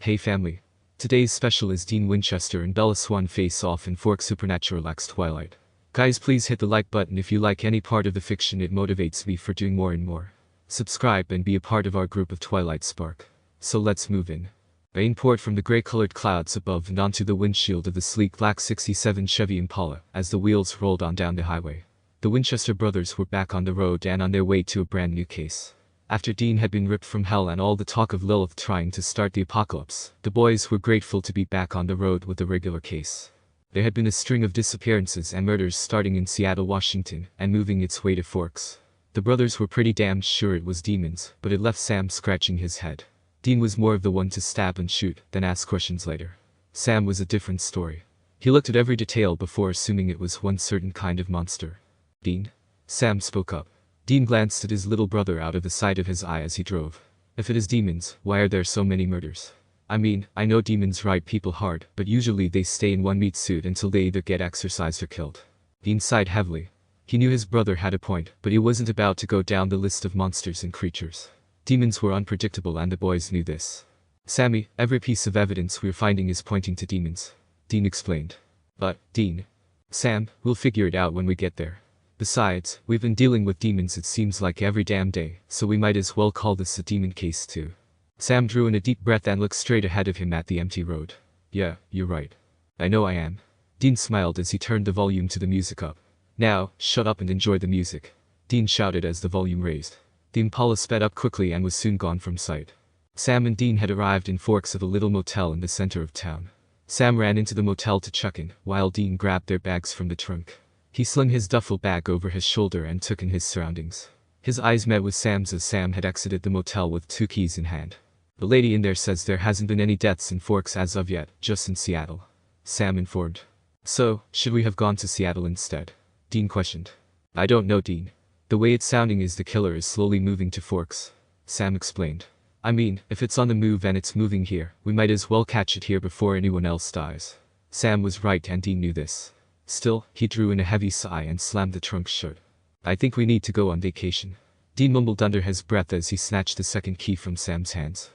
Hey family. Today's special is Dean Winchester and Bella Swan face off in Fork Supernatural X Twilight. Guys, please hit the like button if you like any part of the fiction. It motivates me for doing more and more. Subscribe and be a part of our group of Twilight Spark. So let's move in. Rain poured from the gray-colored clouds above and onto the windshield of the sleek black '67 Chevy Impala as the wheels rolled on down the highway. The Winchester brothers were back on the road and on their way to a brand new case. After Dean had been ripped from hell and all the talk of Lilith trying to start the apocalypse, the boys were grateful to be back on the road with a regular case. There had been a string of disappearances and murders starting in Seattle, Washington, and moving its way to Forks. The brothers were pretty damn sure it was demons, but it left Sam scratching his head. Dean was more of the one to stab and shoot, then ask questions later. Sam was a different story. He looked at every detail before assuming it was one certain kind of monster. Dean? Sam spoke up. Dean glanced at his little brother out of the side of his eye as he drove. If it is demons, why are there so many murders? I mean, I know demons ride people hard, but usually they stay in one meat suit until they either get exorcised or killed. Dean sighed heavily. He knew his brother had a point, but he wasn't about to go down the list of monsters and creatures. Demons were unpredictable and the boys knew this. Sammy, every piece of evidence we're finding is pointing to demons. Dean explained. But, Dean. Sam, we'll figure it out when we get there. Besides, we've been dealing with demons it seems like every damn day, so we might as well call this a demon case too. Sam drew in a deep breath and looked straight ahead of him at the empty road. Yeah, you're right. I know I am. Dean smiled as he turned the volume to the music up. Now, shut up and enjoy the music. Dean shouted as the volume raised. The Impala sped up quickly and was soon gone from sight. Sam and Dean had arrived in Forks at a little motel in the center of town. Sam ran into the motel to check in, while Dean grabbed their bags from the trunk. He slung his duffel bag over his shoulder and took in his surroundings. His eyes met with Sam's as Sam had exited the motel with 2 keys in hand. The lady in there says there hasn't been any deaths in Forks as of yet, just in Seattle. Sam informed. So, should we have gone to Seattle instead? Dean questioned. I don't know, Dean. The way it's sounding is the killer is slowly moving to Forks. Sam explained. I mean, if it's on the move and it's moving here, we might as well catch it here before anyone else dies. Sam was right and Dean knew this. Still, he drew in a heavy sigh and slammed the trunk shut. I think we need to go on vacation. Dean mumbled under his breath as he snatched the second key from Sam's hands.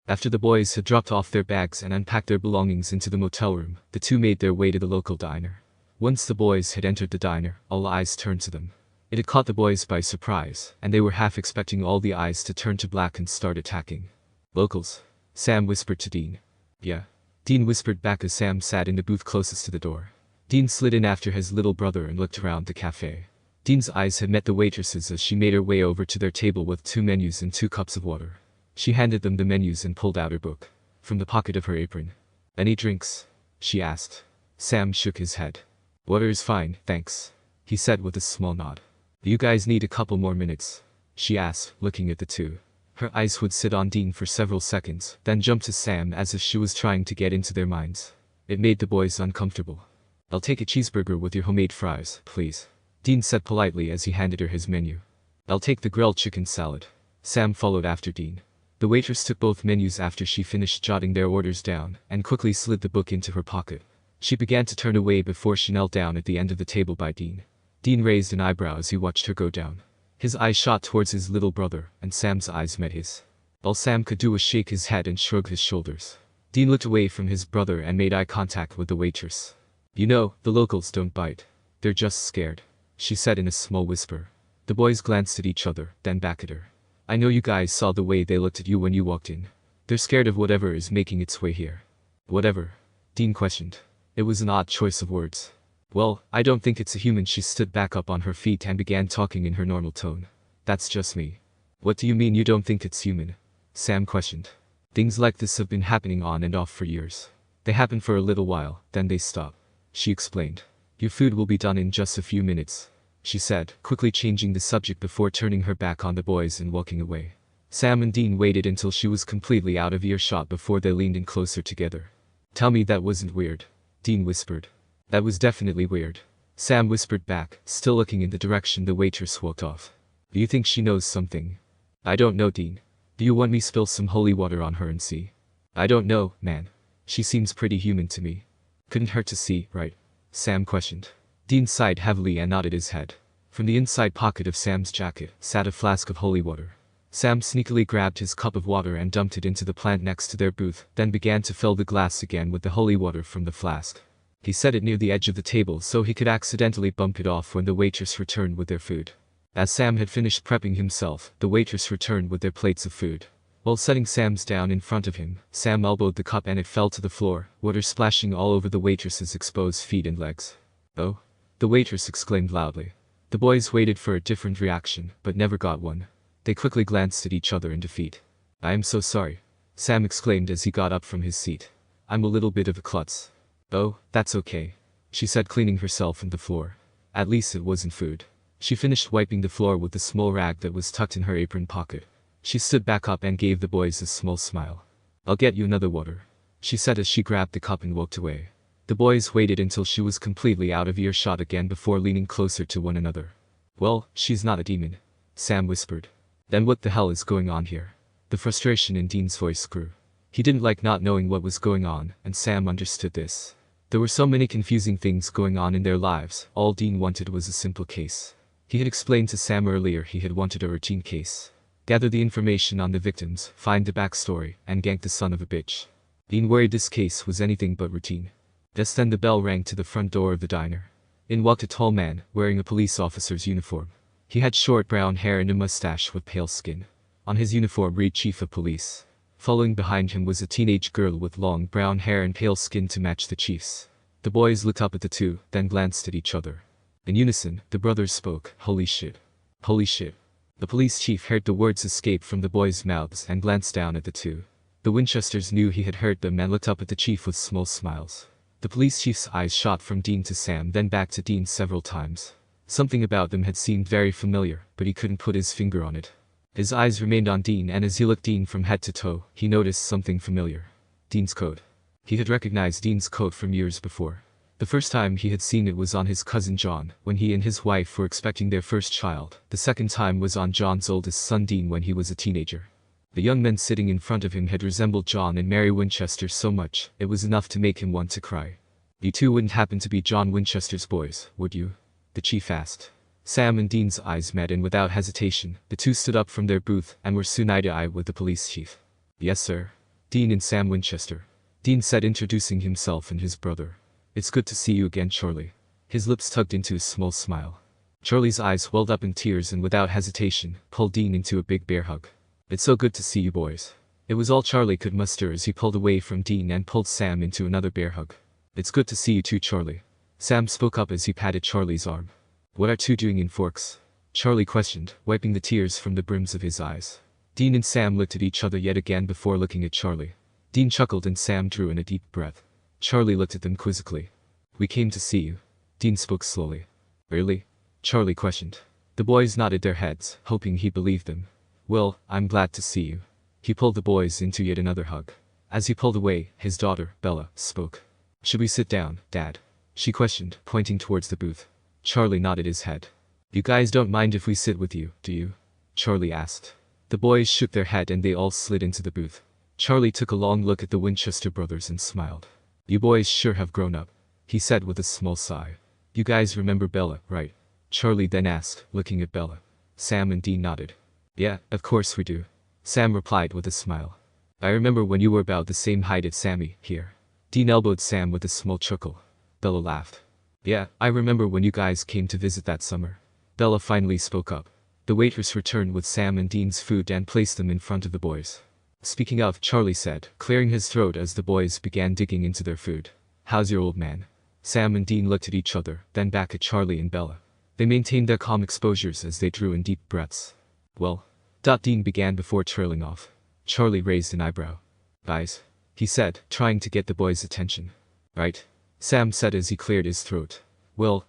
After the boys had dropped off their bags and unpacked their belongings into the motel room, the two made their way to the local diner. Once the boys had entered the diner, all eyes turned to them. It had caught the boys by surprise, and they were half expecting all the eyes to turn to black and start attacking. Locals? Sam whispered to Dean. Yeah. Dean whispered back as Sam sat in the booth closest to the door. Dean slid in after his little brother and looked around the cafe. Dean's eyes had met the waitress's as she made her way over to their table with 2 menus and 2 cups of water. She handed them the menus and pulled out her book. From the pocket of her apron. Any drinks? She asked. Sam shook his head. Water is fine, thanks. He said with a small nod. Do you guys need a couple more minutes? She asked, looking at the two. Her eyes would sit on Dean for several seconds, then jump to Sam as if she was trying to get into their minds. It made the boys uncomfortable. I'll take a cheeseburger with your homemade fries, please. Dean said politely as he handed her his menu. I'll take the grilled chicken salad. Sam followed after Dean. The waitress took both menus after she finished jotting their orders down, and quickly slid the book into her pocket. She began to turn away before she knelt down at the end of the table by Dean. Dean raised an eyebrow as he watched her go down. His eyes shot towards his little brother, and Sam's eyes met his. All Sam could do was shake his head and shrug his shoulders. Dean looked away from his brother and made eye contact with the waitress. You know, the locals don't bite. They're just scared, she said in a small whisper. The boys glanced at each other, then back at her. I know you guys saw the way they looked at you when you walked in. They're scared of whatever is making its way here. Whatever? Dean questioned. It was an odd choice of words. Well, I don't think it's a human. She stood back up on her feet and began talking in her normal tone. That's just me. What do you mean you don't think it's human? Sam questioned. Things like this have been happening on and off for years. They happen for a little while, then they stop. She explained. Your food will be done in just a few minutes, she said, quickly changing the subject before turning her back on the boys and walking away. Sam and Dean waited until she was completely out of earshot before they leaned in closer together. Tell me that wasn't weird, Dean whispered. That was definitely weird, Sam whispered back, still looking in the direction the waitress walked off. Do you think she knows something? I don't know, Dean. Do you want me spill some holy water on her and see? I don't know, man. She seems pretty human to me. Couldn't hurt to see, right? Sam questioned. Dean sighed heavily and nodded his head. From the inside pocket of Sam's jacket sat a flask of holy water. Sam sneakily grabbed his cup of water and dumped it into the plant next to their booth, then began to fill the glass again with the holy water from the flask. He set it near the edge of the table so he could accidentally bump it off when the waitress returned with their food. As Sam had finished prepping himself, the waitress returned with their plates of food. While setting Sam's down in front of him, Sam elbowed the cup and it fell to the floor, water splashing all over the waitress's exposed feet and legs. "Oh!" the waitress exclaimed loudly. The boys waited for a different reaction, but never got one. They quickly glanced at each other in defeat. "I am so sorry," Sam exclaimed as he got up from his seat. "I'm a little bit of a klutz." "Oh, that's okay," she said, cleaning herself and the floor. At least it wasn't food. She finished wiping the floor with the small rag that was tucked in her apron pocket. She stood back up and gave the boys a small smile. "I'll get you another water," she said as she grabbed the cup and walked away. The boys waited until she was completely out of earshot again before leaning closer to one another. "Well, she's not a demon," Sam whispered. "Then what the hell is going on here?" The frustration in Dean's voice grew. He didn't like not knowing what was going on, and Sam understood this. There were so many confusing things going on in their lives. All Dean wanted was a simple case. He had explained to Sam earlier he had wanted a routine case. Gather the information on the victims, find the backstory, and gank the son of a bitch. Dean worried this case was anything but routine. Just then the bell rang to the front door of the diner. In walked a tall man, wearing a police officer's uniform. He had short brown hair and a mustache with pale skin. On his uniform read Chief of Police. Following behind him was a teenage girl with long brown hair and pale skin to match the chief's. The boys looked up at the two, then glanced at each other. In unison, the brothers spoke, "Holy shit. Holy shit." The police chief heard the words escape from the boys' mouths and glanced down at the two. The Winchesters knew he had heard them and looked up at the chief with small smiles. The police chief's eyes shot from Dean to Sam, then back to Dean several times. Something about them had seemed very familiar, but he couldn't put his finger on it. His eyes remained on Dean, and as he looked Dean from head to toe, he noticed something familiar. Dean's coat. He had recognized Dean's coat from years before. The first time he had seen it was on his cousin John, when he and his wife were expecting their first child. The second time was on John's oldest son Dean when he was a teenager. The young men sitting in front of him had resembled John and Mary Winchester so much, it was enough to make him want to cry. "You two wouldn't happen to be John Winchester's boys, would you?" the chief asked. Sam and Dean's eyes met, and without hesitation, the two stood up from their booth and were soon eye to eye with the police chief. "Yes, sir. Dean and Sam Winchester," Dean said, introducing himself and his brother. "It's good to see you again, Charlie." His lips tugged into a small smile. Charlie's eyes welled up in tears and without hesitation, pulled Dean into a big bear hug. "It's so good to see you boys." It was all Charlie could muster as he pulled away from Dean and pulled Sam into another bear hug. "It's good to see you too, Charlie." Sam spoke up as he patted Charlie's arm. "What are two doing in Forks?" Charlie questioned, wiping the tears from the brims of his eyes. Dean and Sam looked at each other yet again before looking at Charlie. Dean chuckled and Sam drew in a deep breath. Charlie looked at them quizzically. "We came to see you." Dean spoke slowly. "Really?" Charlie questioned. The boys nodded their heads, hoping he believed them. "Well, I'm glad to see you." He pulled the boys into yet another hug. As he pulled away, his daughter, Bella, spoke. "Should we sit down, Dad?" she questioned, pointing towards the booth. Charlie nodded his head. "You guys don't mind if we sit with you, do you?" Charlie asked. The boys shook their head and they all slid into the booth. Charlie took a long look at the Winchester brothers and smiled. "You boys sure have grown up," he said with a small sigh. "You guys remember Bella, right?" Charlie then asked, looking at Bella. Sam and Dean nodded. "Yeah, of course we do," Sam replied with a smile. "I remember when you were about the same height as Sammy, here." Dean elbowed Sam with a small chuckle. Bella laughed. "Yeah, I remember when you guys came to visit that summer." Bella finally spoke up. The waitress returned with Sam and Dean's food and placed them in front of the boys. "Speaking of," Charlie said, clearing his throat as the boys began digging into their food. "How's your old man?" Sam and Dean looked at each other, then back at Charlie and Bella. They maintained their calm exposures as they drew in deep breaths. "Well," Dean began before trailing off. Charlie raised an eyebrow. "Guys," he said, trying to get the boys' attention. "Right?" Sam said as he cleared his throat. "Well,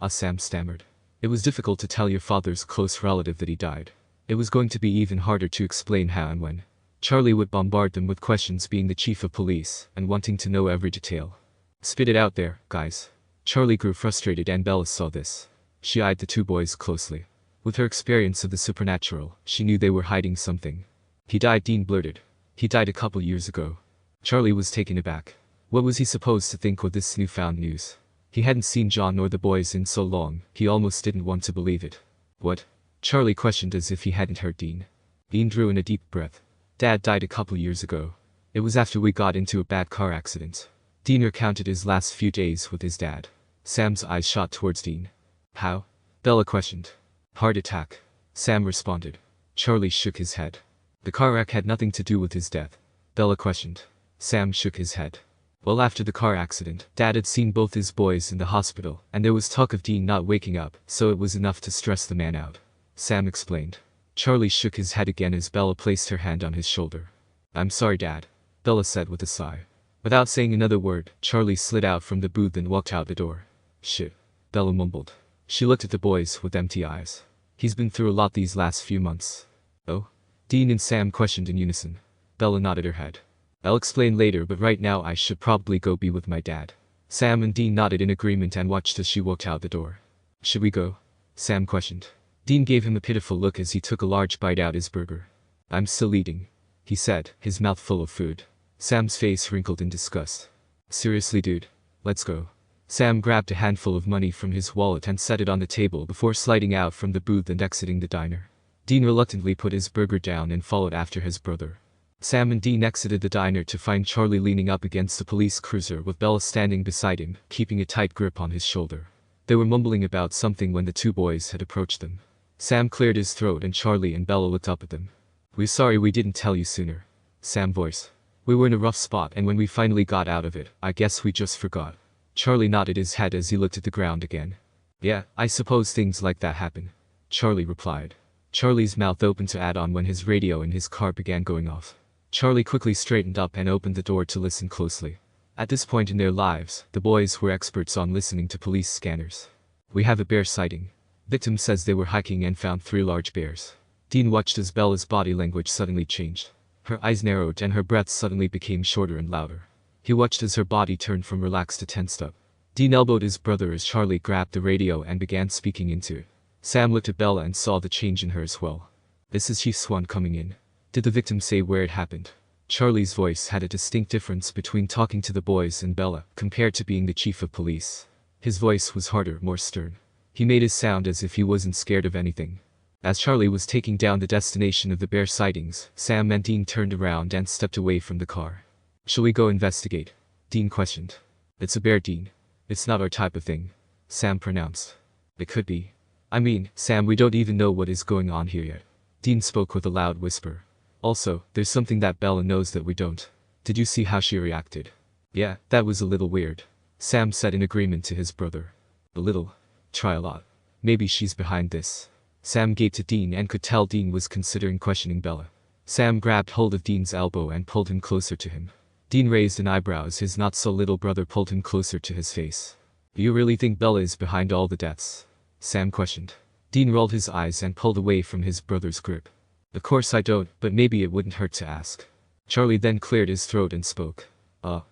Sam stammered. It was difficult to tell your father's close relative that he died. It was going to be even harder to explain how and when." Charlie would bombard them with questions, being the chief of police, and wanting to know every detail. "Spit it out there, guys." Charlie grew frustrated and Bella saw this. She eyed the two boys closely. With her experience of the supernatural, she knew they were hiding something. "He died," Dean blurted. "He died a couple years ago." Charlie was taken aback. What was he supposed to think with this newfound news? He hadn't seen John nor the boys in so long, he almost didn't want to believe it. "What?" Charlie questioned as if he hadn't heard Dean. Dean drew in a deep breath. Dad died a couple years ago. It was after we got into a bad car accident. Dean recounted his last few days with his dad. Sam's eyes shot towards Dean. How? Bella questioned. Heart attack. Sam responded. Charlie shook his head. The car wreck had nothing to do with his death. Bella questioned. Sam shook his head. Well, after the car accident, Dad had seen both his boys in the hospital, and there was talk of Dean not waking up, so it was enough to stress the man out. Sam explained. Charlie shook his head again as Bella placed her hand on his shoulder. I'm sorry, Dad, Bella said with a sigh. Without saying another word, Charlie slid out from the booth and walked out the door. Shit, Bella mumbled. She looked at the boys with empty eyes. He's been through a lot these last few months. Oh? Dean and Sam questioned in unison. Bella nodded her head. I'll explain later, but right now I should probably go be with my dad. Sam and Dean nodded in agreement and watched as she walked out the door. Should we go? Sam questioned. Dean gave him a pitiful look as he took a large bite out his burger. I'm still eating, he said, his mouth full of food. Sam's face wrinkled in disgust. Seriously, dude? Let's go. Sam grabbed a handful of money from his wallet and set it on the table before sliding out from the booth and exiting the diner. Dean reluctantly put his burger down and followed after his brother. Sam and Dean exited the diner to find Charlie leaning up against the police cruiser with Bella standing beside him, keeping a tight grip on his shoulder. They were mumbling about something when the two boys had approached them. Sam cleared his throat and Charlie and Bella looked up at them. We're sorry we didn't tell you sooner. Sam voiced. We were in a rough spot and when we finally got out of it, I guess we just forgot. Charlie nodded his head as he looked at the ground again. Yeah, I suppose things like that happen. Charlie replied. Charlie's mouth opened to add on when his radio in his car began going off. Charlie quickly straightened up and opened the door to listen closely. At this point in their lives, the boys were experts on listening to police scanners. We have a bear sighting. Victim says they were hiking and found 3 large bears. Dean watched as Bella's body language suddenly changed. Her eyes narrowed and her breath suddenly became shorter and louder. He watched as her body turned from relaxed to tensed up. Dean elbowed his brother as Charlie grabbed the radio and began speaking into it. Sam looked at Bella and saw the change in her as well. This is Chief Swan coming in. Did the victim say where it happened? Charlie's voice had a distinct difference between talking to the boys and Bella, compared to being the chief of police. His voice was harder, more stern. He made it sound as if he wasn't scared of anything. As Charlie was taking down the destination of the bear sightings, Sam and Dean turned around and stepped away from the car. Shall we go investigate? Dean questioned. It's a bear, Dean. It's not our type of thing. Sam pronounced. It could be. I mean, Sam, we don't even know what is going on here yet. Dean spoke with a loud whisper. Also, there's something that Bella knows that we don't. Did you see how she reacted? Yeah, that was a little weird. Sam said in agreement to his brother. A little. Try a lot. Maybe she's behind this. Sam gaped at Dean and could tell Dean was considering questioning Bella. Sam grabbed hold of Dean's elbow and pulled him closer to him. Dean raised an eyebrow as his not-so-little brother pulled him closer to his face. Do you really think Bella is behind all the deaths? Sam questioned. Dean rolled his eyes and pulled away from his brother's grip. Of course I don't, but maybe it wouldn't hurt to ask. Charlie then cleared his throat and spoke.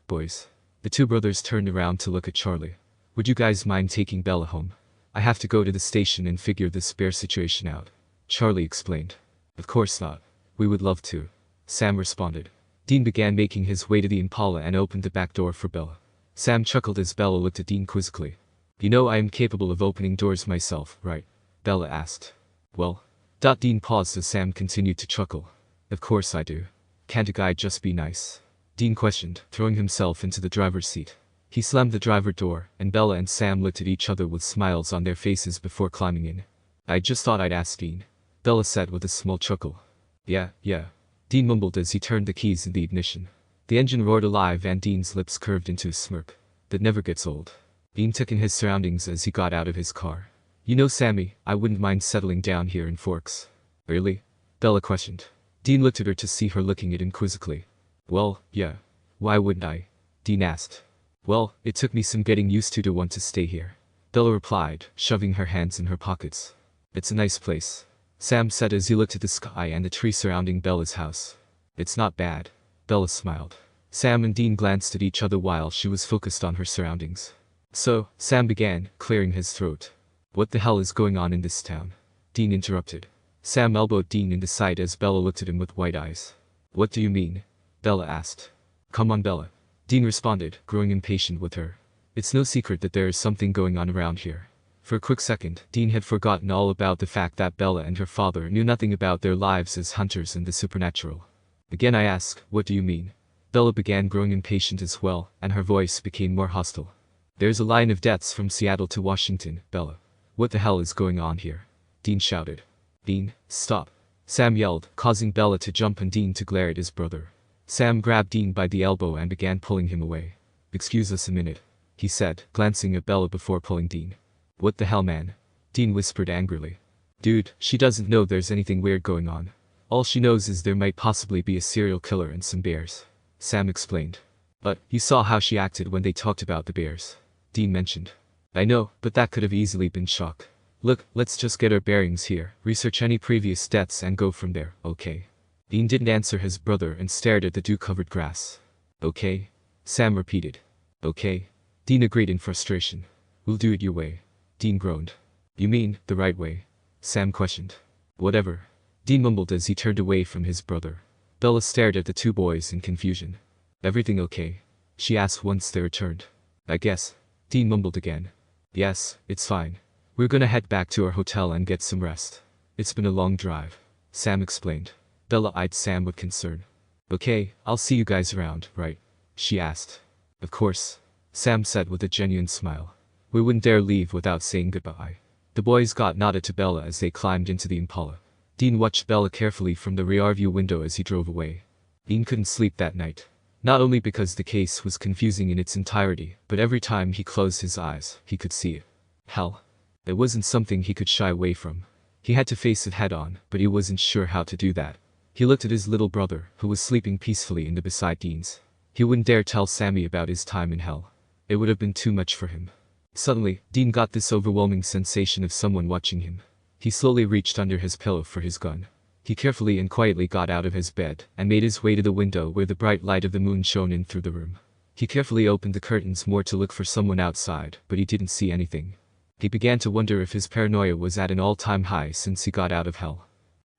Boys. The two brothers turned around to look at Charlie. Would you guys mind taking Bella home? I have to go to the station and figure this bear situation out. Charlie explained. Of course not. We would love to. Sam responded. Dean began making his way to the Impala and opened the back door for Bella. Sam chuckled as Bella looked at Dean quizzically. You know I am capable of opening doors myself, right? Bella asked. Well. Dean paused as Sam continued to chuckle. Of course I do. Can't a guy just be nice? Dean questioned, throwing himself into the driver's seat. He slammed the driver door, and Bella and Sam looked at each other with smiles on their faces before climbing in. I just thought I'd ask Dean. Bella said with a small chuckle. Yeah. Dean mumbled as he turned the keys in the ignition. The engine roared alive and Dean's lips curved into a smirk. That never gets old. Dean took in his surroundings as he got out of his car. You know, Sammy, I wouldn't mind settling down here in Forks. Really? Bella questioned. Dean looked at her to see her looking at him quizzically. Well, yeah. Why wouldn't I? Dean asked. Well, it took me some getting used to want to stay here. Bella replied, shoving her hands in her pockets. It's a nice place. Sam said as he looked at the sky and the tree surrounding Bella's house. It's not bad. Bella smiled. Sam and Dean glanced at each other while she was focused on her surroundings. So, Sam began, clearing his throat. What the hell is going on in this town? Dean interrupted. Sam elbowed Dean in the side as Bella looked at him with wide eyes. What do you mean? Bella asked. Come on, Bella. Dean responded, growing impatient with her. It's no secret that there is something going on around here. For a quick second, Dean had forgotten all about the fact that Bella and her father knew nothing about their lives as hunters and the supernatural. Again I ask, what do you mean? Bella began growing impatient as well, and her voice became more hostile. There's a line of deaths from Seattle to Washington, Bella. What the hell is going on here? Dean shouted. Dean, stop. Sam yelled, causing Bella to jump and Dean to glare at his brother. Sam grabbed Dean by the elbow and began pulling him away. Excuse us a minute, he said, glancing at Bella before pulling Dean. What the hell, man? Dean whispered angrily. Dude, she doesn't know there's anything weird going on. All she knows is there might possibly be a serial killer and some bears. Sam explained. But, you saw how she acted when they talked about the bears. Dean mentioned. I know, but that could have easily been shock. Look, let's just get our bearings here, research any previous deaths and go from there, okay? Dean didn't answer his brother and stared at the dew-covered grass. Okay? Sam repeated. Okay? Dean agreed in frustration. We'll do it your way. Dean groaned. You mean, the right way? Sam questioned. Whatever. Dean mumbled as he turned away from his brother. Bella stared at the two boys in confusion. Everything okay? She asked once they returned. I guess. Dean mumbled again. Yes, it's fine. We're gonna head back to our hotel and get some rest. It's been a long drive. Sam explained. Bella eyed Sam with concern. Okay, I'll see you guys around, right? She asked. Of course. Sam said with a genuine smile. We wouldn't dare leave without saying goodbye. The boys got nodded to Bella as they climbed into the Impala. Dean watched Bella carefully from the rearview window as he drove away. Dean couldn't sleep that night. Not only because the case was confusing in its entirety, but every time he closed his eyes, he could see it. Hell. It wasn't something he could shy away from. He had to face it head on, but he wasn't sure how to do that. He looked at his little brother, who was sleeping peacefully in the beside Dean's. He wouldn't dare tell Sammy about his time in hell. It would have been too much for him. Suddenly, Dean got this overwhelming sensation of someone watching him. He slowly reached under his pillow for his gun. He carefully and quietly got out of his bed and made his way to the window where the bright light of the moon shone in through the room. He carefully opened the curtains more to look for someone outside, but he didn't see anything. He began to wonder if his paranoia was at an all-time high since he got out of hell.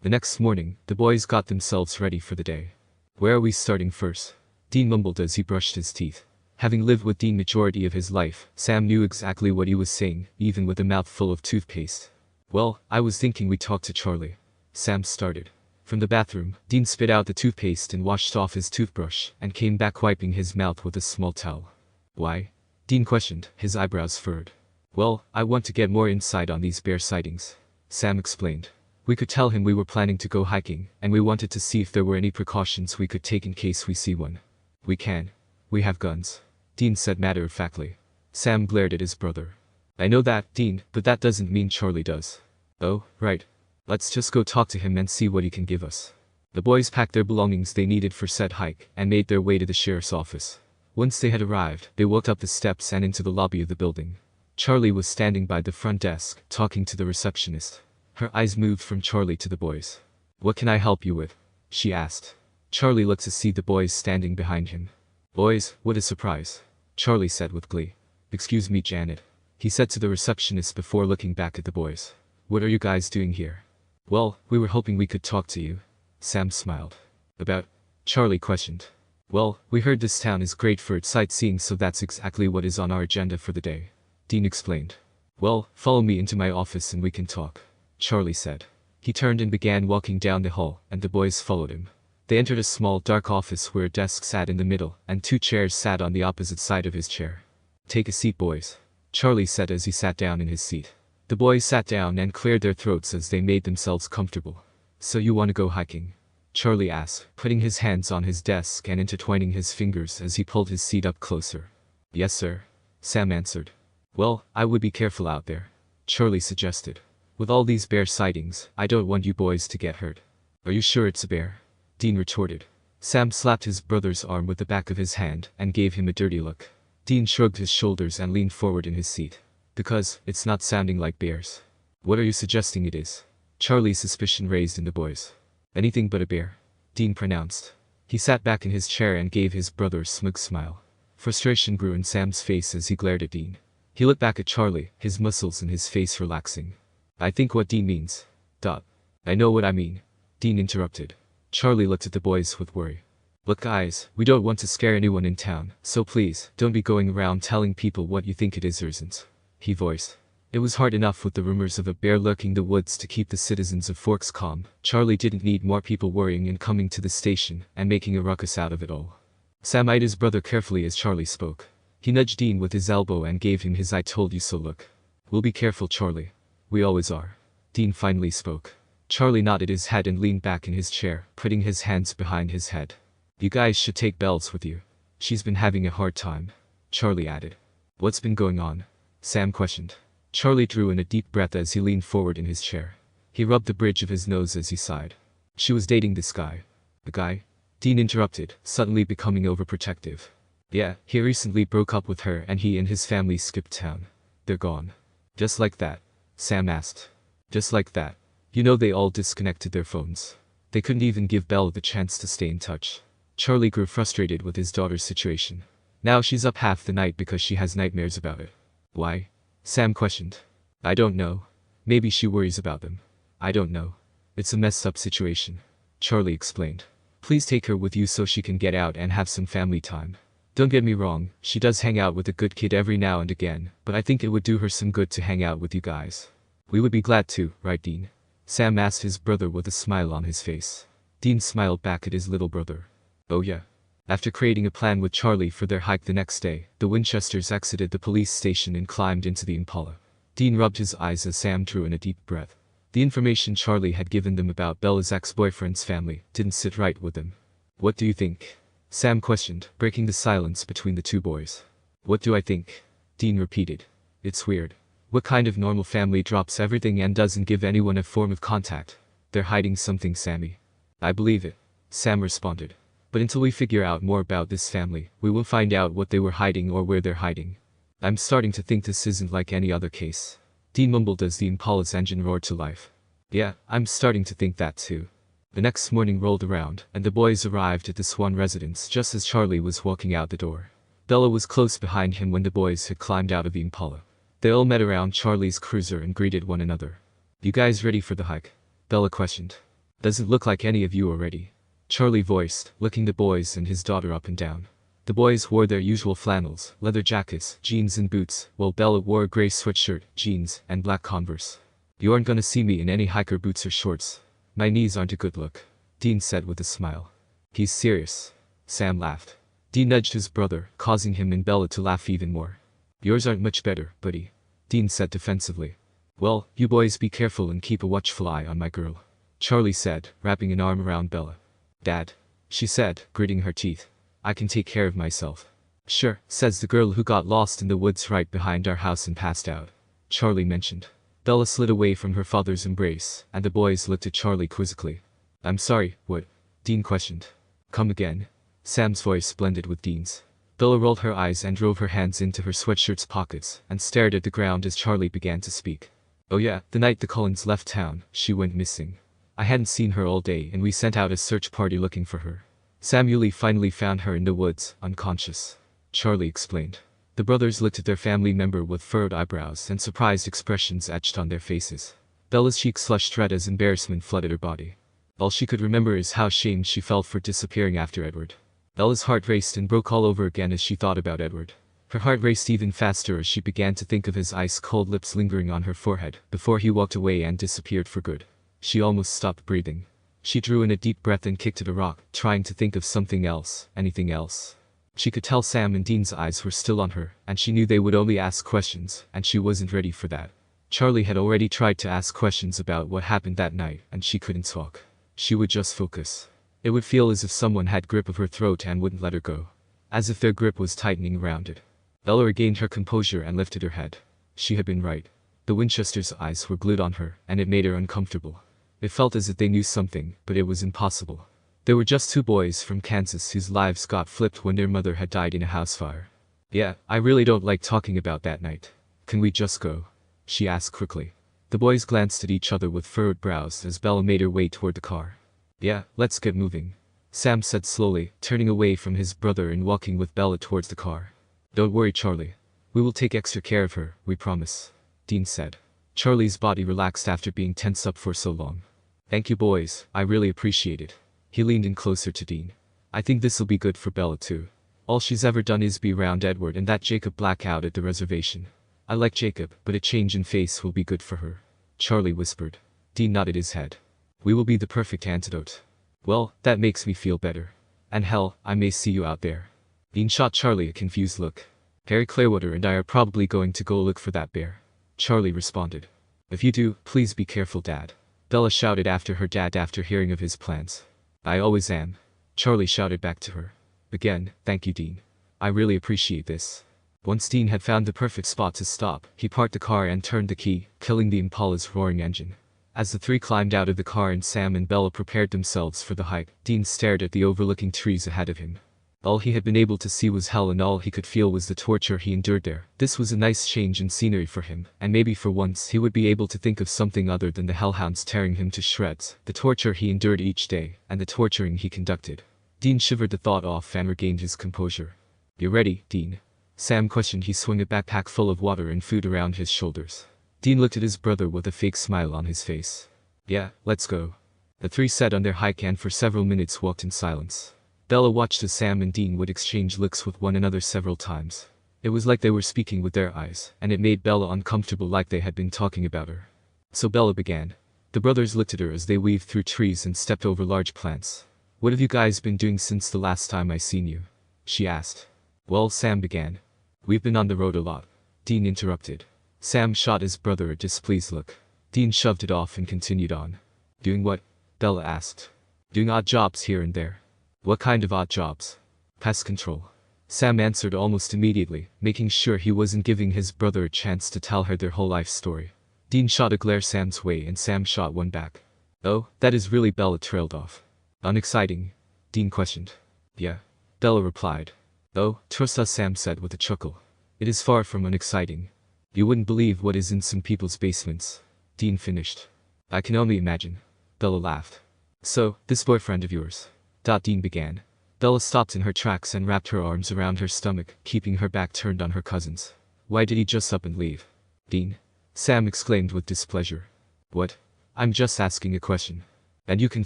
The next morning, the boys got themselves ready for the day. Where are we starting first? Dean mumbled as he brushed his teeth. Having lived with Dean majority of his life, Sam knew exactly what he was saying, even with a mouthful of toothpaste. Well, I was thinking we talked to Charlie. Sam started. From the bathroom, Dean spit out the toothpaste and washed off his toothbrush, and came back wiping his mouth with a small towel. Why? Dean questioned, his eyebrows furrowed. Well, I want to get more insight on these bear sightings. Sam explained. We could tell him we were planning to go hiking, and we wanted to see if there were any precautions we could take in case we see one. We can. We have guns. Dean said matter-of-factly. Sam glared at his brother. I know that, Dean, but that doesn't mean Charlie does. Oh, right. Let's just go talk to him and see what he can give us. The boys packed their belongings they needed for said hike and made their way to the sheriff's office. Once they had arrived, they walked up the steps and into the lobby of the building. Charlie was standing by the front desk, talking to the receptionist. Her eyes moved from Charlie to the boys. What can I help you with? She asked. Charlie looked to see the boys standing behind him. Boys, what a surprise. Charlie said with glee. Excuse me, Janet. He said to the receptionist before looking back at the boys. What are you guys doing here? Well, we were hoping we could talk to you. Sam smiled. About? Charlie questioned. Well, we heard this town is great for its sightseeing, so that's exactly what is on our agenda for the day. Dean explained. Well, follow me into my office and we can talk. Charlie said. He turned and began walking down the hall, and the boys followed him. They entered a small dark office where a desk sat in the middle, and two chairs sat on the opposite side of his chair. Take a seat, boys. Charlie said as he sat down in his seat. The boys sat down and cleared their throats as they made themselves comfortable. So you want to go hiking? Charlie asked, putting his hands on his desk and intertwining his fingers as he pulled his seat up closer. Yes, sir. Sam answered. Well, I would be careful out there. Charlie suggested. With all these bear sightings, I don't want you boys to get hurt. Are you sure it's a bear? Dean retorted. Sam slapped his brother's arm with the back of his hand and gave him a dirty look. Dean shrugged his shoulders and leaned forward in his seat. Because, it's not sounding like bears. What are you suggesting it is? Charlie's suspicion raised in the boys. Anything but a bear. Dean pronounced. He sat back in his chair and gave his brother a smug smile. Frustration grew in Sam's face as he glared at Dean. He looked back at Charlie, his muscles in his face relaxing. I think what Dean means. I know what I mean. Dean interrupted. Charlie looked at the boys with worry. Look guys, we don't want to scare anyone in town, so please, don't be going around telling people what you think it is or isn't. He voiced. It was hard enough with the rumors of a bear lurking the woods to keep the citizens of Forks calm. Charlie didn't need more people worrying and coming to the station and making a ruckus out of it all. Sam eyed his brother carefully as Charlie spoke. He nudged Dean with his elbow and gave him his "I told you so" look. "We'll be careful, Charlie. We always are." Dean finally spoke. Charlie nodded his head and leaned back in his chair, putting his hands behind his head. "You guys should take Bells with you. She's been having a hard time," Charlie added. "What's been going on?" Sam questioned. Charlie drew in a deep breath as he leaned forward in his chair. He rubbed the bridge of his nose as he sighed. "She was dating this guy." "The guy?" Dean interrupted, suddenly becoming overprotective. "Yeah, he recently broke up with her and he and his family skipped town. They're gone." "Just like that?" Sam asked. "Just like that. You know, they all disconnected their phones. They couldn't even give Bella the chance to stay in touch." Charlie grew frustrated with his daughter's situation. "Now she's up half the night because she has nightmares about it." "Why?" Sam questioned. "I don't know. Maybe she worries about them. I don't know. It's a messed up situation," Charlie explained. "Please take her with you so she can get out and have some family time. Don't get me wrong, she does hang out with a good kid every now and again, but I think it would do her some good to hang out with you guys." "We would be glad to, right, Dean?" Sam asked his brother with a smile on his face. Dean smiled back at his little brother. "Oh yeah." After creating a plan with Charlie for their hike the next day, the Winchesters exited the police station and climbed into the Impala. Dean rubbed his eyes as Sam drew in a deep breath. The information Charlie had given them about Bella's ex-boyfriend's family didn't sit right with them. "What do you think?" Sam questioned, breaking the silence between the two boys. "What do I think?" Dean repeated. "It's weird. What kind of normal family drops everything and doesn't give anyone a form of contact? They're hiding something, Sammy." "I believe it," Sam responded. "But until we figure out more about this family, we won't find out what they were hiding or where they're hiding. I'm starting to think this isn't like any other case." Dean mumbled as the Impala's engine roared to life. "Yeah, I'm starting to think that too." The next morning rolled around, and the boys arrived at the Swan residence just as Charlie was walking out the door. Bella was close behind him when the boys had climbed out of the Impala. They all met around Charlie's cruiser and greeted one another. "You guys ready for the hike?" Bella questioned. "Doesn't look like any of you are ready," Charlie voiced, looking the boys and his daughter up and down. The boys wore their usual flannels, leather jackets, jeans and boots, while Bella wore a gray sweatshirt, jeans, and black Converse. "You aren't gonna see me in any hiker boots or shorts. My knees aren't a good look," Dean said with a smile. "He's serious." Sam laughed. Dean nudged his brother, causing him and Bella to laugh even more. "Yours aren't much better, buddy," Dean said defensively. "Well, you boys be careful and keep a watchful eye on my girl," Charlie said, wrapping an arm around Bella. "Dad," she said, gritting her teeth. "I can take care of myself." "Sure," says the girl who got lost in the woods right behind our house and passed out, Charlie mentioned. Bella slid away from her father's embrace, and the boys looked at Charlie quizzically. "I'm sorry, what?" Dean questioned. "Come again?" Sam's voice blended with Dean's. Bella rolled her eyes and drove her hands into her sweatshirt's pockets and stared at the ground as Charlie began to speak. "Oh yeah, the night the Cullens left town, she went missing. I hadn't seen her all day and we sent out a search party looking for her. Samuel finally found her in the woods, unconscious," Charlie explained. The brothers looked at their family member with furrowed eyebrows and surprised expressions etched on their faces. Bella's cheeks flushed red as embarrassment flooded her body. All she could remember is how shamed she felt for disappearing after Edward. Bella's heart raced and broke all over again as she thought about Edward. Her heart raced even faster as she began to think of his ice-cold lips lingering on her forehead before he walked away and disappeared for good. She almost stopped breathing. She drew in a deep breath and kicked at a rock, trying to think of something else, anything else. She could tell Sam and Dean's eyes were still on her, and she knew they would only ask questions, and she wasn't ready for that. Charlie had already tried to ask questions about what happened that night, and she couldn't talk. She would just focus. It would feel as if someone had grip of her throat and wouldn't let her go. As if their grip was tightening around it. Bella regained her composure and lifted her head. She had been right. The Winchesters' eyes were glued on her, and it made her uncomfortable. It felt as if they knew something, but it was impossible. They were just two boys from Kansas whose lives got flipped when their mother had died in a house fire. "Yeah, I really don't like talking about that night. Can we just go?" she asked quickly. The boys glanced at each other with furrowed brows as Bella made her way toward the car. "Yeah, let's get moving," Sam said slowly, turning away from his brother and walking with Bella towards the car. "Don't worry, Charlie. We will take extra care of her, we promise," Dean said. Charlie's body relaxed after being tense up for so long. "Thank you boys, I really appreciate it." He leaned in closer to Dean. "I think this'll be good for Bella too. All she's ever done is be around Edward and that Jacob Black out at the reservation. I like Jacob, but a change in face will be good for her. Charlie whispered. Dean nodded his head. We will be the perfect antidote. Well, that makes me feel better. And hell, I may see you out there. Dean shot Charlie a confused look. Harry Clearwater and I are probably going to go look for that bear. Charlie responded. If you do, please be careful, Dad. Bella shouted after her dad after hearing of his plans. I always am. Charlie shouted back to her. Again, thank you, Dean. I really appreciate this. Once Dean had found the perfect spot to stop, he parked the car and turned the key, killing the Impala's roaring engine. As the three climbed out of the car and Sam and Bella prepared themselves for the hike, Dean stared at the overlooking trees ahead of him. All he had been able to see was hell, and all he could feel was the torture he endured there. This was a nice change in scenery for him, and maybe for once he would be able to think of something other than the hellhounds tearing him to shreds, the torture he endured each day, and the torturing he conducted. Dean shivered the thought off and regained his composure. You ready, Dean? Sam questioned. He swung a backpack full of water and food around his shoulders. Dean looked at his brother with a fake smile on his face. Yeah, let's go. The three set on their hike and for several minutes walked in silence. Bella watched as Sam and Dean would exchange looks with one another several times. It was like they were speaking with their eyes, and it made Bella uncomfortable, like they had been talking about her. So Bella began. The brothers looked at her as they weaved through trees and stepped over large plants. What have you guys been doing since the last time I seen you? She asked. Well, Sam began. We've been on the road a lot. Dean interrupted. Sam shot his brother a displeased look. Dean shoved it off and continued on. Doing what? Bella asked. Doing odd jobs here and there. What kind of odd jobs? Pest control. Sam answered almost immediately, making sure he wasn't giving his brother a chance to tell her their whole life story. Dean shot a glare Sam's way and Sam shot one back. Oh, that is really. Bella trailed off. Unexciting? Dean questioned. Yeah. Bella replied. Oh, trust us, Sam said with a chuckle. It is far from unexciting. You wouldn't believe what is in some people's basements. Dean finished. I can only imagine. Bella laughed. So, this boyfriend of yours? Dean began. Bella stopped in her tracks and wrapped her arms around her stomach, keeping her back turned on her cousins. Why did he just up and leave? Dean? Sam exclaimed with displeasure. What? I'm just asking a question. And you can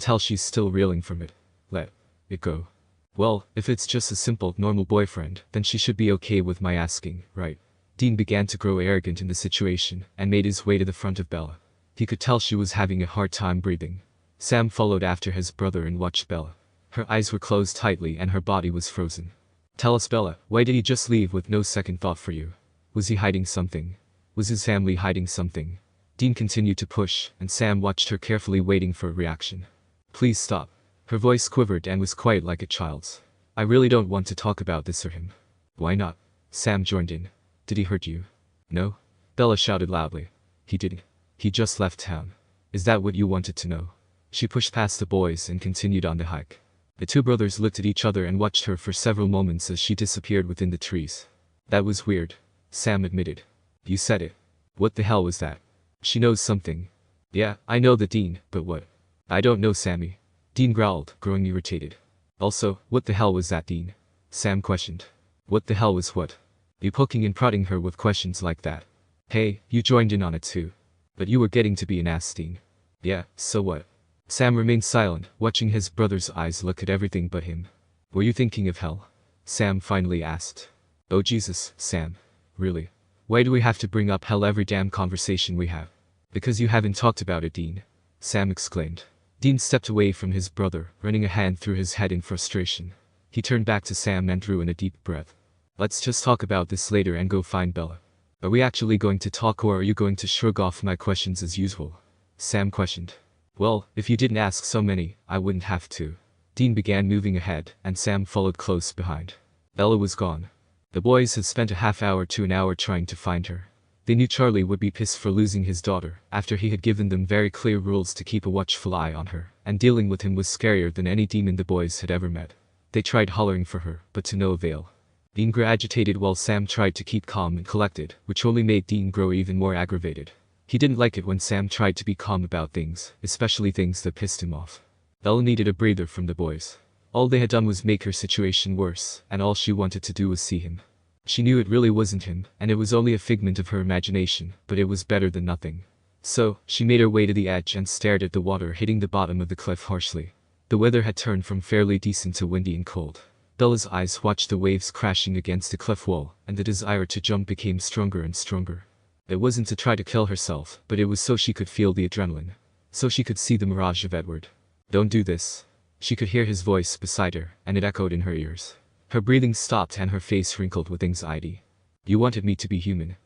tell she's still reeling from it. Let it go. Well, if it's just a simple, normal boyfriend, then she should be okay with my asking, right? Dean began to grow arrogant in the situation, and made his way to the front of Bella. He could tell she was having a hard time breathing. Sam followed after his brother and watched Bella. Her eyes were closed tightly and her body was frozen. Tell us, Bella, why did he just leave with no second thought for you? Was he hiding something? Was his family hiding something? Dean continued to push, and Sam watched her carefully, waiting for a reaction. Please stop. Her voice quivered and was quiet like a child's. I really don't want to talk about this or him. Why not? Sam joined in. Did he hurt you? No? Bella shouted loudly. He didn't. He just left town. Is that what you wanted to know? She pushed past the boys and continued on the hike. The two brothers looked at each other and watched her for several moments as she disappeared within the trees. That was weird, Sam admitted. You said it. What the hell was that? She knows something. Yeah, I know that, Dean, but what? I don't know, Sammy. Dean growled, growing irritated. Also, what the hell was that, Dean? Sam questioned. What the hell was what? You poking and prodding her with questions like that. Hey, you joined in on it too. But you were getting to be an ass, Dean. Yeah, so what? Sam remained silent, watching his brother's eyes look at everything but him. Were you thinking of hell? Sam finally asked. Oh Jesus, Sam. Really? Why do we have to bring up hell every damn conversation we have? Because you haven't talked about it, Dean. Sam exclaimed. Dean stepped away from his brother, running a hand through his head in frustration. He turned back to Sam and drew in a deep breath. Let's just talk about this later and go find Bella. Are we actually going to talk, or are you going to shrug off my questions as usual? Sam questioned. Well, if you didn't ask so many, I wouldn't have to. Dean began moving ahead, and Sam followed close behind. Bella was gone. The boys had spent a half hour to an hour trying to find her. They knew Charlie would be pissed for losing his daughter, after he had given them very clear rules to keep a watchful eye on her, and dealing with him was scarier than any demon the boys had ever met. They tried hollering for her, but to no avail. Dean grew agitated while Sam tried to keep calm and collected, which only made Dean grow even more aggravated. He didn't like it when Sam tried to be calm about things, especially things that pissed him off. Bella needed a breather from the boys. All they had done was make her situation worse, and all she wanted to do was see him. She knew it really wasn't him, and it was only a figment of her imagination, but it was better than nothing. So, she made her way to the edge and stared at the water hitting the bottom of the cliff harshly. The weather had turned from fairly decent to windy and cold. Bella's eyes watched the waves crashing against the cliff wall, and the desire to jump became stronger and stronger. It wasn't to try to kill herself, but it was so she could feel the adrenaline. So she could see the mirage of Edward. Don't do this. She could hear his voice beside her, and it echoed in her ears. Her breathing stopped and her face wrinkled with anxiety. You wanted me to be human.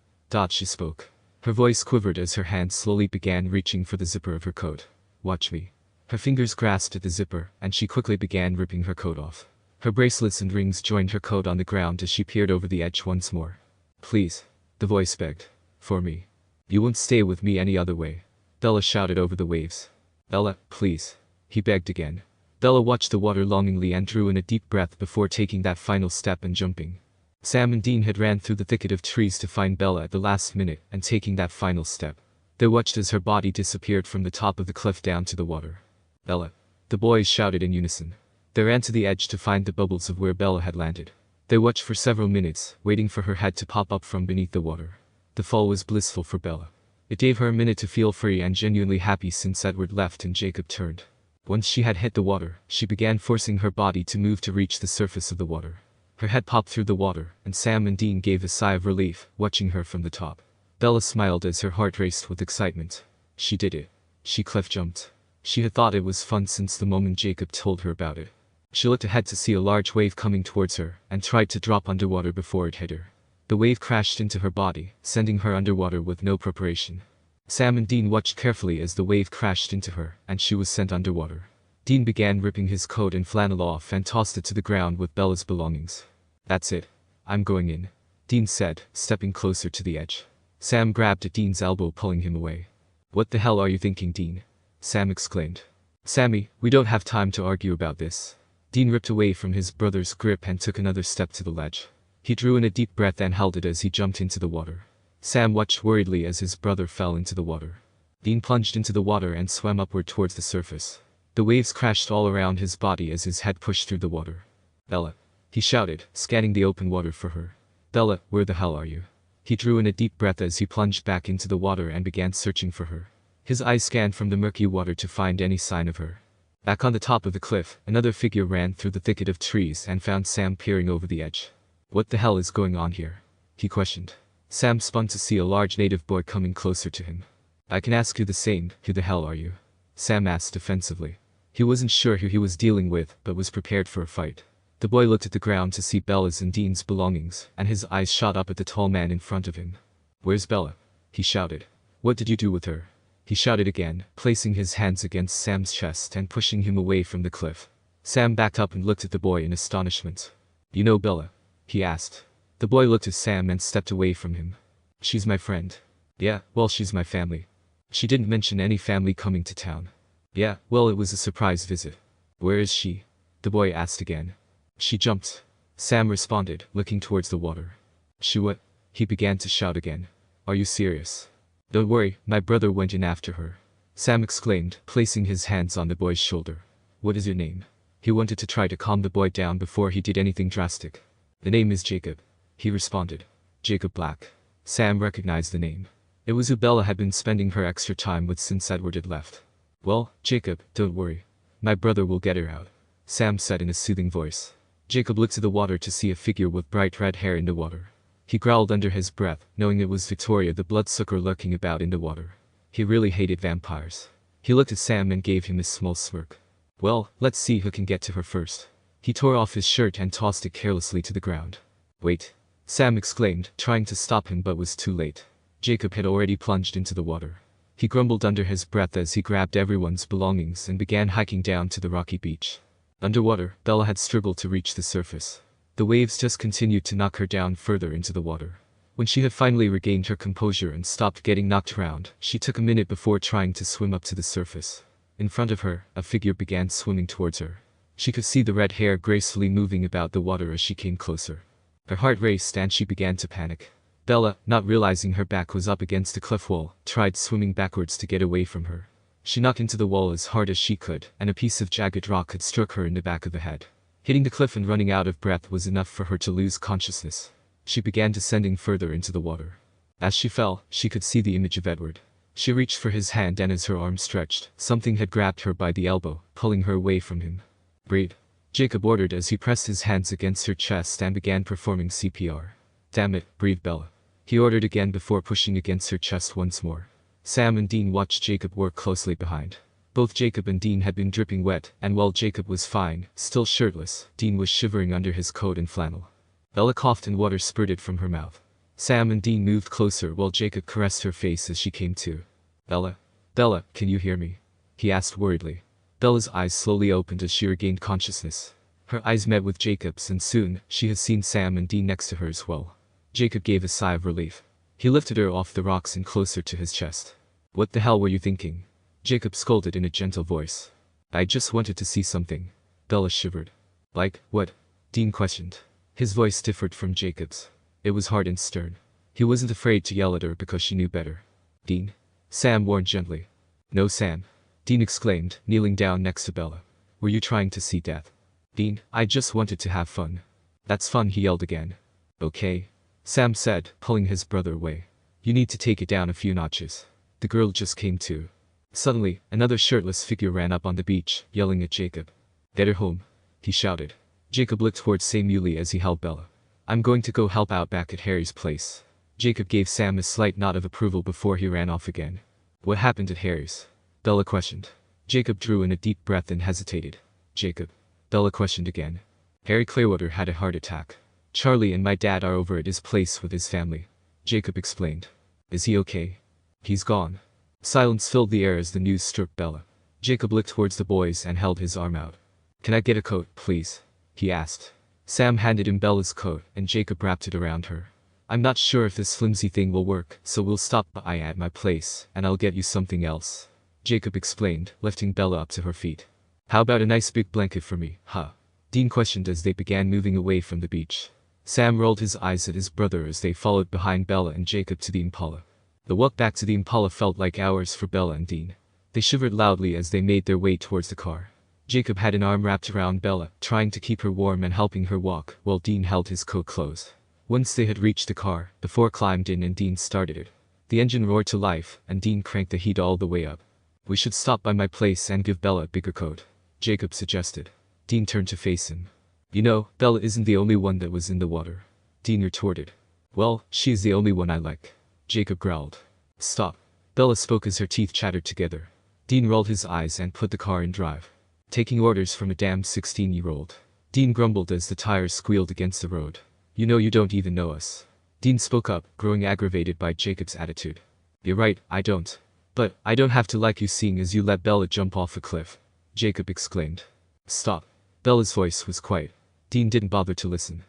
She spoke. Her voice quivered as her hand slowly began reaching for the zipper of her coat. Watch me. Her fingers grasped at the zipper, and she quickly began ripping her coat off. Her bracelets and rings joined her coat on the ground as she peered over the edge once more. Please. The voice begged. For me. You won't stay with me any other way. Bella shouted over the waves. Bella, please. He begged again. Bella watched the water longingly and drew in a deep breath before taking that final step and jumping. Sam and Dean had ran through the thicket of trees to find Bella at the last minute and taking that final step. They watched as her body disappeared from the top of the cliff down to the water. Bella. The boys shouted in unison. They ran to the edge to find the bubbles of where Bella had landed. They watched for several minutes, waiting for her head to pop up from beneath the water. The fall was blissful for Bella. It gave her a minute to feel free and genuinely happy since Edward left and Jacob turned. Once she had hit the water, she began forcing her body to move to reach the surface of the water. Her head popped through the water, and Sam and Dean gave a sigh of relief, watching her from the top. Bella smiled as her heart raced with excitement. She did it. She cliff jumped. She had thought it was fun since the moment Jacob told her about it. She looked ahead to see a large wave coming towards her, and tried to drop underwater before it hit her. The wave crashed into her body, sending her underwater with no preparation. Sam and Dean watched carefully as the wave crashed into her, and she was sent underwater. Dean began ripping his coat and flannel off and tossed it to the ground with Bella's belongings. That's it. I'm going in. Dean said, stepping closer to the edge. Sam grabbed at Dean's elbow, pulling him away. What the hell are you thinking, Dean? Sam exclaimed. Sammy, we don't have time to argue about this. Dean ripped away from his brother's grip and took another step to the ledge. He drew in a deep breath and held it as he jumped into the water. Sam watched worriedly as his brother fell into the water. Dean plunged into the water and swam upward towards the surface. The waves crashed all around his body as his head pushed through the water. Bella. He shouted, scanning the open water for her. Bella, where the hell are you? He drew in a deep breath as he plunged back into the water and began searching for her. His eyes scanned from the murky water to find any sign of her. Back on the top of the cliff, another figure ran through the thicket of trees and found Sam peering over the edge. What the hell is going on here? He questioned. Sam spun to see a large native boy coming closer to him. I can ask you the same, who the hell are you? Sam asked defensively. He wasn't sure who he was dealing with, but was prepared for a fight. The boy looked at the ground to see Bella's and Dean's belongings, and his eyes shot up at the tall man in front of him. Where's Bella? He shouted. What did you do with her? He shouted again, placing his hands against Sam's chest and pushing him away from the cliff. Sam backed up and looked at the boy in astonishment. You know Bella? He asked. The boy looked at Sam and stepped away from him. She's my friend. Yeah, well, she's my family. She didn't mention any family coming to town. Yeah, well, it was a surprise visit. Where is she? The boy asked again. She jumped. Sam responded, looking towards the water. She what? He began to shout again. Are you serious? Don't worry, my brother went in after her. Sam exclaimed, placing his hands on the boy's shoulder. What is your name? He wanted to try to calm the boy down before he did anything drastic. The name is Jacob. He responded. Jacob Black. Sam recognized the name. It was who Bella had been spending her extra time with since Edward had left. Well, Jacob, don't worry. My brother will get her out. Sam said in a soothing voice. Jacob looked to the water to see a figure with bright red hair in the water. He growled under his breath, knowing it was Victoria the bloodsucker lurking about in the water. He really hated vampires. He looked at Sam and gave him a small smirk. Well, let's see who can get to her first. He tore off his shirt and tossed it carelessly to the ground. Wait. Sam exclaimed, trying to stop him but was too late. Jacob had already plunged into the water. He grumbled under his breath as he grabbed everyone's belongings and began hiking down to the rocky beach. Underwater, Bella had struggled to reach the surface. The waves just continued to knock her down further into the water. When she had finally regained her composure and stopped getting knocked around, she took a minute before trying to swim up to the surface. In front of her, a figure began swimming towards her. She could see the red hair gracefully moving about the water as she came closer. Her heart raced and she began to panic. Bella, not realizing her back was up against the cliff wall, tried swimming backwards to get away from her. She knocked into the wall as hard as she could, and a piece of jagged rock had struck her in the back of the head. Hitting the cliff and running out of breath was enough for her to lose consciousness. She began descending further into the water. As she fell, she could see the image of Edward. She reached for his hand and as her arm stretched, something had grabbed her by the elbow, pulling her away from him. Breathe. Jacob ordered as he pressed his hands against her chest and began performing CPR. Damn it, breathe Bella. he ordered again before pushing against her chest once more. Sam and Dean watched Jacob work closely behind. Both Jacob and Dean had been dripping wet, and while Jacob was fine, still shirtless, Dean was shivering under his coat and flannel. Bella coughed and water spurted from her mouth. Sam and Dean moved closer while Jacob caressed her face as she came to. Bella? Bella, can you hear me? He asked worriedly. Bella's eyes slowly opened as she regained consciousness. Her eyes met with Jacob's and soon, she had seen Sam and Dean next to her as well. Jacob gave a sigh of relief. He lifted her off the rocks and closer to his chest. What the hell were you thinking? Jacob scolded in a gentle voice. I just wanted to see something. Bella shivered. Like, what? Dean questioned. His voice differed from Jacob's. It was hard and stern. He wasn't afraid to yell at her because she knew better. Dean? Sam warned gently. No, Sam. Dean exclaimed, kneeling down next to Bella. Were you trying to see death? Dean, I just wanted to have fun. That's fun, he yelled again. Okay. Sam said, pulling his brother away. You need to take it down a few notches. The girl just came to. Suddenly, another shirtless figure ran up on the beach, yelling at Jacob. Get her home, he shouted. Jacob looked towards Sam Yuli as he held Bella. I'm going to go help out back at Harry's place. Jacob gave Sam a slight nod of approval before he ran off again. What happened at Harry's? Bella questioned. Jacob drew in a deep breath and hesitated. Jacob? Bella questioned again. Harry Clearwater had a heart attack. Charlie and my dad are over at his place with his family. Jacob explained. Is he okay? He's gone. Silence filled the air as the news struck Bella. Jacob looked towards the boys and held his arm out. Can I get a coat, please? He asked. Sam handed him Bella's coat, and Jacob wrapped it around her. I'm not sure if this flimsy thing will work, so we'll stop by at my place, and I'll get you something else. Jacob explained, lifting Bella up to her feet. How about a nice big blanket for me, huh? Dean questioned as they began moving away from the beach. Sam rolled his eyes at his brother as they followed behind Bella and Jacob to the Impala. The walk back to the Impala felt like hours for Bella and Dean. They shivered loudly as they made their way towards the car. Jacob had an arm wrapped around Bella, trying to keep her warm and helping her walk, while Dean held his coat close. Once they had reached the car, the four climbed in and Dean started it. The engine roared to life, and Dean cranked the heat all the way up. We should stop by my place and give Bella a bigger coat, Jacob suggested. Dean turned to face him. You know, Bella isn't the only one that was in the water. Dean retorted. Well, she's the only one I like. Jacob growled. Stop. Bella spoke as her teeth chattered together. Dean rolled his eyes and put the car in drive. Taking orders from a damn 16-year-old. Dean grumbled as the tires squealed against the road. You know you don't even know us. Dean spoke up, growing aggravated by Jacob's attitude. You're right, I don't. But, I don't have to like you seeing as you let Bella jump off a cliff. Jacob exclaimed. Stop. Bella's voice was quiet. Dean didn't bother to listen.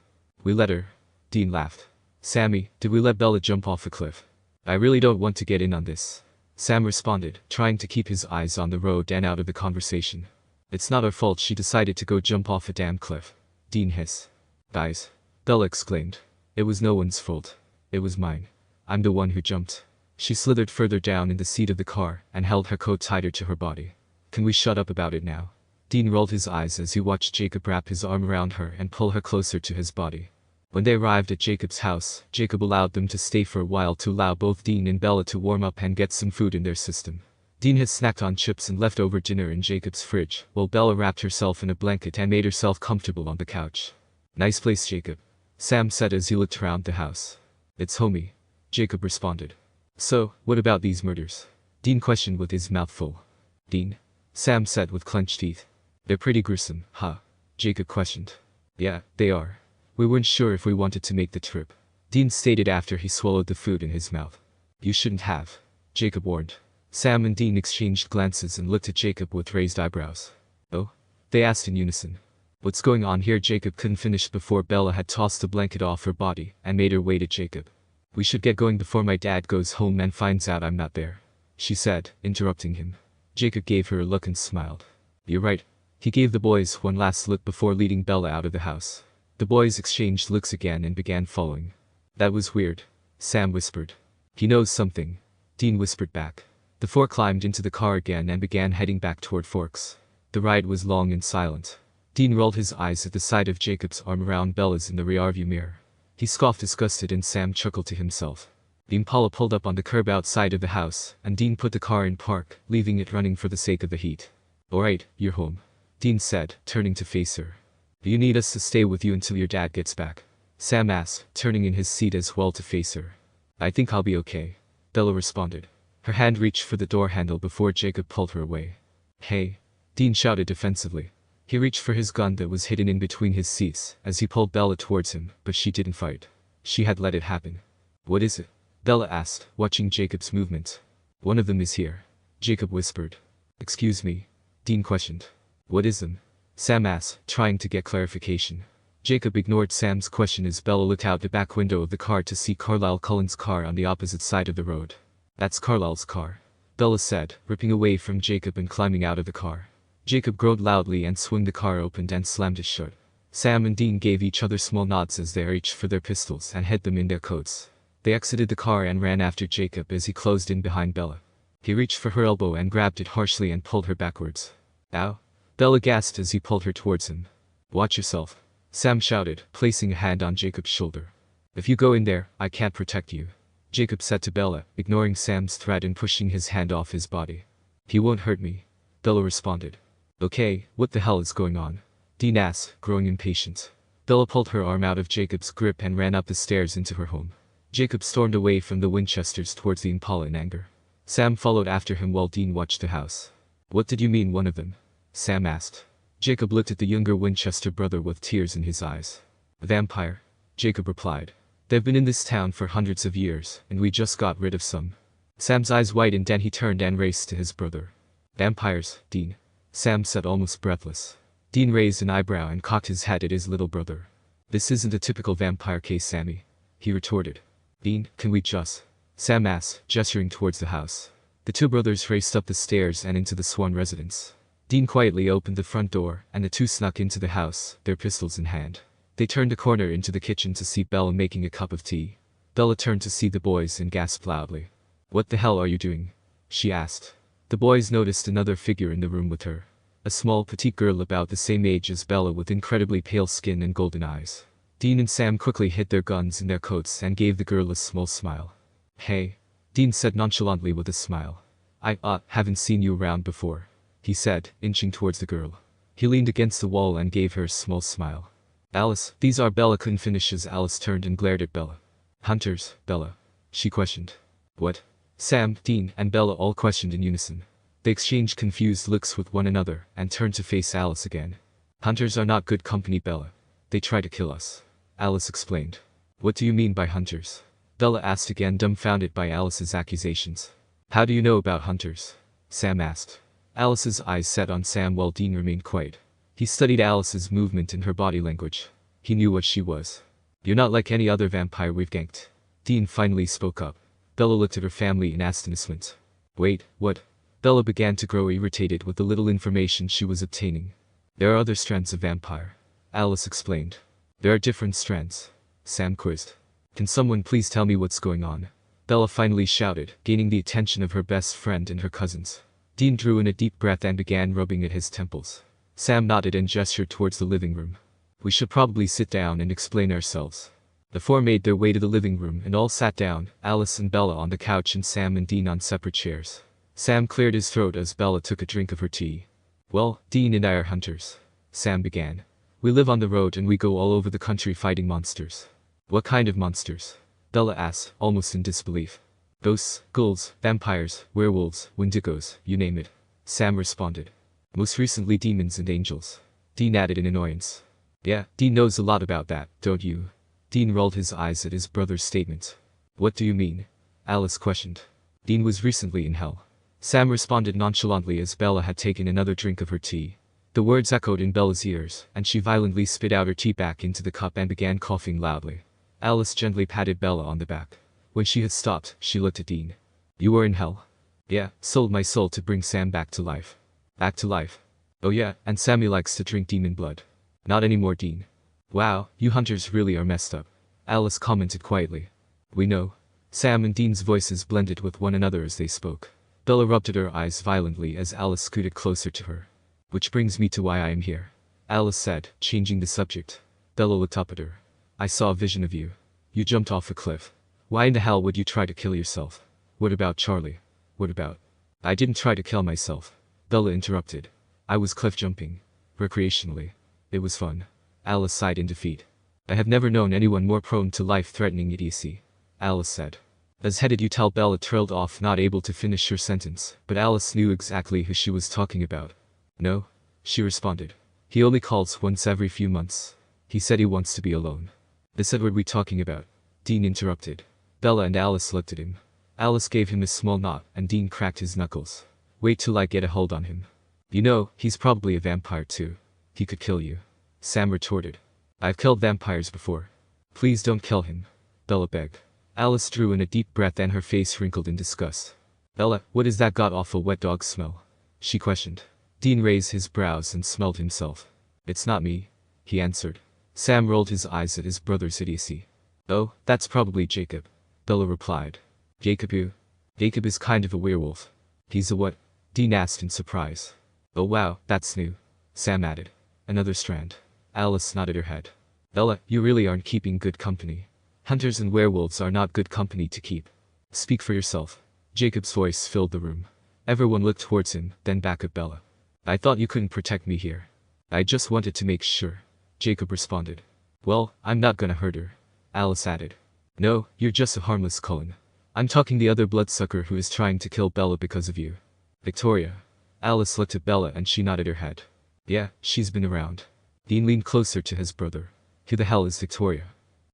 We let her. Dean laughed. Sammy, did we let Bella jump off a cliff? I really don't want to get in on this. Sam responded, trying to keep his eyes on the road and out of the conversation. It's not our fault she decided to go jump off a damn cliff. Dean hissed. Guys. Bella exclaimed. It was no one's fault. It was mine. I'm the one who jumped. She slithered further down in the seat of the car and held her coat tighter to her body. Can we shut up about it now? Dean rolled his eyes as he watched Jacob wrap his arm around her and pull her closer to his body. When they arrived at Jacob's house, Jacob allowed them to stay for a while to allow both Dean and Bella to warm up and get some food in their system. Dean had snacked on chips and leftover dinner in Jacob's fridge, while Bella wrapped herself in a blanket and made herself comfortable on the couch. Nice place, Jacob. Sam said as he looked around the house. It's homey. Jacob responded. So, what about these murders? Dean questioned with his mouth full. Dean? Sam said with clenched teeth. They're pretty gruesome, huh? Jacob questioned. Yeah, they are. We weren't sure if we wanted to make the trip. Dean stated after he swallowed the food in his mouth. You shouldn't have. Jacob warned. Sam and Dean exchanged glances and looked at Jacob with raised eyebrows. Oh? They asked in unison. What's going on here? Jacob couldn't finish before Bella had tossed the blanket off her body and made her way to Jacob. We should get going before my dad goes home and finds out I'm not there, she said, interrupting him. Jacob gave her a look and smiled. You're right. He gave the boys one last look before leading Bella out of the house. The boys exchanged looks again and began following. That was weird, Sam whispered. He knows something, Dean whispered back. The four climbed into the car again and began heading back toward Forks. The ride was long and silent. Dean rolled his eyes at the sight of Jacob's arm around Bella's in the rearview mirror. He scoffed disgusted and Sam chuckled to himself. The Impala pulled up on the curb outside of the house, and Dean put the car in park, leaving it running for the sake of the heat. Alright, you're home, Dean said, turning to face her. Do you need us to stay with you until your dad gets back? Sam asked, turning in his seat as well to face her. I think I'll be okay, Bella responded. Her hand reached for the door handle before Jacob pulled her away. Hey, Dean shouted defensively. He reached for his gun that was hidden in between his seats as he pulled Bella towards him, but she didn't fight. She had let it happen. What is it? Bella asked, watching Jacob's movements. One of them is here, Jacob whispered. Excuse me? Dean questioned. What is them? Sam asked, trying to get clarification. Jacob ignored Sam's question as Bella looked out the back window of the car to see Carlisle Cullen's car on the opposite side of the road. That's Carlisle's car, Bella said, ripping away from Jacob and climbing out of the car. Jacob groaned loudly and swung the car open and slammed it shut. Sam and Dean gave each other small nods as they reached for their pistols and hid them in their coats. They exited the car and ran after Jacob as he closed in behind Bella. He reached for her elbow and grabbed it harshly and pulled her backwards. Ow! Bella gasped as he pulled her towards him. Watch yourself, Sam shouted, placing a hand on Jacob's shoulder. If you go in there, I can't protect you, Jacob said to Bella, ignoring Sam's threat and pushing his hand off his body. He won't hurt me, Bella responded. Okay, what the hell is going on? Dean asked, growing impatient. Bella pulled her arm out of Jacob's grip and ran up the stairs into her home. Jacob stormed away from the Winchesters towards the Impala in anger. Sam followed after him while Dean watched the house. What did you mean one of them? Sam asked. Jacob looked at the younger Winchester brother with tears in his eyes. A vampire, Jacob replied. They've been in this town for hundreds of years, and we just got rid of some. Sam's eyes widened and he turned and raced to his brother. Vampires, Dean, Sam said almost breathless. Dean raised an eyebrow and cocked his head at his little brother. This isn't a typical vampire case, Sammy, he retorted. Dean, can we just? Sam asked, gesturing towards the house. The two brothers raced up the stairs and into the Swan residence. Dean quietly opened the front door, and the two snuck into the house, their pistols in hand. They turned a corner into the kitchen to see Bella making a cup of tea. Bella turned to see the boys and gasped loudly. What the hell are you doing? She asked. The boys noticed another figure in the room with her. A small petite girl about the same age as Bella with incredibly pale skin and golden eyes. Dean and Sam quickly hid their guns in their coats and gave the girl a small smile. Hey, Dean said nonchalantly with a smile. I haven't seen you around before, he said, inching towards the girl. He leaned against the wall and gave her a small smile. Alice, these are Bella couldn't finish as Alice turned and glared at Bella. Hunters, Bella, she questioned. What? Sam, Dean, and Bella all questioned in unison. They exchanged confused looks with one another and turned to face Alice again. Hunters are not good company, Bella. They try to kill us, Alice explained. What do you mean by hunters? Bella asked again, dumbfounded by Alice's accusations. How do you know about hunters? Sam asked. Alice's eyes set on Sam while Dean remained quiet. He studied Alice's movement and her body language. He knew what she was. You're not like any other vampire we've ganked. Dean finally spoke up. Bella looked at her family in astonishment. Wait, what? Bella began to grow irritated with the little information she was obtaining. There are other strands of vampire, Alice explained. There are different strands, Sam quizzed. Can someone please tell me what's going on? Bella finally shouted, gaining the attention of her best friend and her cousins. Dean drew in a deep breath and began rubbing at his temples. Sam nodded and gestured towards the living room. We should probably sit down and explain ourselves. The four made their way to the living room and all sat down, Alice and Bella on the couch and Sam and Dean on separate chairs. Sam cleared his throat as Bella took a drink of her tea. Well, Dean and I are hunters, Sam began. We live on the road and we go all over the country fighting monsters. What kind of monsters? Bella asked, almost in disbelief. Ghosts, ghouls, vampires, werewolves, wendigos, you name it, Sam responded. Most recently demons and angels, Dean added in annoyance. Yeah, Dean knows a lot about that, don't you? Dean rolled his eyes at his brother's statement. What do you mean? Alice questioned. Dean was recently in hell. Sam responded nonchalantly as Bella had taken another drink of her tea. The words echoed in Bella's ears, and she violently spit out her tea back into the cup and began coughing loudly. Alice gently patted Bella on the back. When she had stopped, she looked at Dean. You were in hell? Yeah, sold my soul to bring Sam back to life. Back to life? Oh yeah, and Sammy likes to drink demon blood. Not anymore, Dean. Wow, you hunters really are messed up, Alice commented quietly. We know. Sam and Dean's voices blended with one another as they spoke. Bella rubbed at her eyes violently as Alice scooted closer to her. Which brings me to why I am here, Alice said, changing the subject. Bella looked up at her. I saw a vision of you. You jumped off a cliff. Why in the hell would you try to kill yourself? What about Charlie? What about? I didn't try to kill myself, Bella interrupted. I was cliff jumping. Recreationally. It was fun. Alice sighed in defeat. I have never known anyone more prone to life-threatening idiocy, Alice said. As headed you tell Bella trailed off, not able to finish her sentence, but Alice knew exactly who she was talking about. No, she responded. He only calls once every few months. He said he wants to be alone. This Edward we talking about? Dean interrupted. Bella and Alice looked at him. Alice gave him a small nod, and Dean cracked his knuckles. Wait till I get a hold on him. You know, he's probably a vampire too. He could kill you. Sam retorted. I've killed vampires before. Please don't kill him. Bella begged. Alice drew in a deep breath and her face wrinkled in disgust. Bella, what is that god-awful wet dog smell? She questioned. Dean raised his brows and smelled himself. It's not me, he answered. Sam rolled his eyes at his brother's idiocy. Oh, that's probably Jacob, Bella replied. Jacob who? Jacob is kind of a werewolf. He's a what? Dean asked in surprise. Oh wow, that's new, Sam added. Another strand. Alice nodded her head. Bella, you really aren't keeping good company. Hunters and werewolves are not good company to keep. Speak for yourself. Jacob's voice filled the room. Everyone looked towards him, then back at Bella. I thought you couldn't protect me here. I just wanted to make sure, Jacob responded. Well, I'm not gonna hurt her, Alice added. No, you're just a harmless Cullen. I'm talking the other bloodsucker who is trying to kill Bella because of you. Victoria. Alice looked at Bella and she nodded her head. Yeah, she's been around. Dean leaned closer to his brother. Who the hell is Victoria?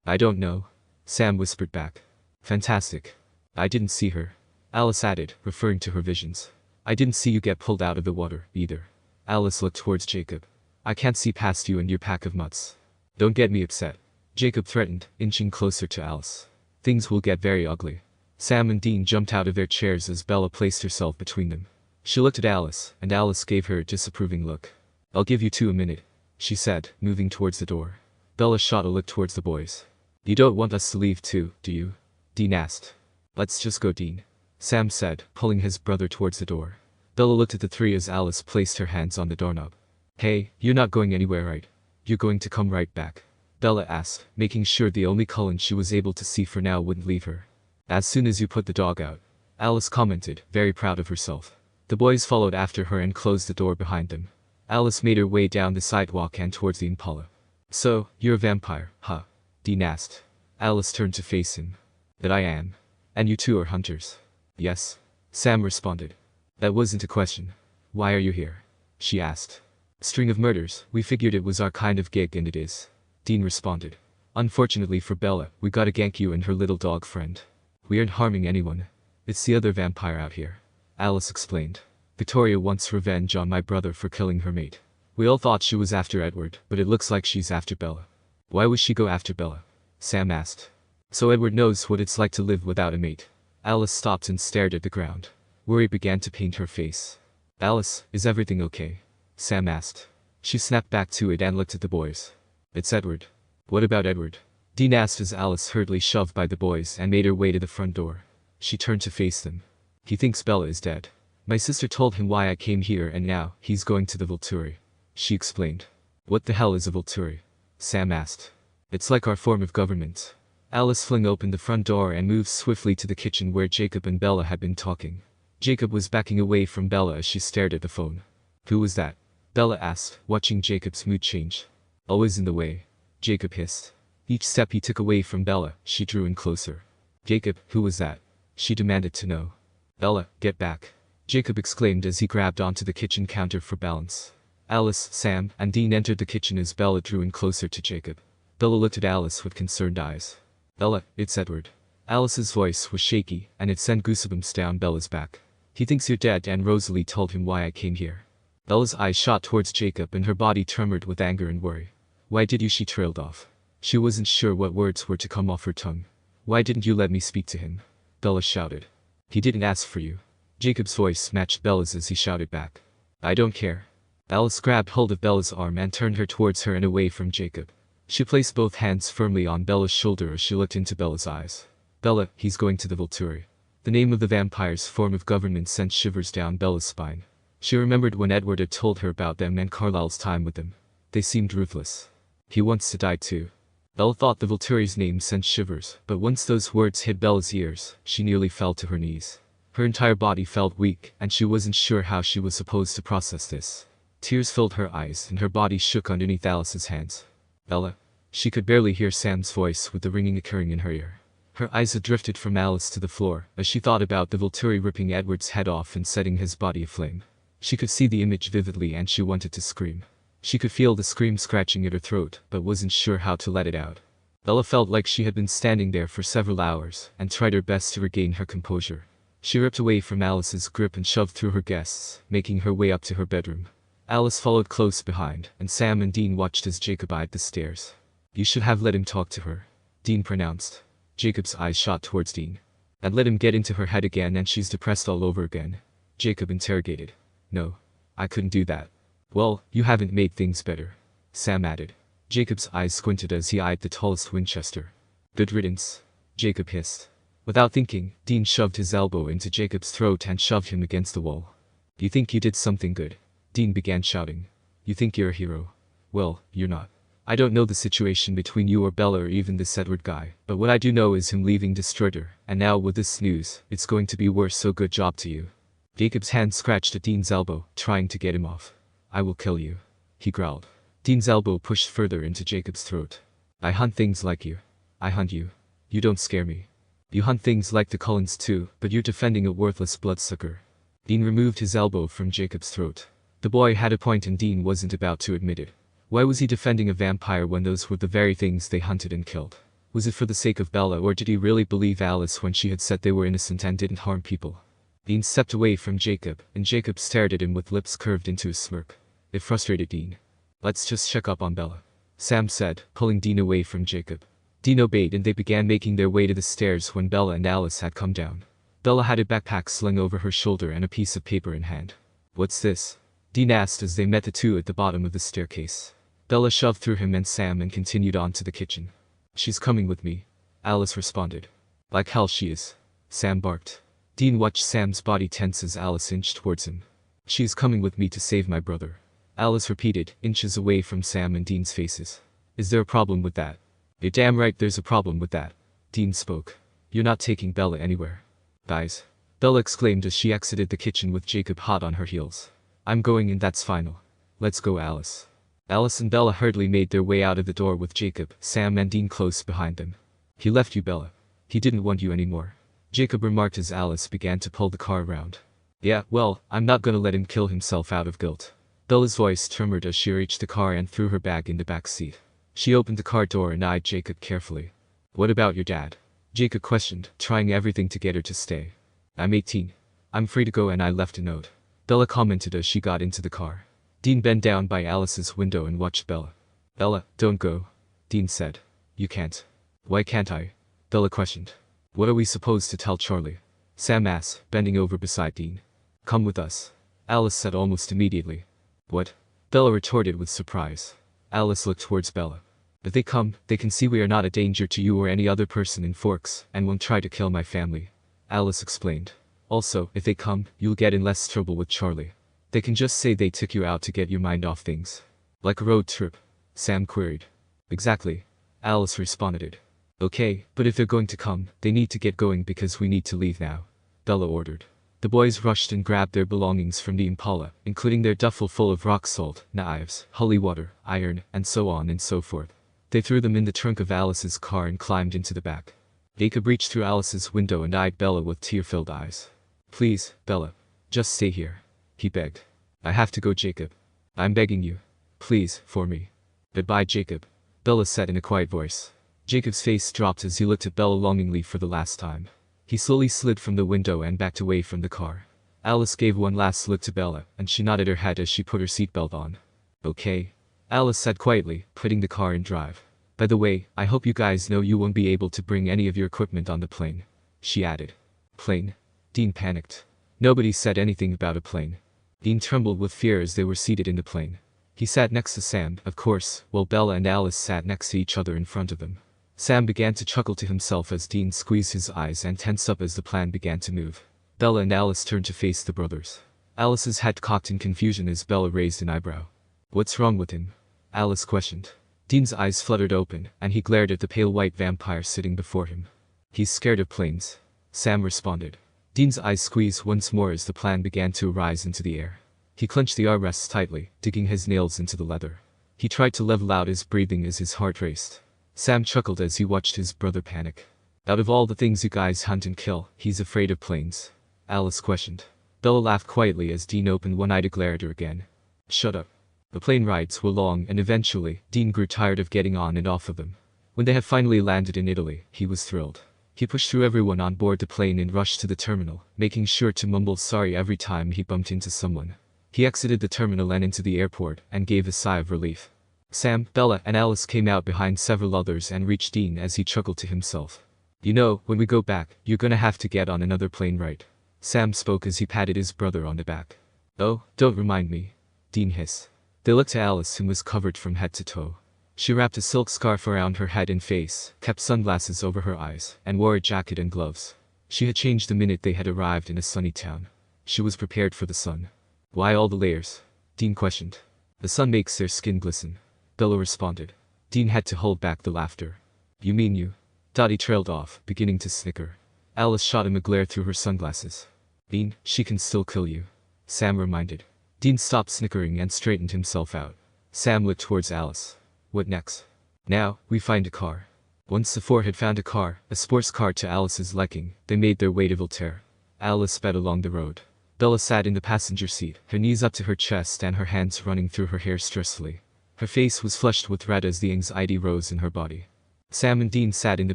I don't know, Sam whispered back. Fantastic. I didn't see her, Alice added, referring to her visions. I didn't see you get pulled out of the water, either. Alice looked towards Jacob. I can't see past you and your pack of mutts. Don't get me upset, Jacob threatened, inching closer to Alice. Things will get very ugly. Sam and Dean jumped out of their chairs as Bella placed herself between them. She looked at Alice, and Alice gave her a disapproving look. I'll give you 2 a minute, she said, moving towards the door. Bella shot a look towards the boys. You don't want us to leave too, do you? Dean asked. Let's just go, Dean, Sam said, pulling his brother towards the door. Bella looked at the three as Alice placed her hands on the doorknob. Hey, you're not going anywhere, right? You're going to come right back? Bella asked, making sure the only Cullen she was able to see for now wouldn't leave her. As soon as you put the dog out, Alice commented, very proud of herself. The boys followed after her and closed the door behind them. Alice made her way down the sidewalk and towards the Impala. So, you're a vampire, huh? Dean asked. Alice turned to face him. That I am. And you two are hunters. Yes, Sam responded. That wasn't a question. Why are you here? She asked. String of murders, we figured it was our kind of gig and it is. Dean responded. Unfortunately for Bella, we gotta gank you and her little dog friend. We aren't harming anyone. It's the other vampire out here, Alice explained. Victoria wants revenge on my brother for killing her mate. We all thought she was after Edward, but it looks like she's after Bella. Why would she go after Bella? Sam asked. So Edward knows what it's like to live without a mate. Alice stopped and stared at the ground. Worry began to paint her face. Alice, is everything okay? Sam asked. She snapped back to it and looked at the boys. It's Edward. What about Edward? Dean asked as Alice hurriedly shoved by the boys and made her way to the front door. She turned to face them. He thinks Bella is dead. My sister told him why I came here and now he's going to the Volturi. She explained. What the hell is a Volturi? Sam asked. It's like our form of government. Alice flung open the front door and moved swiftly to the kitchen where Jacob and Bella had been talking. Jacob was backing away from Bella as she stared at the phone. Who was that? Bella asked, watching Jacob's mood change. Always in the way, Jacob hissed. Each step he took away from Bella, she drew in closer. Jacob, who was that? She demanded to know. Bella, get back, Jacob exclaimed as he grabbed onto the kitchen counter for balance. Alice, Sam, and Dean entered the kitchen as Bella drew in closer to Jacob. Bella looked at Alice with concerned eyes. Bella, it's Edward. Alice's voice was shaky, and it sent goosebumps down Bella's back. He thinks you're dead and Rosalie told him why I came here. Bella's eyes shot towards Jacob and her body trembled with anger and worry. Why did you? She trailed off. She wasn't sure what words were to come off her tongue. Why didn't you let me speak to him? Bella shouted. He didn't ask for you. Jacob's voice matched Bella's as he shouted back. I don't care. Alice grabbed hold of Bella's arm and turned her towards her and away from Jacob. She placed both hands firmly on Bella's shoulder as she looked into Bella's eyes. Bella, he's going to the Volturi. The name of the vampire's form of government sent shivers down Bella's spine. She remembered when Edward had told her about them and Carlisle's time with them. They seemed ruthless. He wants to die too. Bella thought the Volturi's name sent shivers, but once those words hit Bella's ears, she nearly fell to her knees. Her entire body felt weak, and she wasn't sure how she was supposed to process this. Tears filled her eyes and her body shook underneath Alice's hands. Bella. She could barely hear Sam's voice with the ringing occurring in her ear. Her eyes had drifted from Alice to the floor as she thought about the Volturi ripping Edward's head off and setting his body aflame. She could see the image vividly and she wanted to scream. She could feel the scream scratching at her throat, but wasn't sure how to let it out. Bella felt like she had been standing there for several hours and tried her best to regain her composure. She ripped away from Alice's grip and shoved through her guests, making her way up to her bedroom. Alice followed close behind, and Sam and Dean watched as Jacob eyed the stairs. "You should have let him talk to her," Dean pronounced. Jacob's eyes shot towards Dean. "And let him get into her head again and she's depressed all over again," Jacob interrogated. "No. I couldn't do that." "Well, you haven't made things better," Sam added. Jacob's eyes squinted as he eyed the tallest Winchester. "Good riddance," Jacob hissed. Without thinking, Dean shoved his elbow into Jacob's throat and shoved him against the wall. "You think you did something good?" Dean began shouting. "You think you're a hero? Well, you're not. I don't know the situation between you or Bella or even this Edward guy, but what I do know is him leaving destroyed her, and now with this news, it's going to be worse, so good job to you." Jacob's hand scratched at Dean's elbow, trying to get him off. "I will kill you," he growled. Dean's elbow pushed further into Jacob's throat. "I hunt things like you. I hunt you. You don't scare me. You hunt things like the Cullens too, but you're defending a worthless bloodsucker." Dean removed his elbow from Jacob's throat. The boy had a point and Dean wasn't about to admit it. Why was he defending a vampire when those were the very things they hunted and killed? Was it for the sake of Bella, or did he really believe Alice when she had said they were innocent and didn't harm people? Dean stepped away from Jacob, and Jacob stared at him with lips curved into a smirk. It frustrated Dean. "Let's just check up on Bella," Sam said, pulling Dean away from Jacob. Dean obeyed and they began making their way to the stairs when Bella and Alice had come down. Bella had a backpack slung over her shoulder and a piece of paper in hand. "What's this?" Dean asked as they met the two at the bottom of the staircase. Bella shoved through him and Sam and continued on to the kitchen. "She's coming with me," Alice responded. "Like hell she is," Sam barked. Dean watched Sam's body tense as Alice inched towards him. "She's coming with me to save my brother," Alice repeated, inches away from Sam and Dean's faces. "Is there a problem with that?" "You're damn right there's a problem with that," Dean spoke. "You're not taking Bella anywhere." "Guys," Bella exclaimed as she exited the kitchen with Jacob hot on her heels. "I'm going and that's final. Let's go, Alice." Alice and Bella hurriedly made their way out of the door with Jacob, Sam and Dean close behind them. "He left you, Bella. He didn't want you anymore," Jacob remarked as Alice began to pull the car around. "Yeah, well, I'm not gonna let him kill himself out of guilt." Bella's voice trembled as she reached the car and threw her bag in the back seat. She opened the car door and eyed Jacob carefully. "What about your dad?" Jacob questioned, trying everything to get her to stay. "I'm 18. I'm free to go and I left a note," Bella commented as she got into the car. Dean bent down by Alice's window and watched Bella. "Bella, don't go," Dean said. "You can't." "Why can't I?" Bella questioned. "What are we supposed to tell Charlie?" Sam asked, bending over beside Dean. "Come with us," Alice said almost immediately. "What?" Bella retorted with surprise. Alice looked towards Bella. "If they come, they can see we are not a danger to you or any other person in Forks and won't try to kill my family," Alice explained. "Also, if they come, you'll get in less trouble with Charlie. They can just say they took you out to get your mind off things." "Like a road trip?" Sam queried. "Exactly," Alice responded. "Okay, but if they're going to come, they need to get going because we need to leave now," Bella ordered. The boys rushed and grabbed their belongings from the Impala, including their duffel full of rock salt, knives, holy water, iron, and so on and so forth. They threw them in the trunk of Alice's car and climbed into the back. Jacob reached through Alice's window and eyed Bella with tear-filled eyes. "Please, Bella. Just stay here," he begged. "I have to go, Jacob. I'm begging you. Please, for me." "Goodbye, Jacob," Bella said in a quiet voice. Jacob's face dropped as he looked at Bella longingly for the last time. He slowly slid from the window and backed away from the car. Alice gave one last look to Bella, and she nodded her head as she put her seatbelt on. "Okay," Alice said quietly, putting the car in drive. "By the way, I hope you guys know you won't be able to bring any of your equipment on the plane," she added. "Plane?" Dean panicked. Nobody said anything about a plane. Dean trembled with fear as they were seated in the plane. He sat next to Sam, of course, while Bella and Alice sat next to each other in front of them. Sam began to chuckle to himself as Dean squeezed his eyes and tensed up as the plane began to move. Bella and Alice turned to face the brothers. Alice's head cocked in confusion as Bella raised an eyebrow. "What's wrong with him?" Alice questioned. Dean's eyes fluttered open, and he glared at the pale white vampire sitting before him. "He's scared of planes," Sam responded. Dean's eyes squeezed once more as the plane began to rise into the air. He clenched the armrests tightly, digging his nails into the leather. He tried to level out his breathing as his heart raced. Sam chuckled as he watched his brother panic. Out of all the things you guys hunt and kill, he's afraid of planes. Alice questioned. Bella laughed quietly as Dean opened one eye to glare at her again. Shut up. The plane rides were long and eventually, Dean grew tired of getting on and off of them. When they had finally landed in Italy, he was thrilled. He pushed through everyone on board the plane and rushed to the terminal, making sure to mumble sorry every time he bumped into someone. He exited the terminal and into the airport and gave a sigh of relief. Sam, Bella, and Alice came out behind several others and reached Dean as he chuckled to himself. You know, when we go back, you're gonna have to get on another plane, right? Sam spoke as he patted his brother on the back. Oh, don't remind me. Dean hissed. They looked to Alice, who was covered from head to toe. She wrapped a silk scarf around her head and face, kept sunglasses over her eyes, and wore a jacket and gloves. She had changed the minute they had arrived in a sunny town. She was prepared for the sun. Why all the layers? Dean questioned. The sun makes their skin glisten. Bella responded. Dean had to hold back the laughter. You mean you? Dottie trailed off, beginning to snicker. Alice shot him a glare through her sunglasses. Dean, she can still kill you. Sam reminded. Dean stopped snickering and straightened himself out. Sam looked towards Alice. What next? Now, we find a car. Once the four had found a car, a sports car to Alice's liking, they made their way to Voltaire. Alice sped along the road. Bella sat in the passenger seat, her knees up to her chest and her hands running through her hair stressfully. Her face was flushed with red as the anxiety rose in her body. Sam and Dean sat in the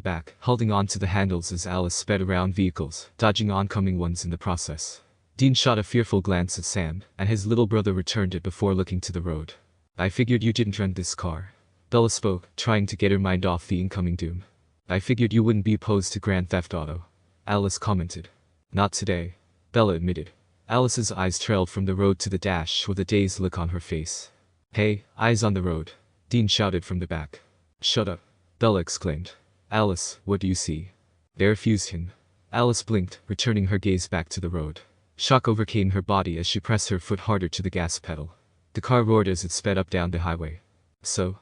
back, holding on to the handles as Alice sped around vehicles, dodging oncoming ones in the process. Dean shot a fearful glance at Sam, and his little brother returned it before looking to the road. I figured you didn't rent this car. Bella spoke, trying to get her mind off the incoming doom. I figured you wouldn't be opposed to Grand Theft Auto. Alice commented. Not today. Bella admitted. Alice's eyes trailed from the road to the dash with a dazed look on her face. Hey, eyes on the road. Dean shouted from the back. Shut up. Bella exclaimed. Alice, what do you see? They refused him. Alice blinked, returning her gaze back to the road. Shock overcame her body as she pressed her foot harder to the gas pedal. The car roared as it sped up down the highway. So?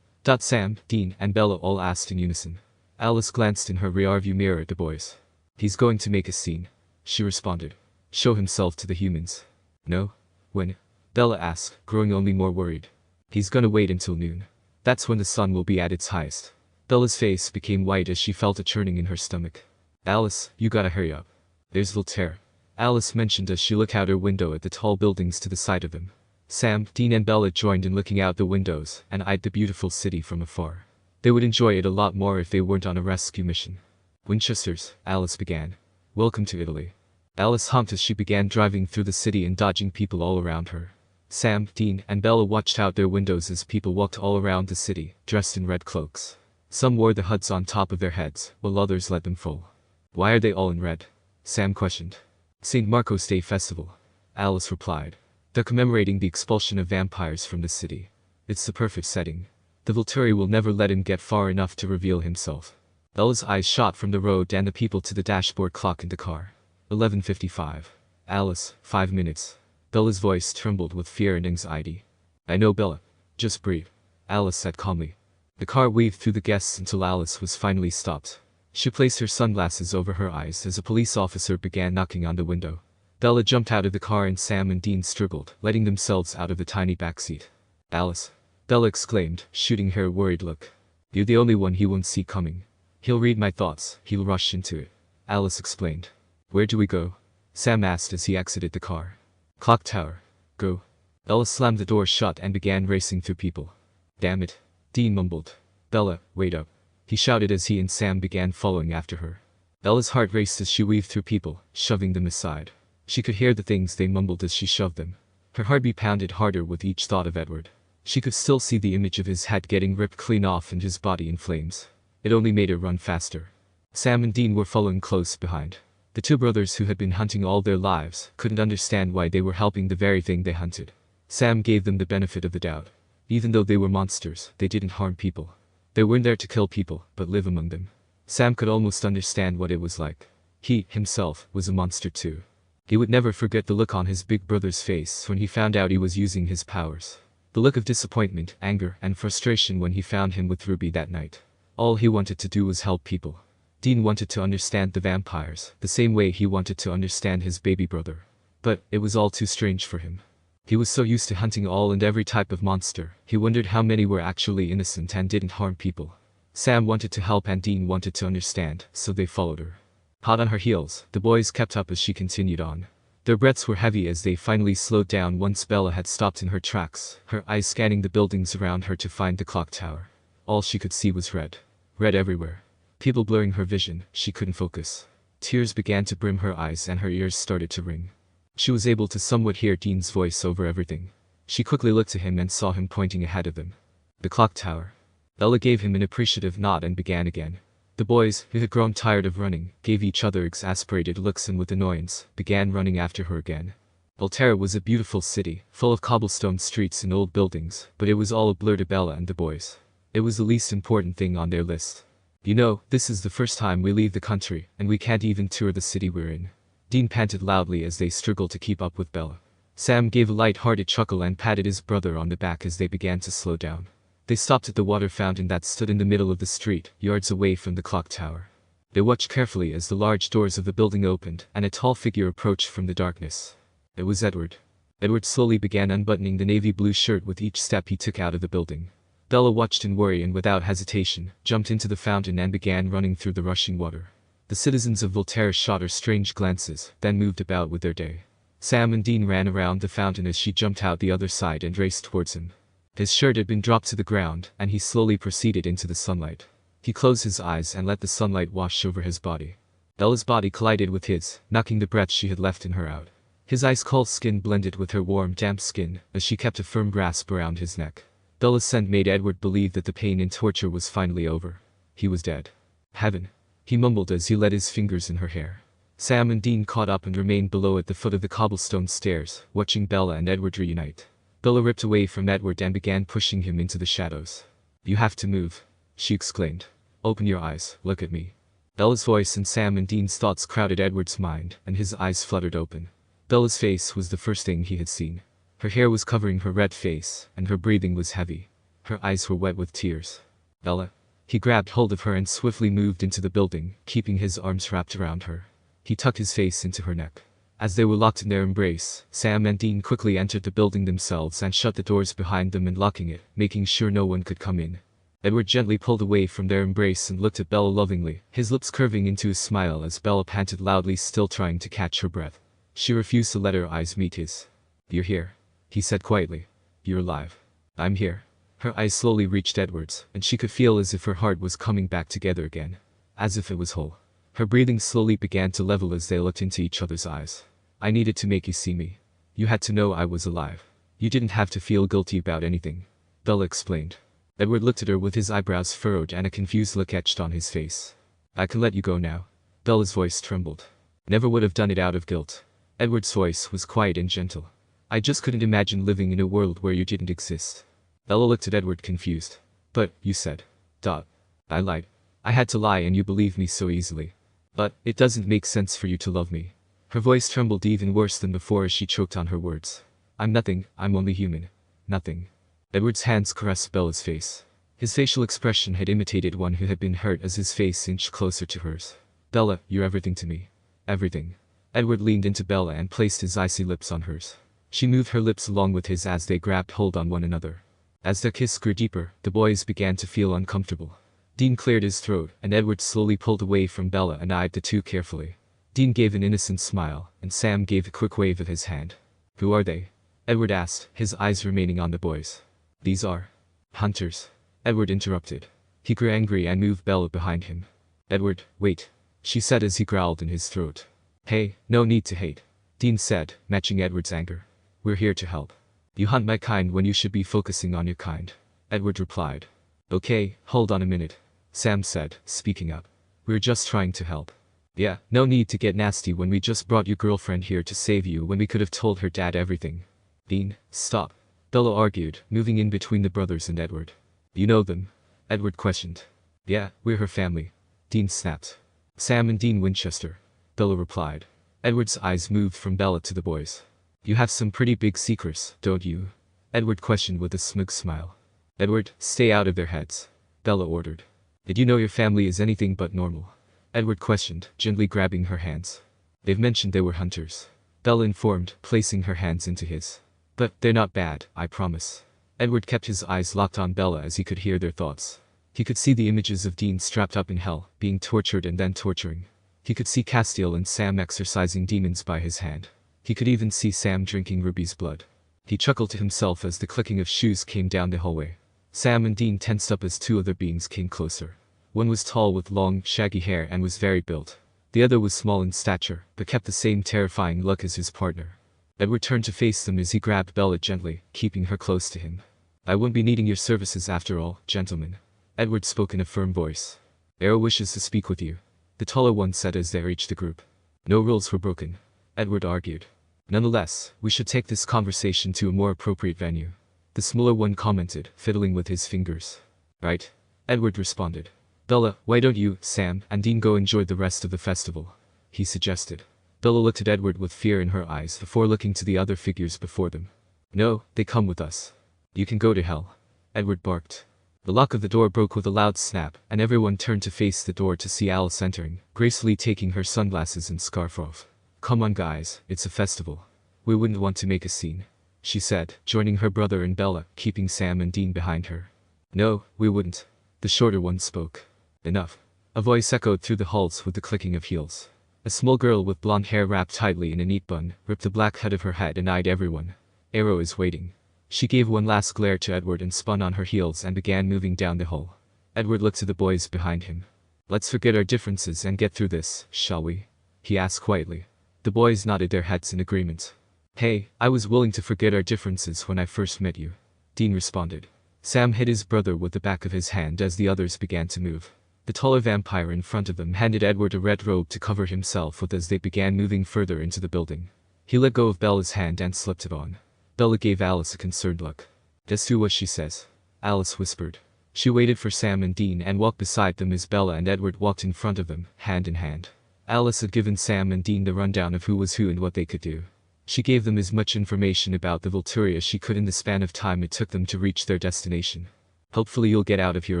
Sam, Dean, and Bella all asked in unison. Alice glanced in her rearview mirror at the boys. He's going to make a scene, she responded. Show himself to the humans. No? When? Bella asked, growing only more worried. He's gonna wait until noon. That's when the sun will be at its highest. Bella's face became white as she felt a churning in her stomach. Alice, you gotta hurry up. There's Voltaire. Alice mentioned as she looked out her window at the tall buildings to the side of them. Sam, Dean and Bella joined in looking out the windows and eyed the beautiful city from afar. They would enjoy it a lot more if they weren't on a rescue mission. Winchesters, Alice began. Welcome to Italy. Alice humped as she began driving through the city and dodging people all around her. Sam, Dean, and Bella watched out their windows as people walked all around the city, dressed in red cloaks. Some wore the hoods on top of their heads, while others let them fall. Why are they all in red? Sam questioned. St. Marco's Day Festival. Alice replied. They're commemorating the expulsion of vampires from the city. It's the perfect setting. The Volturi will never let him get far enough to reveal himself. Bella's eyes shot from the road and the people to the dashboard clock in the car. 11:55. Alice, 5 minutes. Bella's voice trembled with fear and anxiety. I know, Bella. Just breathe. Alice said calmly. The car weaved through the guests until Alice was finally stopped. She placed her sunglasses over her eyes as a police officer began knocking on the window. Bella jumped out of the car and Sam and Dean struggled, letting themselves out of the tiny backseat. Alice. Bella exclaimed, shooting her a worried look. You're the only one he won't see coming. He'll read my thoughts, he'll rush into it. Alice explained. Where do we go? Sam asked as he exited the car. Clock tower. Go. Bella slammed the door shut and began racing through people. Damn it. Dean mumbled. Bella, wait up. He shouted as he and Sam began following after her. Bella's heart raced as she weaved through people, shoving them aside. She could hear the things they mumbled as she shoved them. Her heartbeat pounded harder with each thought of Edward. She could still see the image of his head getting ripped clean off and his body in flames. It only made her run faster. Sam and Dean were following close behind. The two brothers who had been hunting all their lives couldn't understand why they were helping the very thing they hunted. Sam gave them the benefit of the doubt. Even though they were monsters, they didn't harm people. They weren't there to kill people, but live among them. Sam could almost understand what it was like. He, himself, was a monster too. He would never forget the look on his big brother's face when he found out he was using his powers. The look of disappointment, anger, and frustration when he found him with Ruby that night. All he wanted to do was help people. Dean wanted to understand the vampires, the same way he wanted to understand his baby brother. But it was all too strange for him. He was so used to hunting all and every type of monster, he wondered how many were actually innocent and didn't harm people. Sam wanted to help and Dean wanted to understand, so they followed her. Hot on her heels, the boys kept up as she continued on. Their breaths were heavy as they finally slowed down once Bella had stopped in her tracks, her eyes scanning the buildings around her to find the clock tower. All she could see was red. Red everywhere. People blurring her vision, she couldn't focus. Tears began to brim her eyes and her ears started to ring. She was able to somewhat hear Dean's voice over everything. She quickly looked to him and saw him pointing ahead of them. The clock tower. Bella gave him an appreciative nod and began again. The boys, who had grown tired of running, gave each other exasperated looks and with annoyance, began running after her again. Volterra was a beautiful city, full of cobblestone streets and old buildings, but it was all a blur to Bella and the boys. It was the least important thing on their list. You know, this is the first time we leave the country, and we can't even tour the city we're in. Dean panted loudly as they struggled to keep up with Bella. Sam gave a light-hearted chuckle and patted his brother on the back as they began to slow down. They stopped at the water fountain that stood in the middle of the street, yards away from the clock tower. They watched carefully as the large doors of the building opened, and a tall figure approached from the darkness. It was Edward. Edward slowly began unbuttoning the navy blue shirt with each step he took out of the building. Bella watched in worry and without hesitation, jumped into the fountain and began running through the rushing water. The citizens of Volterra shot her strange glances, then moved about with their day. Sam and Dean ran around the fountain as she jumped out the other side and raced towards him. His shirt had been dropped to the ground, and he slowly proceeded into the sunlight. He closed his eyes and let the sunlight wash over his body. Bella's body collided with his, knocking the breath she had left in her out. His ice-cold skin blended with her warm, damp skin, as she kept a firm grasp around his neck. Bella's scent made Edward believe that the pain and torture was finally over. He was dead. Heaven. He mumbled as he let his fingers in her hair. Sam and Dean caught up and remained below at the foot of the cobblestone stairs, watching Bella and Edward reunite. Bella ripped away from Edward and began pushing him into the shadows. You have to move, she exclaimed. Open your eyes, look at me. Bella's voice and Sam and Dean's thoughts crowded Edward's mind, and his eyes fluttered open. Bella's face was the first thing he had seen. Her hair was covering her red face, and her breathing was heavy. Her eyes were wet with tears. Bella. He grabbed hold of her and swiftly moved into the building, keeping his arms wrapped around her. He tucked his face into her neck. As they were locked in their embrace, Sam and Dean quickly entered the building themselves and shut the doors behind them and locking it, making sure no one could come in. Edward gently pulled away from their embrace and looked at Bella lovingly, his lips curving into a smile as Bella panted loudly, still trying to catch her breath. She refused to let her eyes meet his. You're here, he said quietly. You're alive. I'm here. Her eyes slowly reached Edward's, and she could feel as if her heart was coming back together again. As if it was whole. Her breathing slowly began to level as they looked into each other's eyes. I needed to make you see me. You had to know I was alive. You didn't have to feel guilty about anything. Bella explained. Edward looked at her with his eyebrows furrowed and a confused look etched on his face. I can let you go now. Bella's voice trembled. Never would have done it out of guilt. Edward's voice was quiet and gentle. I just couldn't imagine living in a world where you didn't exist. Bella looked at Edward confused. But, you said. I lied. I had to lie and you believed me so easily. But, it doesn't make sense for you to love me. Her voice trembled even worse than before as she choked on her words. I'm nothing, I'm only human. Nothing. Edward's hands caressed Bella's face. His facial expression had imitated one who had been hurt as his face inched closer to hers. Bella, you're everything to me. Everything. Edward leaned into Bella and placed his icy lips on hers. She moved her lips along with his as they grabbed hold on one another. As their kiss grew deeper, the boys began to feel uncomfortable. Dean cleared his throat, and Edward slowly pulled away from Bella and eyed the two carefully. Dean gave an innocent smile, and Sam gave a quick wave of his hand. Who are they? Edward asked, his eyes remaining on the boys. These are hunters. Edward interrupted. He grew angry and moved Bella behind him. Edward, wait, she said as he growled in his throat. Hey, no need to hate. Dean said, matching Edward's anger. We're here to help. You hunt my kind when you should be focusing on your kind. Edward replied. Okay, hold on a minute. Sam said, speaking up. We're just trying to help. Yeah, no need to get nasty when we just brought your girlfriend here to save you when we could have told her dad everything. Dean, stop. Bella argued, moving in between the brothers and Edward. You know them? Edward questioned. Yeah, we're her family. Dean snapped. Sam and Dean Winchester. Bella replied. Edward's eyes moved from Bella to the boys. You have some pretty big secrets, don't you? Edward questioned with a smug smile. Edward, stay out of their heads. Bella ordered. Did you know your family is anything but normal? Edward questioned, gently grabbing her hands. They've mentioned they were hunters. Bella informed, placing her hands into his. But they're not bad, I promise. Edward kept his eyes locked on Bella as he could hear their thoughts. He could see the images of Dean strapped up in hell, being tortured and then torturing. He could see Castiel and Sam exorcising demons by his hand. He could even see Sam drinking Ruby's blood. He chuckled to himself as the clicking of shoes came down the hallway. Sam and Dean tensed up as two other beings came closer. One was tall with long, shaggy hair and was very built. The other was small in stature, but kept the same terrifying look as his partner. Edward turned to face them as he grabbed Bella gently, keeping her close to him. "I won't be needing your services after all, gentlemen." Edward spoke in a firm voice. "Arrow wishes to speak with you," the taller one said as they reached the group. "No rules were broken," Edward argued. "Nonetheless, we should take this conversation to a more appropriate venue," the smaller one commented, fiddling with his fingers. "Right," Edward responded. "Bella, why don't you, Sam, and Dean go enjoy the rest of the festival?" he suggested. Bella looked at Edward with fear in her eyes before looking to the other figures before them. "No, they come with us." "You can go to hell," Edward barked. The lock of the door broke with a loud snap, and everyone turned to face the door to see Alice entering, gracefully taking her sunglasses and scarf off. "Come on guys, it's a festival. We wouldn't want to make a scene," she said, joining her brother and Bella, keeping Sam and Dean behind her. "No, we wouldn't," the shorter one spoke. "Enough." A voice echoed through the halls with the clicking of heels. A small girl with blonde hair wrapped tightly in a neat bun, ripped the black hood of her head and eyed everyone. "Arrow is waiting." She gave one last glare to Edward and spun on her heels and began moving down the hall. Edward looked to the boys behind him. "Let's forget our differences and get through this, shall we?" he asked quietly. The boys nodded their heads in agreement. "Hey, I was willing to forget our differences when I first met you," Dean responded. Sam hit his brother with the back of his hand as the others began to move. The taller vampire in front of them handed Edward a red robe to cover himself with as they began moving further into the building. He let go of Bella's hand and slipped it on. Bella gave Alice a concerned look. "Just do what she says," Alice whispered. She waited for Sam and Dean and walked beside them as Bella and Edward walked in front of them, hand in hand. Alice had given Sam and Dean the rundown of who was who and what they could do. She gave them as much information about the Volturi as she could in the span of time it took them to reach their destination. "Hopefully you'll get out of here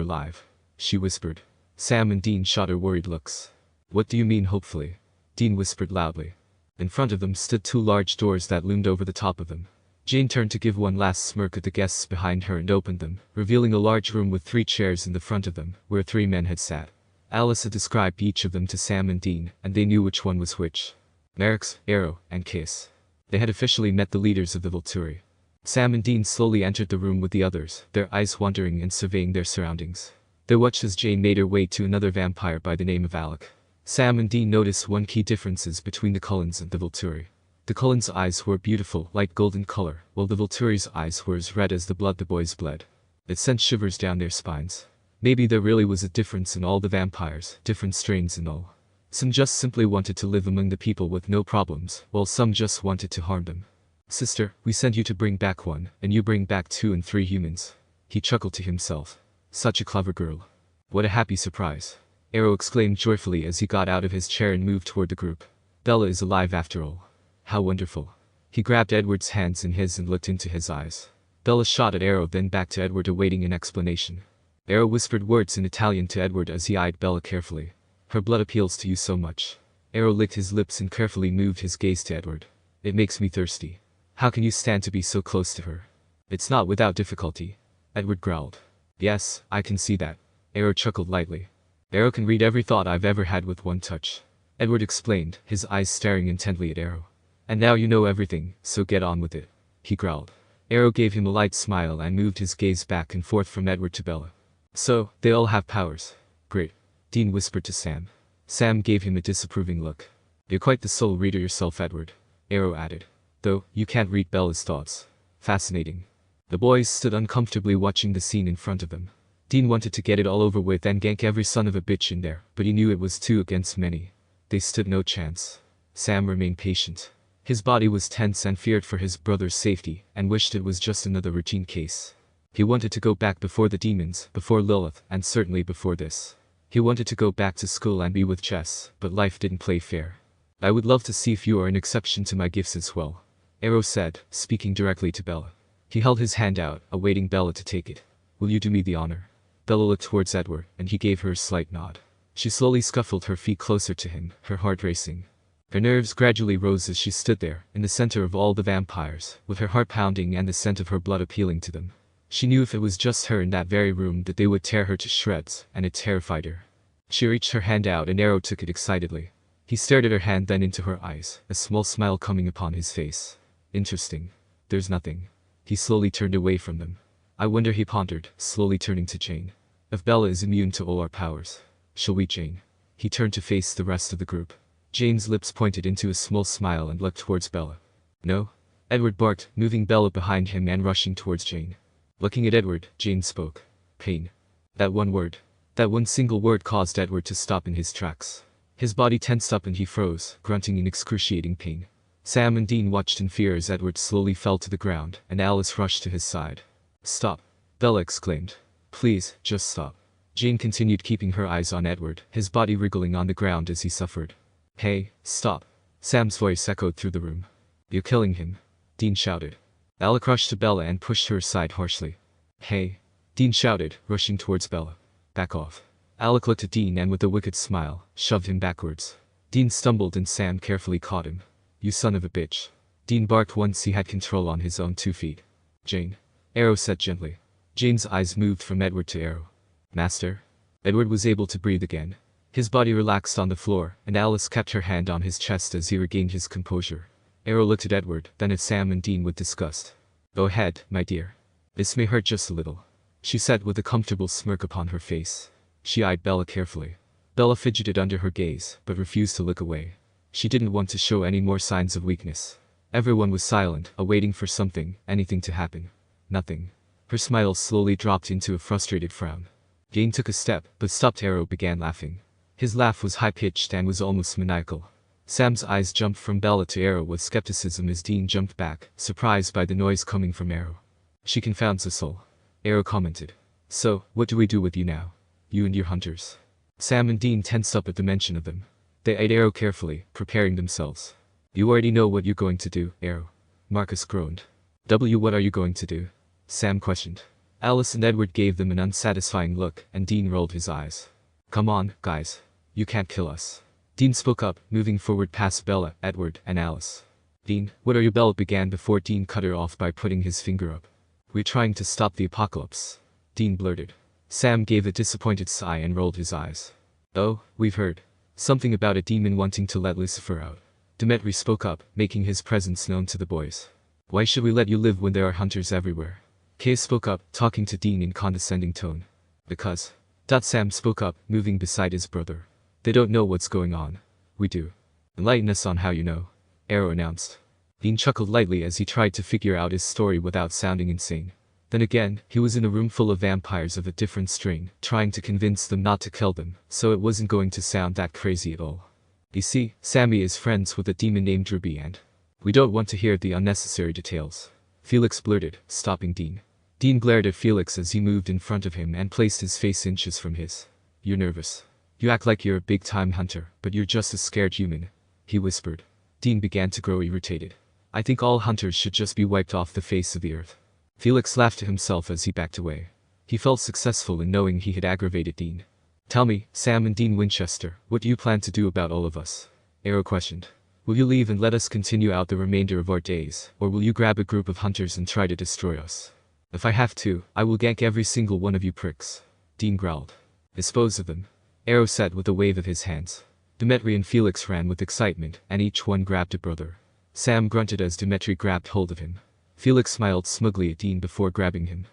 alive," she whispered. Sam and Dean shot her worried looks. "What do you mean hopefully?" Dean whispered loudly. In front of them stood two large doors that loomed over the top of them. Jane turned to give one last smirk at the guests behind her and opened them, revealing a large room with 3 chairs in the front of them, where 3 men had sat. Alice had described each of them to Sam and Dean, and they knew which one was which. Merrick's, Arrow, and Case. They had officially met the leaders of the Volturi. Sam and Dean slowly entered the room with the others, their eyes wandering and surveying their surroundings. They watched as Jane made her way to another vampire by the name of Alec. Sam and Dean noticed one key differences between the Cullens and the Volturi. The Cullen's eyes were beautiful, light golden color, while the Volturi's eyes were as red as the blood the boys bled. It sent shivers down their spines. Maybe there really was a difference in all the vampires, different strains and all. Some just simply wanted to live among the people with no problems, while some just wanted to harm them. "Sister, we sent you to bring back 1, and you bring back 2 and 3 humans." He chuckled to himself. "Such a clever girl. What a happy surprise." Arrow exclaimed joyfully as he got out of his chair and moved toward the group. "Bella is alive after all. How wonderful." He grabbed Edward's hands in his and looked into his eyes. Bella shot at Arrow, then back to Edward, awaiting an explanation. Arrow whispered words in Italian to Edward as he eyed Bella carefully. "Her blood appeals to you so much." Arrow licked his lips and carefully moved his gaze to Edward. "It makes me thirsty. How can you stand to be so close to her?" "It's not without difficulty," Edward growled. "Yes, I can see that." Arrow chuckled lightly. "Arrow can read every thought I've ever had with one touch," Edward explained, his eyes staring intently at Arrow. "And now you know everything, so get on with it," he growled. Arrow gave him a light smile and moved his gaze back and forth from Edward to Bella. "So, they all have powers. Great," Dean whispered to Sam. Sam gave him a disapproving look. "You're quite the soul reader yourself, Edward," Arrow added. "Though, you can't read Bella's thoughts. Fascinating." The boys stood uncomfortably watching the scene in front of them. Dean wanted to get it all over with and gank every son of a bitch in there, but he knew it was 2 against many. They stood no chance. Sam remained patient. His body was tense and feared for his brother's safety, and wished it was just another routine case. He wanted to go back before the demons, before Lilith, and certainly before this. He wanted to go back to school and be with Jess, but life didn't play fair. "I would love to see if you are an exception to my gifts as well," Arrow said, speaking directly to Bella. He held his hand out, awaiting Bella to take it. "Will you do me the honor?" Bella looked towards Edward, and he gave her a slight nod. She slowly scuffled her feet closer to him, her heart racing. Her nerves gradually rose as she stood there, in the center of all the vampires, with her heart pounding and the scent of her blood appealing to them. She knew if it was just her in that very room that they would tear her to shreds, and it terrified her. She reached her hand out and Arrow took it excitedly. He stared at her hand then into her eyes, a small smile coming upon his face. Interesting. There's nothing. He slowly turned away from them. I wonder, he pondered, slowly turning to Jane. If Bella is immune to all our powers, shall we, Jane? He turned to face the rest of the group. Jane's lips pointed into a small smile and looked towards Bella. No? Edward barked, moving Bella behind him and rushing towards Jane. Looking at Edward, Jane spoke. Pain. That one word. That one single word caused Edward to stop in his tracks. His body tensed up and he froze, grunting in excruciating pain. Sam and Dean watched in fear as Edward slowly fell to the ground, and Alice rushed to his side. Stop! Bella exclaimed. Please, just stop. Jane continued, keeping her eyes on Edward, his body wriggling on the ground as he suffered. Hey, stop! Sam's voice echoed through the room. You're killing him, Dean shouted. Alice rushed to Bella and pushed her aside harshly. Hey! Dean shouted, rushing towards Bella. Back off. Alec looked at Dean and with a wicked smile, shoved him backwards. Dean stumbled and Sam carefully caught him. You son of a bitch. Dean barked once he had control on his own 2 feet. Jane. Arrow said gently. Jane's eyes moved from Edward to Arrow. Master? Edward was able to breathe again. His body relaxed on the floor, and Alice kept her hand on his chest as he regained his composure. Arrow looked at Edward, then at Sam and Dean with disgust. Go ahead, my dear. This may hurt just a little, she said with a comfortable smirk upon her face. She eyed Bella carefully. Bella fidgeted under her gaze, but refused to look away. She didn't want to show any more signs of weakness. Everyone was silent, awaiting for something, anything to happen. Nothing. Her smile slowly dropped into a frustrated frown. Jane took a step, but stopped. Arrow began laughing. His laugh was high-pitched and was almost maniacal. Sam's eyes jumped from Bella to Arrow with skepticism as Dean jumped back, surprised by the noise coming from Arrow. She confounds us all, Arrow commented. So, what do we do with you now? You and your hunters. Sam and Dean tensed up at the mention of them. They eyed Arrow carefully, preparing themselves. You already know what you're going to do, Arrow. Marcus groaned. What are you going to do? Sam questioned. Alice and Edward gave them an unsatisfying look, and Dean rolled his eyes. Come on, guys. You can't kill us. Dean spoke up, moving forward past Bella, Edward, and Alice. Dean, what are you? Bella began before Dean cut her off by putting his finger up. We're trying to stop the apocalypse, Dean blurted. Sam gave a disappointed sigh and rolled his eyes. Oh, we've heard. Something about a demon wanting to let Lucifer out. Demetri spoke up, making his presence known to the boys. Why should we let you live when there are hunters everywhere? Kay spoke up, talking to Dean in condescending tone. Because. Sam spoke up, moving beside his brother. They don't know what's going on. We do. Enlighten us on how you know, Arrow announced. Dean chuckled lightly as he tried to figure out his story without sounding insane. Then again, he was in a room full of vampires of a different strain, trying to convince them not to kill them, so it wasn't going to sound that crazy at all. You see, Sammy is friends with a demon named Ruby and we don't want to hear the unnecessary details, Felix blurted, stopping Dean. Dean glared at Felix as he moved in front of him and placed his face inches from his. You're nervous. You act like you're a big-time hunter, but you're just a scared human, he whispered. Dean began to grow irritated. I think all hunters should just be wiped off the face of the earth. Felix laughed to himself as he backed away. He felt successful in knowing he had aggravated Dean. Tell me, Sam and Dean Winchester, what do you plan to do about all of us? Arrow questioned. Will you leave and let us continue out the remainder of our days, or will you grab a group of hunters and try to destroy us? If I have to, I will gank every single one of you pricks, Dean growled. Dispose of them, Arrow said with a wave of his hands. Demetri and Felix ran with excitement, and each one grabbed a brother. Sam grunted as Demetri grabbed hold of him. Felix smiled smugly at Dean before grabbing him.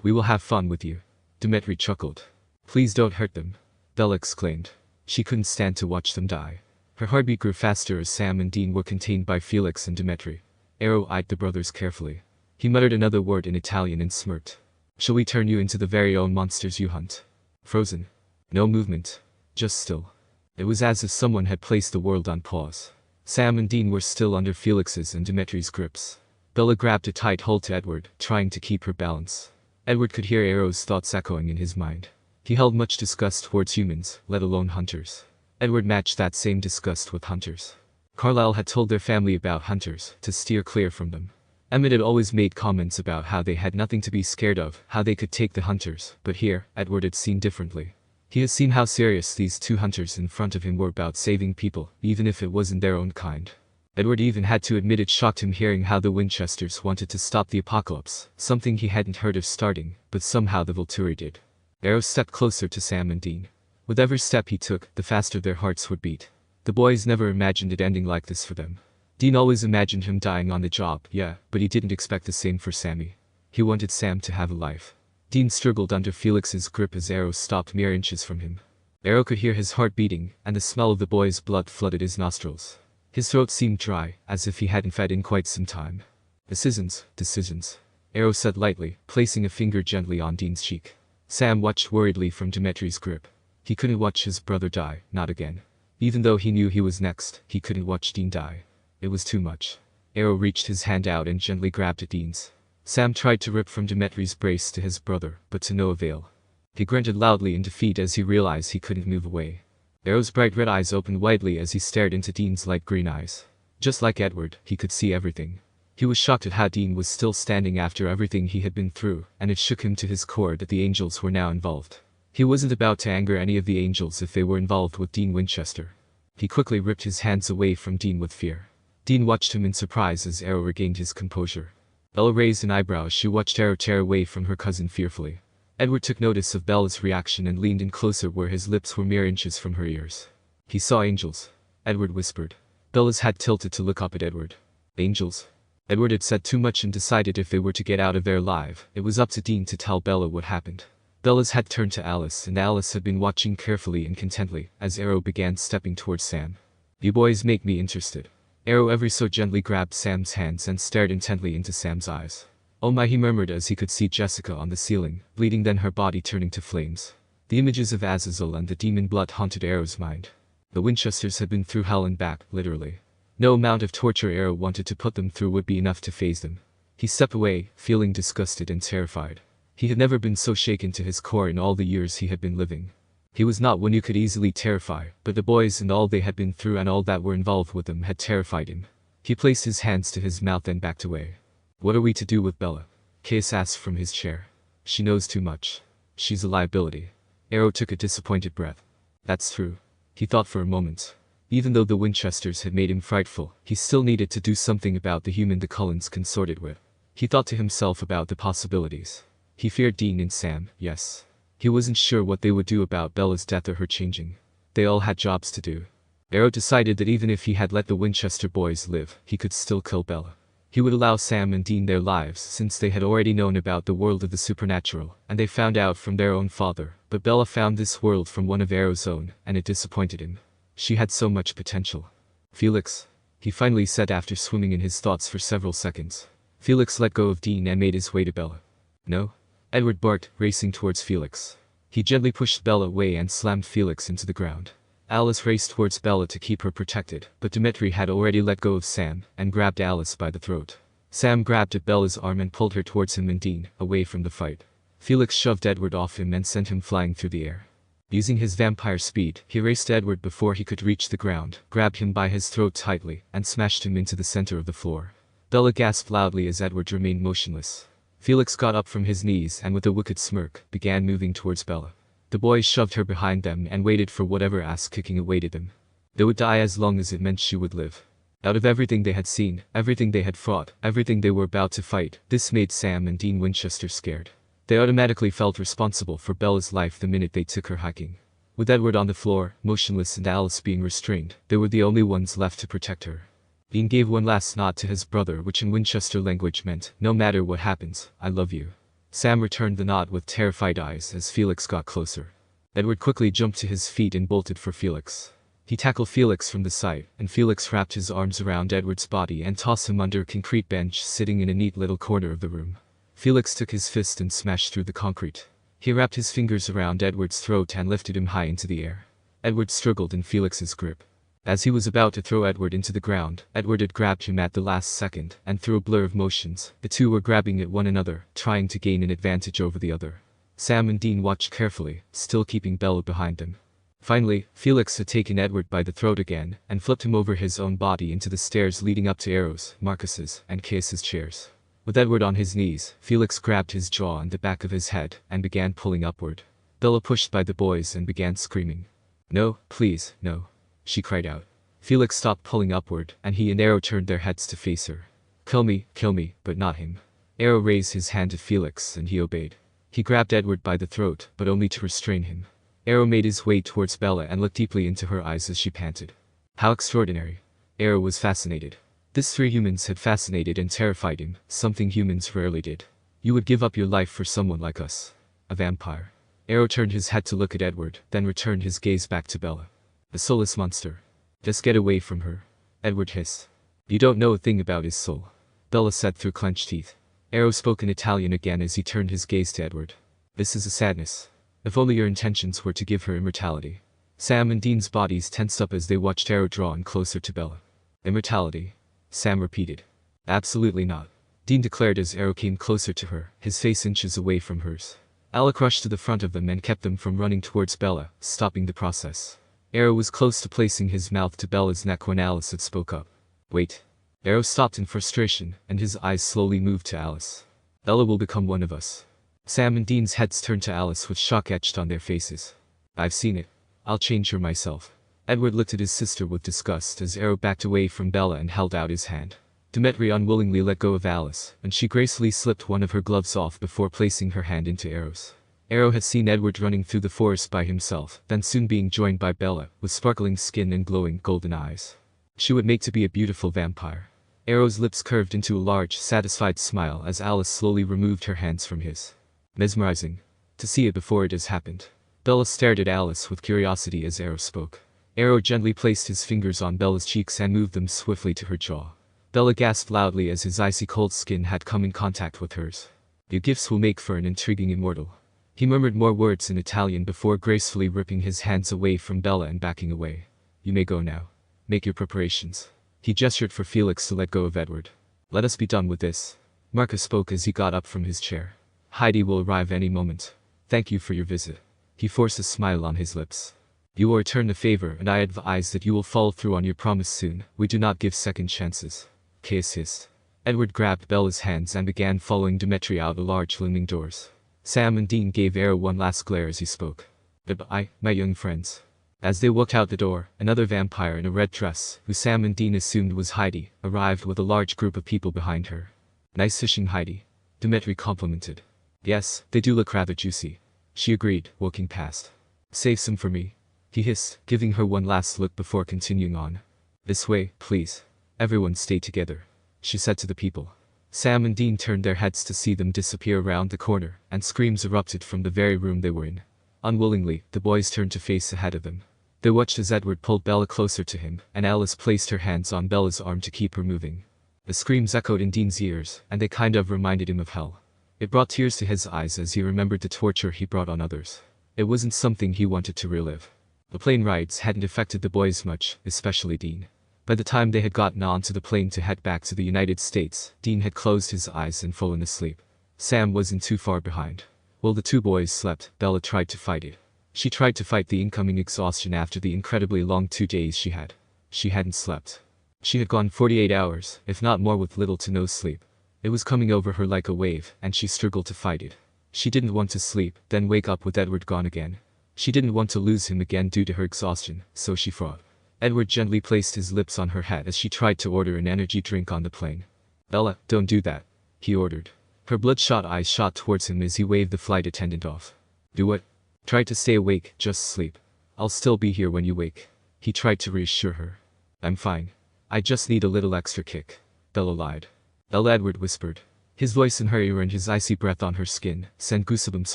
We will have fun with you, Demetri chuckled. Please don't hurt them, Bella exclaimed. She couldn't stand to watch them die. Her heartbeat grew faster as Sam and Dean were contained by Felix and Demetri. Arrow eyed the brothers carefully. He muttered another word in Italian and smirked. Shall we turn you into the very own monsters you hunt? Frozen. No movement. Just still. It was as if someone had placed the world on pause. Sam and Dean were still under Felix's and Demetri's grips. Bella grabbed a tight hold to Edward, trying to keep her balance. Edward could hear Arrow's thoughts echoing in his mind. He held much disgust towards humans, let alone hunters. Edward matched that same disgust with hunters. Carlisle had told their family about hunters, to steer clear from them. Emmett had always made comments about how they had nothing to be scared of, how they could take the hunters, but here, Edward had seen differently. He had seen how serious these 2 hunters in front of him were about saving people, even if it wasn't their own kind. Edward even had to admit it shocked him hearing how the Winchesters wanted to stop the apocalypse, something he hadn't heard of starting, but somehow the Volturi did. Arrow stepped closer to Sam and Dean. With every step he took, the faster their hearts would beat. The boys never imagined it ending like this for them. Dean always imagined him dying on the job, yeah, but he didn't expect the same for Sammy. He wanted Sam to have a life. Dean struggled under Felix's grip as Arrow stopped mere inches from him. Arrow could hear his heart beating, and the smell of the boy's blood flooded his nostrils. His throat seemed dry, as if he hadn't fed in quite some time. Decisions. Arrow said lightly, placing a finger gently on Dean's cheek. Sam watched worriedly from Dimitri's grip. He couldn't watch his brother die, not again. Even though he knew he was next, he couldn't watch Dean die. It was too much. Arrow reached his hand out and gently grabbed at Dean's. Sam tried to rip from Dimitri's brace to his brother, but to no avail. He grunted loudly in defeat as he realized he couldn't move away. Arrow's bright red eyes opened widely as he stared into Dean's light green eyes. Just like Edward, he could see everything. He was shocked at how Dean was still standing after everything he had been through, and it shook him to his core that the angels were now involved. He wasn't about to anger any of the angels if they were involved with Dean Winchester. He quickly ripped his hands away from Dean with fear. Dean watched him in surprise as Arrow regained his composure. Bella raised an eyebrow as she watched Arrow tear away from her cousin fearfully. Edward took notice of Bella's reaction and leaned in closer where his lips were mere inches from her ears. He saw angels. Edward whispered. Bella's head tilted to look up at Edward. Angels? Edward had said too much and decided if they were to get out of there alive, it was up to Dean to tell Bella what happened. Bella's head turned to Alice, and Alice had been watching carefully and contently as Arrow began stepping towards Sam. You boys make me interested. Arrow ever so gently grabbed Sam's hands and stared intently into Sam's eyes. Oh my, he murmured as he could see Jessica on the ceiling, bleeding, then her body turning to flames. The images of Azazel and the demon blood haunted Arrow's mind. The Winchesters had been through hell and back, literally. No amount of torture Arrow wanted to put them through would be enough to faze them. He stepped away, feeling disgusted and terrified. He had never been so shaken to his core in all the years he had been living. He was not one you could easily terrify, but the boys and all they had been through and all that were involved with them had terrified him. He placed his hands to his mouth and backed away. What are we to do with Bella? Case asked from his chair. She knows too much. She's a liability. Arrow took a disappointed breath. That's true. He thought for a moment. Even though the Winchesters had made him frightful, he still needed to do something about the human the Cullens consorted with. He thought to himself about the possibilities. He feared Dean and Sam, yes. He wasn't sure what they would do about Bella's death or her changing. They all had jobs to do. Arrow decided that even if he had let the Winchester boys live, he could still kill Bella. He would allow Sam and Dean their lives since they had already known about the world of the supernatural, and they found out from their own father, but Bella found this world from one of Arrow's own, and it disappointed him. She had so much potential. Felix, he finally said after swimming in his thoughts for several seconds. Felix let go of Dean and made his way to Bella. No? Edward barked, racing towards Felix. He gently pushed Bella away and slammed Felix into the ground. Alice raced towards Bella to keep her protected, but Dimitri had already let go of Sam and grabbed Alice by the throat. Sam grabbed at Bella's arm and pulled her towards him and Dean, away from the fight. Felix shoved Edward off him and sent him flying through the air. Using his vampire speed, he raced Edward before he could reach the ground, grabbed him by his throat tightly, and smashed him into the center of the floor. Bella gasped loudly as Edward remained motionless. Felix got up from his knees and with a wicked smirk, began moving towards Bella. The boys shoved her behind them and waited for whatever ass-kicking awaited them. They would die as long as it meant she would live. Out of everything they had seen, everything they had fought, everything they were about to fight, this made Sam and Dean Winchester scared. They automatically felt responsible for Bella's life the minute they took her hiking. With Edward on the floor, motionless, and Alice being restrained, they were the only ones left to protect her. Dean gave one last nod to his brother, which in Winchester language meant, "No matter what happens, I love you." Sam returned the nod with terrified eyes as Felix got closer. Edward quickly jumped to his feet and bolted for Felix. He tackled Felix from the side, and Felix wrapped his arms around Edward's body and tossed him under a concrete bench sitting in a neat little corner of the room. Felix took his fist and smashed through the concrete. He wrapped his fingers around Edward's throat and lifted him high into the air. Edward struggled in Felix's grip. As he was about to throw Edward into the ground, Edward had grabbed him at the last second, and through a blur of motions, the two were grabbing at one another, trying to gain an advantage over the other. Sam and Dean watched carefully, still keeping Bella behind them. Finally, Felix had taken Edward by the throat again, and flipped him over his own body into the stairs leading up to Arrow's, Marcus's, and Case's chairs. With Edward on his knees, Felix grabbed his jaw and the back of his head, and began pulling upward. Bella pushed by the boys and began screaming. "No, please, no," she cried out. Felix stopped pulling upward, and he and Arrow turned their heads to face her. Kill me, but not him. Arrow raised his hand to Felix, and he obeyed. He grabbed Edward by the throat, but only to restrain him. Arrow made his way towards Bella and looked deeply into her eyes as she panted. How extraordinary. Arrow was fascinated. This three humans had fascinated and terrified him, something humans rarely did. You would give up your life for someone like us. A vampire. Arrow turned his head to look at Edward, then returned his gaze back to Bella. A soulless monster. Just get away from her. Edward hissed. You don't know a thing about his soul. Bella said through clenched teeth. Arrow spoke in Italian again as he turned his gaze to Edward. This is a sadness. If only your intentions were to give her immortality. Sam and Dean's bodies tensed up as they watched Arrow draw in closer to Bella. Immortality? Sam repeated. Absolutely not. Dean declared as Arrow came closer to her, his face inches away from hers. Alec rushed to the front of them and kept them from running towards Bella, stopping the process. Arrow was close to placing his mouth to Bella's neck when Alice had spoke up. Wait. Arrow stopped in frustration, and his eyes slowly moved to Alice. Bella will become one of us. Sam and Dean's heads turned to Alice with shock etched on their faces. I've seen it. I'll change her myself. Edward looked at his sister with disgust as Arrow backed away from Bella and held out his hand. Dmitri unwillingly let go of Alice, and she gracefully slipped one of her gloves off before placing her hand into Arrow's. Arrow had seen Edward running through the forest by himself, then soon being joined by Bella, with sparkling skin and glowing golden eyes. She would make to be a beautiful vampire. Arrow's lips curved into a large, satisfied smile as Alice slowly removed her hands from his. Mesmerizing. To see it before it has happened. Bella stared at Alice with curiosity as Arrow spoke. Arrow gently placed his fingers on Bella's cheeks and moved them swiftly to her jaw. Bella gasped loudly as his icy cold skin had come in contact with hers. Your gifts will make for an intriguing immortal. He murmured more words in Italian before gracefully ripping his hands away from Bella and backing away. You may go now. Make your preparations. He gestured for Felix to let go of Edward. Let us be done with this. Marcus spoke as he got up from his chair. Heidi will arrive any moment. Thank you for your visit. He forced a smile on his lips. You will return the favor, and I advise that you will follow through on your promise soon. We do not give second chances. Caius hissed. Edward grabbed Bella's hands and began following Dmitri out the large looming doors. Sam and Dean gave Arrow one last glare as he spoke. Goodbye, my young friends. As they walked out the door, another vampire in a red dress, who Sam and Dean assumed was Heidi, arrived with a large group of people behind her. Nice fishing, Heidi. Dmitri complimented. Yes, they do look rather juicy. She agreed, walking past. Save some for me. He hissed, giving her one last look before continuing on. This way, please. Everyone stay together. She said to the people. Sam and Dean turned their heads to see them disappear around the corner, and screams erupted from the very room they were in. Unwillingly, the boys turned to face ahead of them. They watched as Edward pulled Bella closer to him, and Alice placed her hands on Bella's arm to keep her moving. The screams echoed in Dean's ears, and they kind of reminded him of hell. It brought tears to his eyes as he remembered the torture he brought on others. It wasn't something he wanted to relive. The plane rides hadn't affected the boys much, especially Dean. By the time they had gotten onto the plane to head back to the United States, Dean had closed his eyes and fallen asleep. Sam wasn't too far behind. While the two boys slept, Bella tried to fight it. She tried to fight the incoming exhaustion after the incredibly long 2 days she had. She hadn't slept. She had gone 48 hours, if not more, with little to no sleep. It was coming over her like a wave, and she struggled to fight it. She didn't want to sleep, then wake up with Edward gone again. She didn't want to lose him again due to her exhaustion, so she fought. Edward gently placed his lips on her head as she tried to order an energy drink on the plane. Bella, don't do that, he ordered. Her bloodshot eyes shot towards him as he waved the flight attendant off. Do what? Try to stay awake, just sleep. I'll still be here when you wake. He tried to reassure her. I'm fine. I just need a little extra kick. Bella lied. Bella, Edward whispered. His voice in her ear and his icy breath on her skin sent goosebumps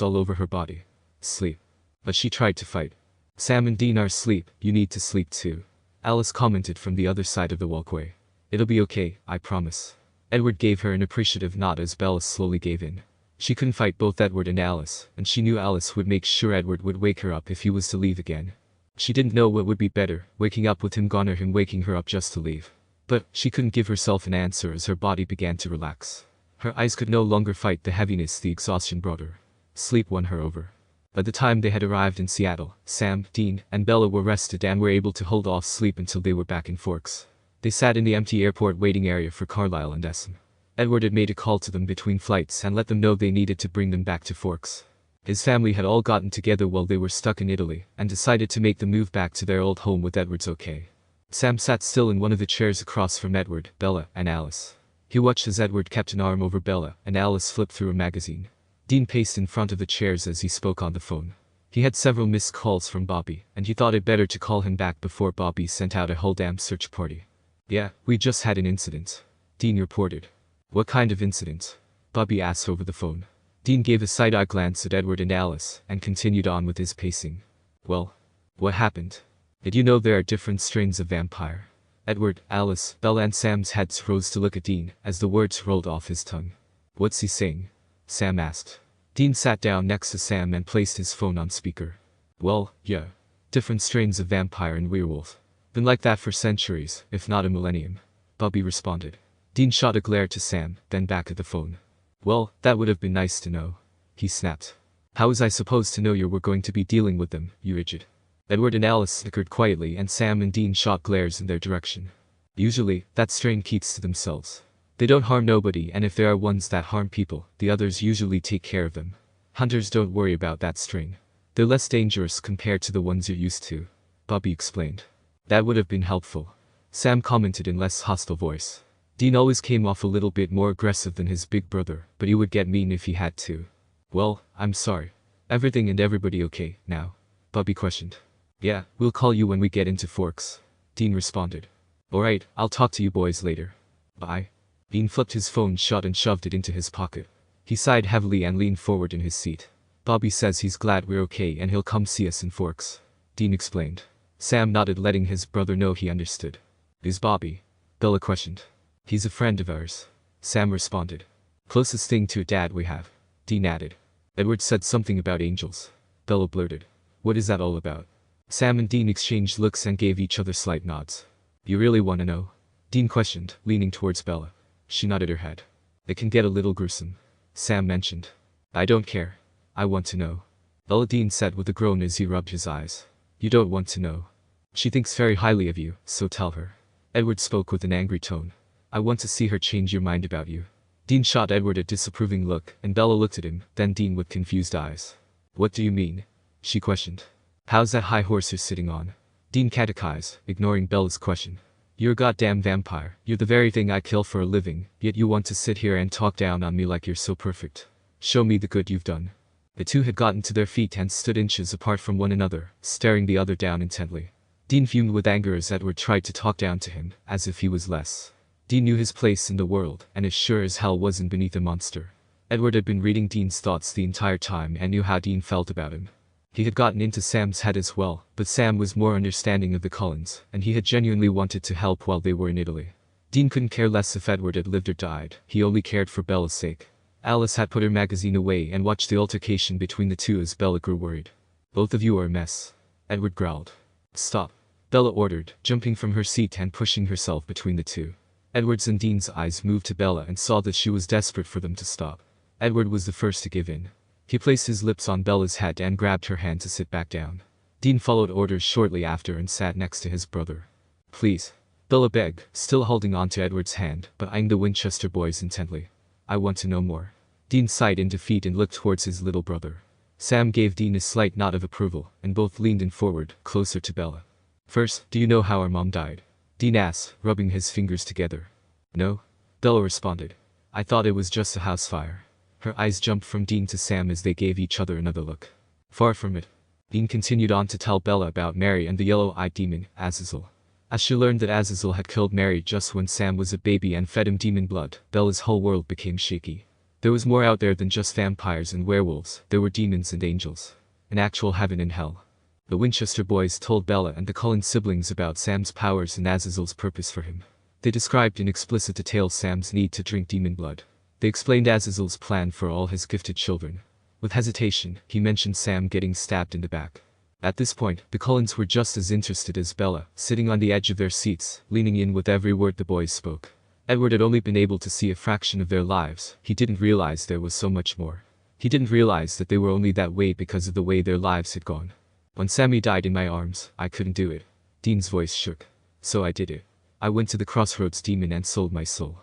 all over her body. Sleep. But she tried to fight. Sam and Dean are asleep, you need to sleep too. Alice commented from the other side of the walkway. It'll be okay, I promise. Edward gave her an appreciative nod as Bella slowly gave in. She couldn't fight both Edward and Alice, and she knew Alice would make sure Edward would wake her up if he was to leave again. She didn't know what would be better, waking up with him gone or him waking her up just to leave. But she couldn't give herself an answer as her body began to relax. Her eyes could no longer fight the heaviness the exhaustion brought her. Sleep won her over. By the time they had arrived in Seattle, Sam, Dean, and Bella were rested and were able to hold off sleep until they were back in Forks. They sat in the empty airport waiting area for Carlisle and Essen. Edward had made a call to them between flights and let them know they needed to bring them back to Forks. His family had all gotten together while they were stuck in Italy, and decided to make the move back to their old home with Edward's okay. Sam sat still in one of the chairs across from Edward, Bella, and Alice. He watched as Edward kept an arm over Bella, and Alice flipped through a magazine. Dean paced in front of the chairs as he spoke on the phone. He had several missed calls from Bobby, and he thought it better to call him back before Bobby sent out a whole damn search party. Yeah, we just had an incident, Dean reported. What kind of incident? Bobby asked over the phone. Dean gave a side-eye glance at Edward and Alice, and continued on with his pacing. Well, what happened? Did you know there are different strains of vampire? Edward, Alice, Bella and Sam's heads rose to look at Dean, as the words rolled off his tongue. What's he saying? Sam asked. Dean sat down next to Sam and placed his phone on speaker. Well, yeah. Different strains of vampire and werewolf. Been like that for centuries, if not a millennium. Bobby responded. Dean shot a glare to Sam, then back at the phone. Well, that would have been nice to know. He snapped. How was I supposed to know you were going to be dealing with them, you idiot? Edward and Alice snickered quietly and Sam and Dean shot glares in their direction. Usually, that strain keeps to themselves. They don't harm nobody, and if there are ones that harm people, the others usually take care of them. Hunters don't worry about that strain. They're less dangerous compared to the ones you're used to. Bobby explained. That would have been helpful. Sam commented in less hostile voice. Dean always came off a little bit more aggressive than his big brother, but he would get mean if he had to. Well, I'm sorry. Everything and everybody okay, now? Bobby questioned. Yeah, we'll call you when we get into Forks. Dean responded. Alright, I'll talk to you boys later. Bye. Dean flipped his phone shut and shoved it into his pocket. He sighed heavily and leaned forward in his seat. Bobby says he's glad we're okay and he'll come see us in Forks. Dean explained. Sam nodded, letting his brother know he understood. Is Bobby? Bella questioned. He's a friend of ours. Sam responded. Closest thing to a dad we have. Dean added. Edward said something about angels. Bella blurted. What is that all about? Sam and Dean exchanged looks and gave each other slight nods. You really want to know? Dean questioned, leaning towards Bella. She nodded her head. It can get a little gruesome. Sam mentioned. I don't care. I want to know. Bella, Dean said with a groan as he rubbed his eyes. You don't want to know. She thinks very highly of you, so tell her. Edward spoke with an angry tone. I want to see her change your mind about you. Dean shot Edward a disapproving look, and Bella looked at him, then Dean with confused eyes. What do you mean? She questioned. How's that high horse you're sitting on? Dean catechized, ignoring Bella's question. You're a goddamn vampire. You're the very thing I kill for a living, yet you want to sit here and talk down on me like you're so perfect. Show me the good you've done. The two had gotten to their feet and stood inches apart from one another, staring the other down intently. Dean fumed with anger as Edward tried to talk down to him, as if he was less. Dean knew his place in the world, and as sure as hell wasn't beneath a monster. Edward had been reading Dean's thoughts the entire time and knew how Dean felt about him. He had gotten into Sam's head as well, but Sam was more understanding of the Cullens, and he had genuinely wanted to help while they were in Italy. Dean couldn't care less if Edward had lived or died, he only cared for Bella's sake. Alice had put her magazine away and watched the altercation between the two as Bella grew worried. Both of you are a mess. Edward growled. Stop. Bella ordered, jumping from her seat and pushing herself between the two. Edward's and Dean's eyes moved to Bella and saw that she was desperate for them to stop. Edward was the first to give in. He placed his lips on Bella's head and grabbed her hand to sit back down. Dean followed orders shortly after and sat next to his brother. Please. Bella begged, still holding on to Edward's hand, but eyeing the Winchester boys intently. I want to know more. Dean sighed in defeat and looked towards his little brother. Sam gave Dean a slight nod of approval, and both leaned in forward, closer to Bella. First, do you know how our mom died? Dean asked, rubbing his fingers together. No? Bella responded. I thought it was just a house fire. Her eyes jumped from Dean to Sam as they gave each other another look. Far from it. Dean continued on to tell Bella about Mary and the yellow-eyed demon, Azazel. As she learned that Azazel had killed Mary just when Sam was a baby and fed him demon blood, Bella's whole world became shaky. There was more out there than just vampires and werewolves, there were demons and angels. An actual heaven and hell. The Winchester boys told Bella and the Cullen siblings about Sam's powers and Azazel's purpose for him. They described in explicit detail Sam's need to drink demon blood. They explained Azazel's plan for all his gifted children. With hesitation, he mentioned Sam getting stabbed in the back. At this point, the Cullens were just as interested as Bella, sitting on the edge of their seats, leaning in with every word the boys spoke. Edward had only been able to see a fraction of their lives. He didn't realize there was so much more. He didn't realize that they were only that way because of the way their lives had gone. When Sammy died in my arms, I couldn't do it. Dean's voice shook. So I did it. I went to the Crossroads demon and sold my soul.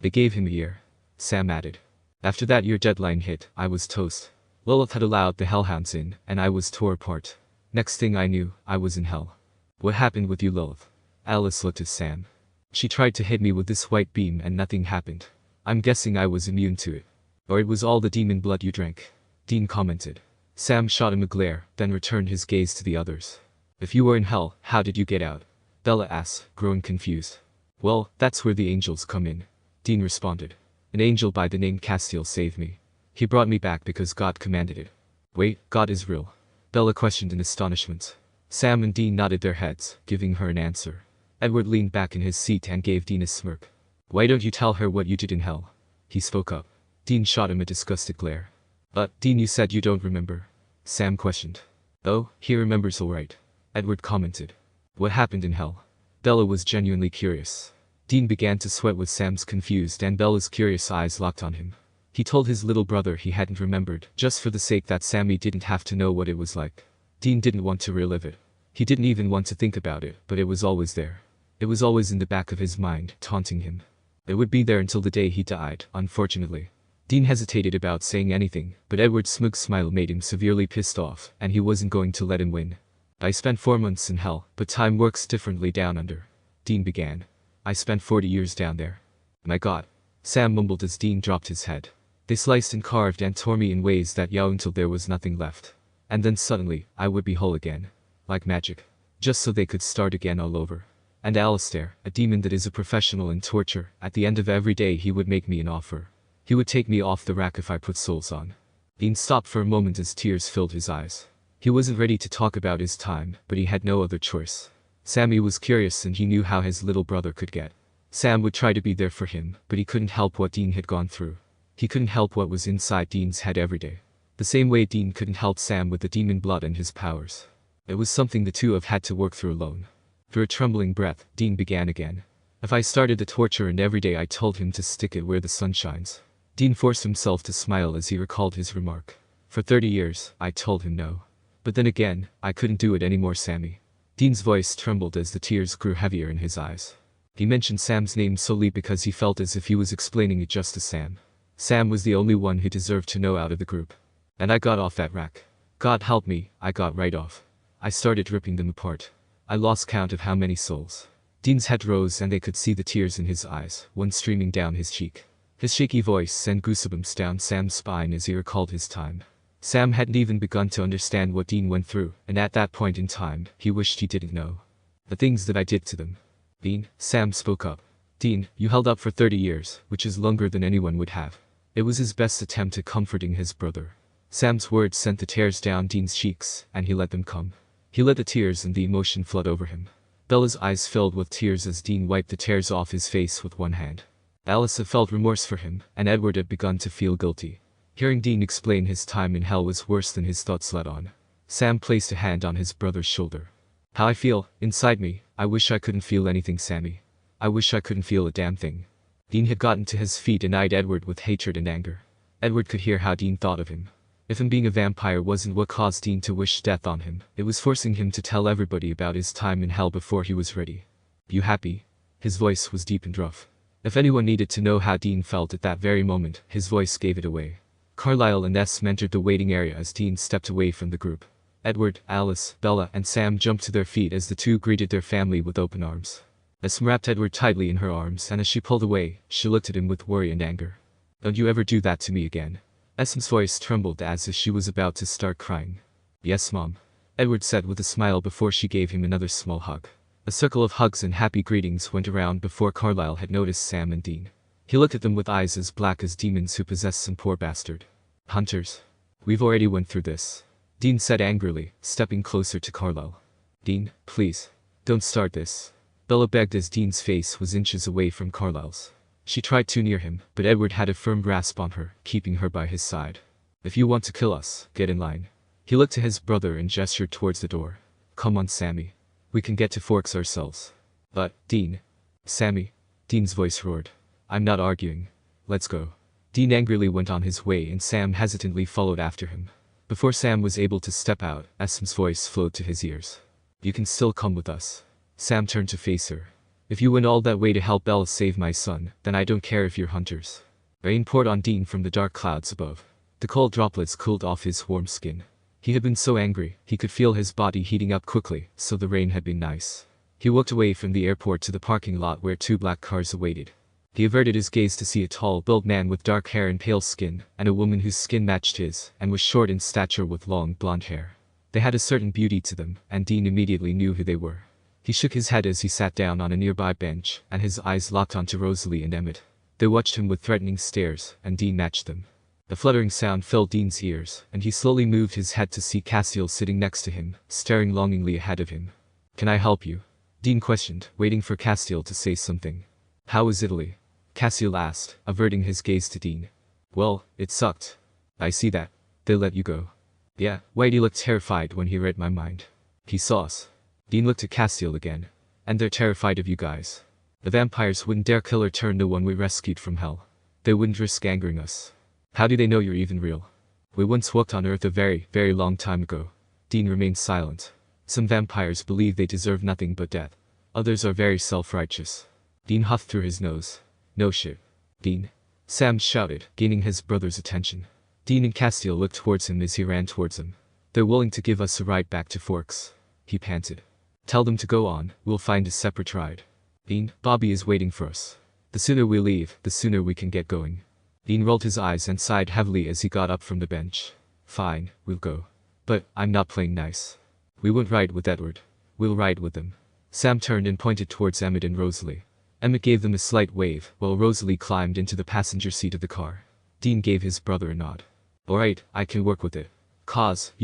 They gave him a year. Sam added. After that year deadline hit, I was toast. Lilith had allowed the hellhounds in, and I was tore apart. Next thing I knew, I was in hell. What happened with you, Lilith? Alice looked at Sam. She tried to hit me with this white beam and nothing happened. I'm guessing I was immune to it. Or it was all the demon blood you drank. Dean commented. Sam shot him a glare, then returned his gaze to the others. If you were in hell, how did you get out? Bella asked, growing confused. Well, that's where the angels come in. Dean responded. An angel by the name Castiel saved me. He brought me back because God commanded it. Wait, God is real? Bella questioned in astonishment. Sam and Dean nodded their heads, giving her an answer. Edward leaned back in his seat and gave Dean a smirk. Why don't you tell her what you did in hell? He spoke up. Dean shot him a disgusted glare. But, Dean, you said you don't remember. Sam questioned. Oh, he remembers all right. Edward commented. What happened in hell? Bella was genuinely curious. Dean began to sweat with Sam's confused and Bella's curious eyes locked on him. He told his little brother he hadn't remembered, just for the sake that Sammy didn't have to know what it was like. Dean didn't want to relive it. He didn't even want to think about it, but it was always there. It was always in the back of his mind, taunting him. It would be there until the day he died, unfortunately. Dean hesitated about saying anything, but Edward's smug smile made him severely pissed off, and he wasn't going to let him win. I spent 4 months in hell, but time works differently down under. Dean began. I spent 40 years down there. My God. Sam mumbled as Dean dropped his head. They sliced and carved and tore me in ways that yowed until there was nothing left. And then suddenly, I would be whole again. Like magic. Just so they could start again all over. And Alistair, a demon that is a professional in torture, at the end of every day he would make me an offer. He would take me off the rack if I put souls on. Dean stopped for a moment as tears filled his eyes. He wasn't ready to talk about his time, but he had no other choice. Sammy was curious and he knew how his little brother could get. Sam would try to be there for him, but he couldn't help what Dean had gone through. He couldn't help what was inside Dean's head every day. The same way Dean couldn't help Sam with the demon blood and his powers. It was something the two have had to work through alone. Through a trembling breath, Dean began again. If I started the torture and every day I told him to stick it where the sun shines. Dean forced himself to smile as he recalled his remark. For 30 years, I told him no. But then again, I couldn't do it anymore, Sammy. Dean's voice trembled as the tears grew heavier in his eyes. He mentioned Sam's name solely because he felt as if he was explaining it just to Sam. Sam was the only one who deserved to know out of the group. And I got off that rack. God help me, I got right off. I started ripping them apart. I lost count of how many souls. Dean's head rose and they could see the tears in his eyes, one streaming down his cheek. His shaky voice sent goosebumps down Sam's spine as he recalled his time. Sam hadn't even begun to understand what Dean went through, and at that point in time, he wished he didn't know. The things that I did to them. Dean, Sam spoke up. Dean, you held up for 30 years, which is longer than anyone would have. It was his best attempt at comforting his brother. Sam's words sent the tears down Dean's cheeks, and he let them come. He let the tears and the emotion flood over him. Bella's eyes filled with tears as Dean wiped the tears off his face with one hand. Alice had felt remorse for him, and Edward had begun to feel guilty. Hearing Dean explain his time in hell was worse than his thoughts let on. Sam placed a hand on his brother's shoulder. How I feel, inside me, I wish I couldn't feel anything, Sammy. I wish I couldn't feel a damn thing. Dean had gotten to his feet and eyed Edward with hatred and anger. Edward could hear how Dean thought of him. If him being a vampire wasn't what caused Dean to wish death on him, it was forcing him to tell everybody about his time in hell before he was ready. You happy? His voice was deep and rough. If anyone needed to know how Dean felt at that very moment, his voice gave it away. Carlisle and Esme entered the waiting area as Dean stepped away from the group. Edward, Alice, Bella, and Sam jumped to their feet as the two greeted their family with open arms. Esme wrapped Edward tightly in her arms, and as she pulled away, she looked at him with worry and anger. Don't you ever do that to me again. Esme's voice trembled as if she was about to start crying. Yes, Mom. Edward said with a smile before she gave him another small hug. A circle of hugs and happy greetings went around before Carlisle had noticed Sam and Dean. He looked at them with eyes as black as demons who possessed some poor bastard. Hunters. We've already went through this. Dean said angrily, stepping closer to Carlisle. Dean, please. Don't start this. Bella begged as Dean's face was inches away from Carlisle's. She tried too near him, but Edward had a firm grasp on her, keeping her by his side. If you want to kill us, get in line. He looked to his brother and gestured towards the door. Come on, Sammy. We can get to Forks ourselves. But, Dean. Sammy. Dean's voice roared. I'm not arguing. Let's go. Dean angrily went on his way and Sam hesitantly followed after him. Before Sam was able to step out, Esme's voice flowed to his ears. You can still come with us. Sam turned to face her. If you went all that way to help Bella save my son, then I don't care if you're hunters. Rain poured on Dean from the dark clouds above. The cold droplets cooled off his warm skin. He had been so angry, he could feel his body heating up quickly, so the rain had been nice. He walked away from the airport to the parking lot where 2 black cars awaited. He averted his gaze to see a tall, built man with dark hair and pale skin, and a woman whose skin matched his, and was short in stature with long, blonde hair. They had a certain beauty to them, and Dean immediately knew who they were. He shook his head as he sat down on a nearby bench, and his eyes locked onto Rosalie and Emmett. They watched him with threatening stares, and Dean matched them. A fluttering sound filled Dean's ears, and he slowly moved his head to see Castiel sitting next to him, staring longingly ahead of him. "Can I help you?" Dean questioned, waiting for Castiel to say something. "How is Italy?" Castiel asked, averting his gaze to Dean. "Well, it sucked." "I see that. They let you go." "Yeah." Whitey looked terrified when he read my mind. "He saw us." Dean looked at Castiel again. "And they're terrified of you guys. The vampires wouldn't dare kill or turn the one we rescued from hell. They wouldn't risk angering us. How do they know you're even real?" "We once walked on Earth a very, very long time ago." Dean remained silent. "Some vampires believe they deserve nothing but death. Others are very self-righteous." Dean huffed through his nose. "No shit, Dean," Sam shouted, gaining his brother's attention. Dean and Castiel looked towards him as he ran towards them. "They're willing to give us a ride back to Forks," he panted. "Tell them to go on, we'll find a separate ride." "Dean, Bobby is waiting for us. The sooner we leave, the sooner we can get going." Dean rolled his eyes and sighed heavily as he got up from the bench. "Fine, we'll go. But I'm not playing nice. We won't ride with Edward. We'll ride with them." Sam turned and pointed towards Emmett and Rosalie. Emmett gave them a slight wave, while Rosalie climbed into the passenger seat of the car. Dean gave his brother a nod. "Alright, I can work with it."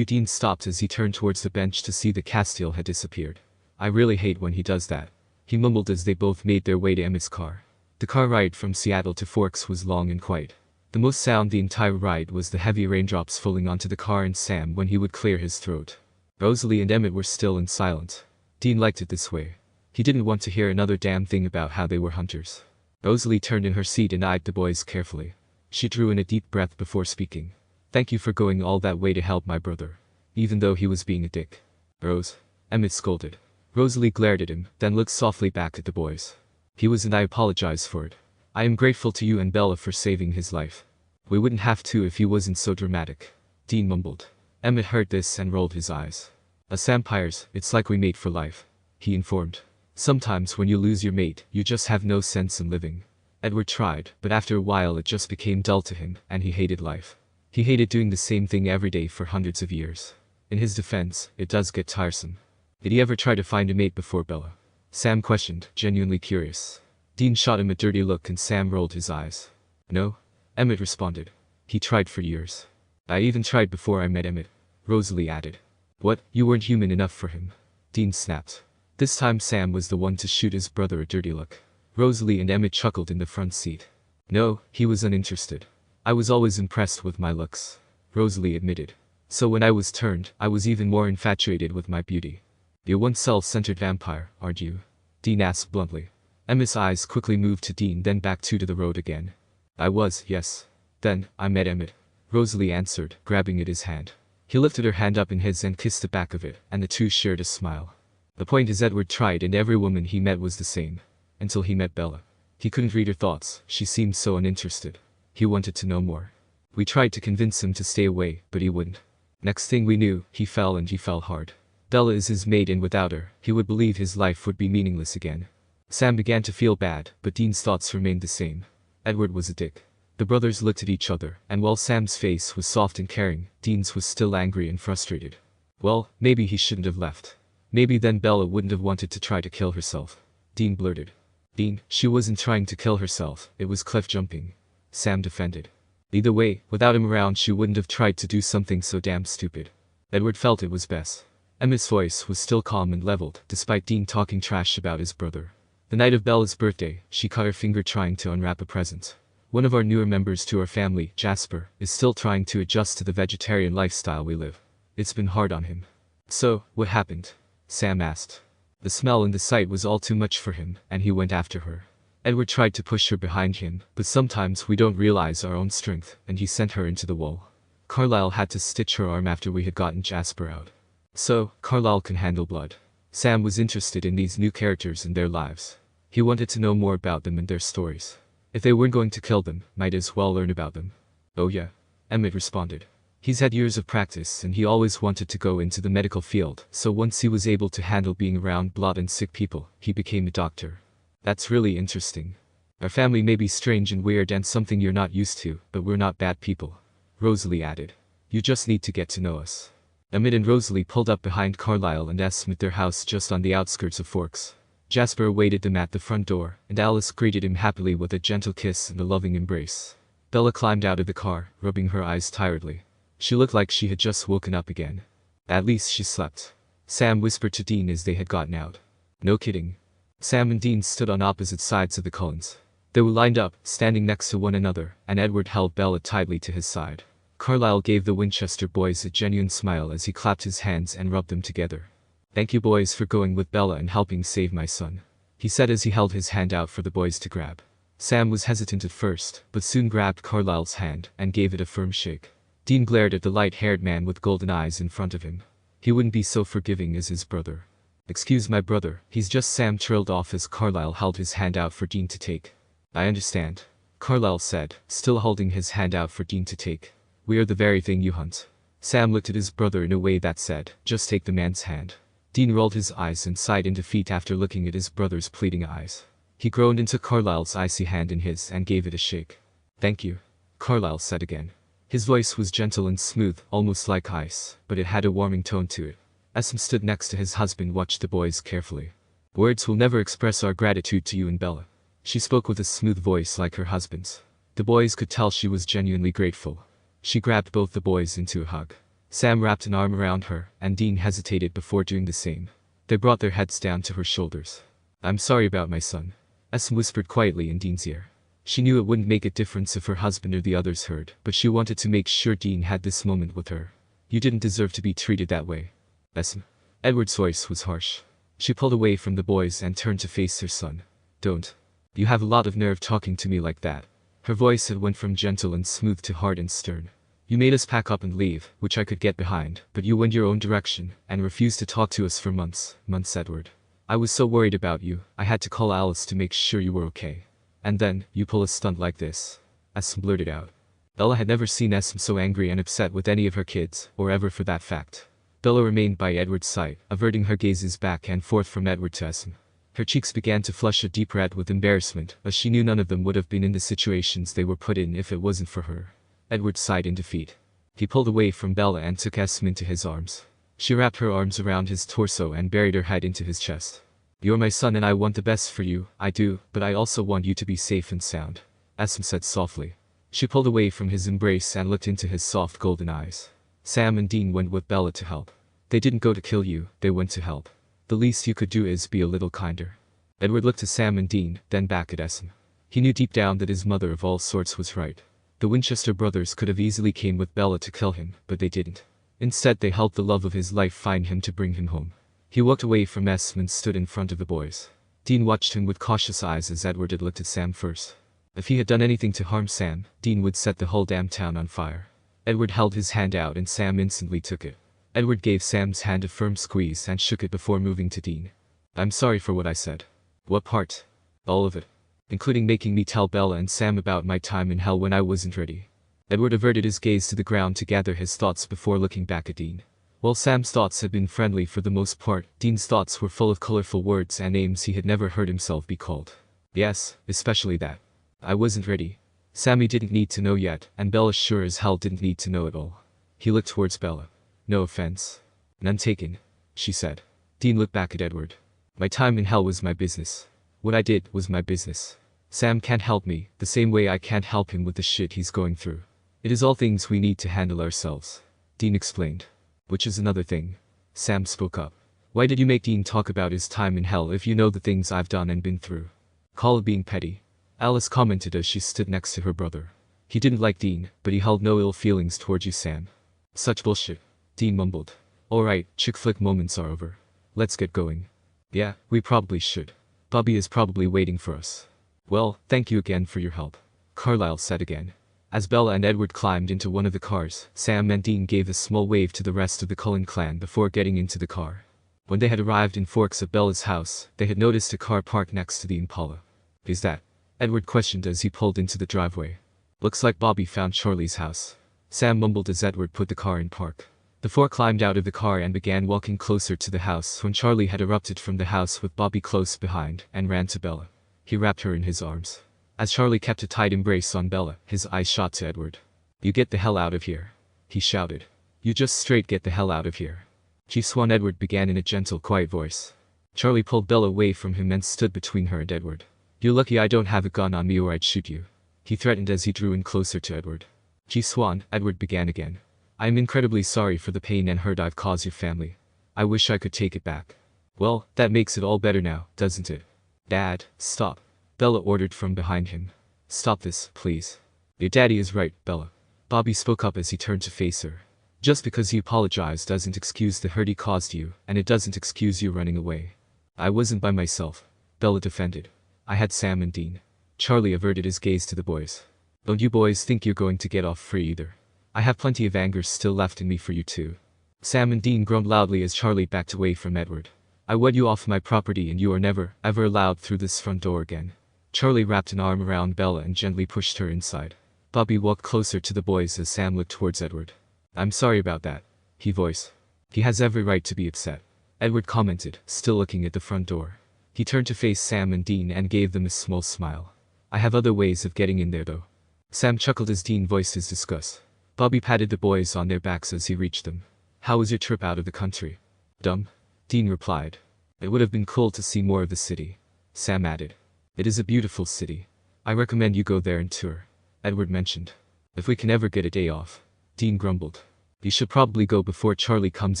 Dean stopped as he turned towards the bench to see that Castiel had disappeared. "I really hate when he does that," he mumbled as they both made their way to Emmett's car. The car ride from Seattle to Forks was long and quiet. The most sound the entire ride was the heavy raindrops falling onto the car and Sam when he would clear his throat. Rosalie and Emmett were still and silent. Dean liked it this way. He didn't want to hear another damn thing about how they were hunters. Rosalie turned in her seat and eyed the boys carefully. She drew in a deep breath before speaking. "Thank you for going all that way to help my brother. Even though he was being a dick." "Rose," Emmett scolded. Rosalie glared at him, then looked softly back at the boys. "He was and I apologize for it. I am grateful to you and Bella for saving his life. We wouldn't have to if he wasn't so dramatic," Dean mumbled. Emmett heard this and rolled his eyes. "As vampires, it's like we mate for life," he informed. "Sometimes when you lose your mate, you just have no sense in living." Edward tried, but after a while it just became dull to him, and he hated life. He hated doing the same thing every day for hundreds of years. In his defense, it does get tiresome. "Did he ever try to find a mate before Bella?" Sam questioned, genuinely curious. Dean shot him a dirty look and Sam rolled his eyes. "No," Emmett responded. "He tried for years. I even tried before I met Emmett," Rosalie added. "What, you weren't human enough for him?" Dean snapped. This time Sam was the one to shoot his brother a dirty look. Rosalie and Emmett chuckled in the front seat. "No, he was uninterested. I was always impressed with my looks," Rosalie admitted. "So when I was turned, I was even more infatuated with my beauty." "You're one self-centered vampire, aren't you?" Dean asked bluntly. Emmett's eyes quickly moved to Dean then back to the road again. "I was, yes. Then, I met Emmett," Rosalie answered, grabbing at his hand. He lifted her hand up in his and kissed the back of it, and the two shared a smile. The point is Edward tried and every woman he met was the same. Until he met Bella. He couldn't read her thoughts, she seemed so uninterested. He wanted to know more. We tried to convince him to stay away, but he wouldn't. Next thing we knew, he fell and he fell hard. Bella is his mate and without her, he would believe his life would be meaningless again. Sam began to feel bad, but Dean's thoughts remained the same. Edward was a dick. The brothers looked at each other, and while Sam's face was soft and caring, Dean's was still angry and frustrated. Well, maybe he shouldn't have left. Maybe then Bella wouldn't have wanted to try to kill herself. Dean blurted. "Dean, she wasn't trying to kill herself, it was cliff jumping," Sam defended. "Either way, without him around she wouldn't have tried to do something so damn stupid." Edward felt it was best. Emmett's voice was still calm and leveled, despite Dean talking trash about his brother. The night of Bella's birthday, she cut her finger trying to unwrap a present. One of our newer members to our family, Jasper, is still trying to adjust to the vegetarian lifestyle we live. It's been hard on him. "So, what happened?" Sam asked. The smell and the sight was all too much for him, and he went after her. Edward tried to push her behind him, but sometimes we don't realize our own strength, and he sent her into the wall. Carlisle had to stitch her arm after we had gotten Jasper out. So, Carlisle can handle blood. Sam was interested in these new characters and their lives. He wanted to know more about them and their stories. If they weren't going to kill them, might as well learn about them. "Oh yeah," Emmett responded. He's had years of practice and he always wanted to go into the medical field, so once he was able to handle being around blood and sick people, he became a doctor. That's really interesting. Our family may be strange and weird and something you're not used to, but we're not bad people. Rosalie added. You just need to get to know us. Emmett and Rosalie pulled up behind Carlisle and Esme at their house just on the outskirts of Forks. Jasper awaited them at the front door, and Alice greeted him happily with a gentle kiss and a loving embrace. Bella climbed out of the car, rubbing her eyes tiredly. She looked like she had just woken up again. At least she slept. Sam whispered to Dean as they had gotten out. No kidding. Sam and Dean stood on opposite sides of the Cullens. They were lined up, standing next to one another, and Edward held Bella tightly to his side. Carlisle gave the Winchester boys a genuine smile as he clapped his hands and rubbed them together. Thank you boys for going with Bella and helping save my son, he said as he held his hand out for the boys to grab. Sam was hesitant at first, but soon grabbed Carlisle's hand and gave it a firm shake. Dean glared at the light-haired man with golden eyes in front of him. He wouldn't be so forgiving as his brother. Excuse my brother, he's just Sam trailed off as Carlisle held his hand out for Dean to take. I understand, Carlisle said, still holding his hand out for Dean to take. We are the very thing you hunt. Sam looked at his brother in a way that said, just take the man's hand. Dean rolled his eyes and sighed in defeat after looking at his brother's pleading eyes. He groaned into Carlisle's icy hand in his and gave it a shake. Thank you, Carlisle said again. His voice was gentle and smooth, almost like ice, but it had a warming tone to it. Esme stood next to his husband, watched the boys carefully. Words will never express our gratitude to you and Bella. She spoke with a smooth voice like her husband's. The boys could tell she was genuinely grateful. She grabbed both the boys into a hug. Sam wrapped an arm around her, and Dean hesitated before doing the same. They brought their heads down to her shoulders. I'm sorry about my son, Esme whispered quietly in Dean's ear. She knew it wouldn't make a difference if her husband or the others heard, but she wanted to make sure Dean had this moment with her. You didn't deserve to be treated that way, Esme. Edward's voice was harsh. She pulled away from the boys and turned to face her son. Don't. You have a lot of nerve talking to me like that. Her voice had went from gentle and smooth to hard and stern. You made us pack up and leave, which I could get behind, but you went your own direction, and refused to talk to us for months, Edward. I was so worried about you, I had to call Alice to make sure you were okay. And then, you pull a stunt like this. Esme blurted out. Bella had never seen Esme so angry and upset with any of her kids, or ever for that fact. Bella remained by Edward's side, averting her gazes back and forth from Edward to Esme. Her cheeks began to flush a deep red with embarrassment, as she knew none of them would have been in the situations they were put in if it wasn't for her. Edward sighed in defeat. He pulled away from Bella and took Esme into his arms. She wrapped her arms around his torso and buried her head into his chest. You're my son and I want the best for you, I do, but I also want you to be safe and sound, Esme said softly. She pulled away from his embrace and looked into his soft golden eyes. Sam and Dean went with Bella to help. They didn't go to kill you, they went to help. The least you could do is be a little kinder. Edward looked to Sam and Dean, then back at Esme. He knew deep down that his mother of all sorts was right. The Winchester brothers could have easily came with Bella to kill him, but they didn't. Instead they helped the love of his life find him to bring him home. He walked away from Esme and stood in front of the boys. Dean watched him with cautious eyes as Edward had looked at Sam first. If he had done anything to harm Sam, Dean would set the whole damn town on fire. Edward held his hand out and Sam instantly took it. Edward gave Sam's hand a firm squeeze and shook it before moving to Dean. I'm sorry for what I said. What part? All of it. Including making me tell Bella and Sam about my time in hell when I wasn't ready. Edward averted his gaze to the ground to gather his thoughts before looking back at Dean. While Sam's thoughts had been friendly for the most part, Dean's thoughts were full of colorful words and names he had never heard himself be called. Yes, especially that. I wasn't ready. Sammy didn't need to know yet, and Bella sure as hell didn't need to know at all. He looked towards Bella. No offense. None taken, she said. Dean looked back at Edward. My time in hell was my business. What I did was my business. Sam can't help me, the same way I can't help him with the shit he's going through. It is all things we need to handle ourselves, Dean explained. Which is another thing. Sam spoke up. Why did you make Dean talk about his time in hell if you know the things I've done and been through? Call it being petty, Alice commented as she stood next to her brother. He didn't like Dean, but he held no ill feelings towards you, Sam. Such bullshit, Dean mumbled. Alright, chick flick moments are over. Let's get going. Yeah, we probably should. Bobby is probably waiting for us. Well, thank you again for your help, Carlisle said again. As Bella and Edward climbed into one of the cars, Sam and Dean gave a small wave to the rest of the Cullen clan before getting into the car. When they had arrived in Forks at Bella's house, they had noticed a car parked next to the Impala. Is that? Edward questioned as he pulled into the driveway. Looks like Bobby found Charlie's house. Sam mumbled as Edward put the car in park. The four climbed out of the car and began walking closer to the house when Charlie had erupted from the house with Bobby close behind and ran to Bella. He wrapped her in his arms. As Charlie kept a tight embrace on Bella, his eyes shot to Edward. "You get the hell out of here," he shouted. "You just straight get the hell out of here." G-Swan, Edward began in a gentle, quiet voice. Charlie pulled Bella away from him and stood between her and Edward. "You're lucky I don't have a gun on me or I'd shoot you," he threatened as he drew in closer to Edward. "G-Swan," Edward began again. "I am incredibly sorry for the pain and hurt I've caused your family. I wish I could take it back." "Well, that makes it all better now, doesn't it?" "Dad, stop," Bella ordered from behind him. "Stop this, please." "Your daddy is right, Bella," Bobby spoke up as he turned to face her. "Just because he apologized doesn't excuse the hurt he caused you, and it doesn't excuse you running away." "I wasn't by myself," Bella defended. "I had Sam and Dean." Charlie averted his gaze to the boys. "Don't you boys think you're going to get off free either? I have plenty of anger still left in me for you too." Sam and Dean groaned loudly as Charlie backed away from Edward. "I want you off my property and you are never, ever allowed through this front door again." Charlie wrapped an arm around Bella and gently pushed her inside. Bobby walked closer to the boys as Sam looked towards Edward. "I'm sorry about that," he voiced. "He has every right to be upset," Edward commented, still looking at the front door. He turned to face Sam and Dean and gave them a small smile. "I have other ways of getting in there though." Sam chuckled as Dean voiced his disgust. Bobby patted the boys on their backs as he reached them. "How was your trip out of the country?" "Dumb," Dean replied. "It would have been cool to see more of the city," Sam added. "It is a beautiful city. I recommend you go there and tour," Edward mentioned. "If we can ever get a day off," Dean grumbled. "You should probably go before Charlie comes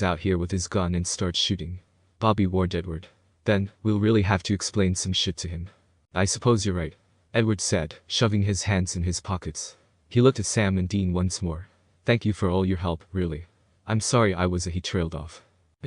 out here with his gun and starts shooting," Bobby warned Edward. "Then, we'll really have to explain some shit to him." "I suppose you're right," Edward said, shoving his hands in his pockets. He looked at Sam and Dean once more. "Thank you for all your help, really. I'm sorry I was a," he trailed off.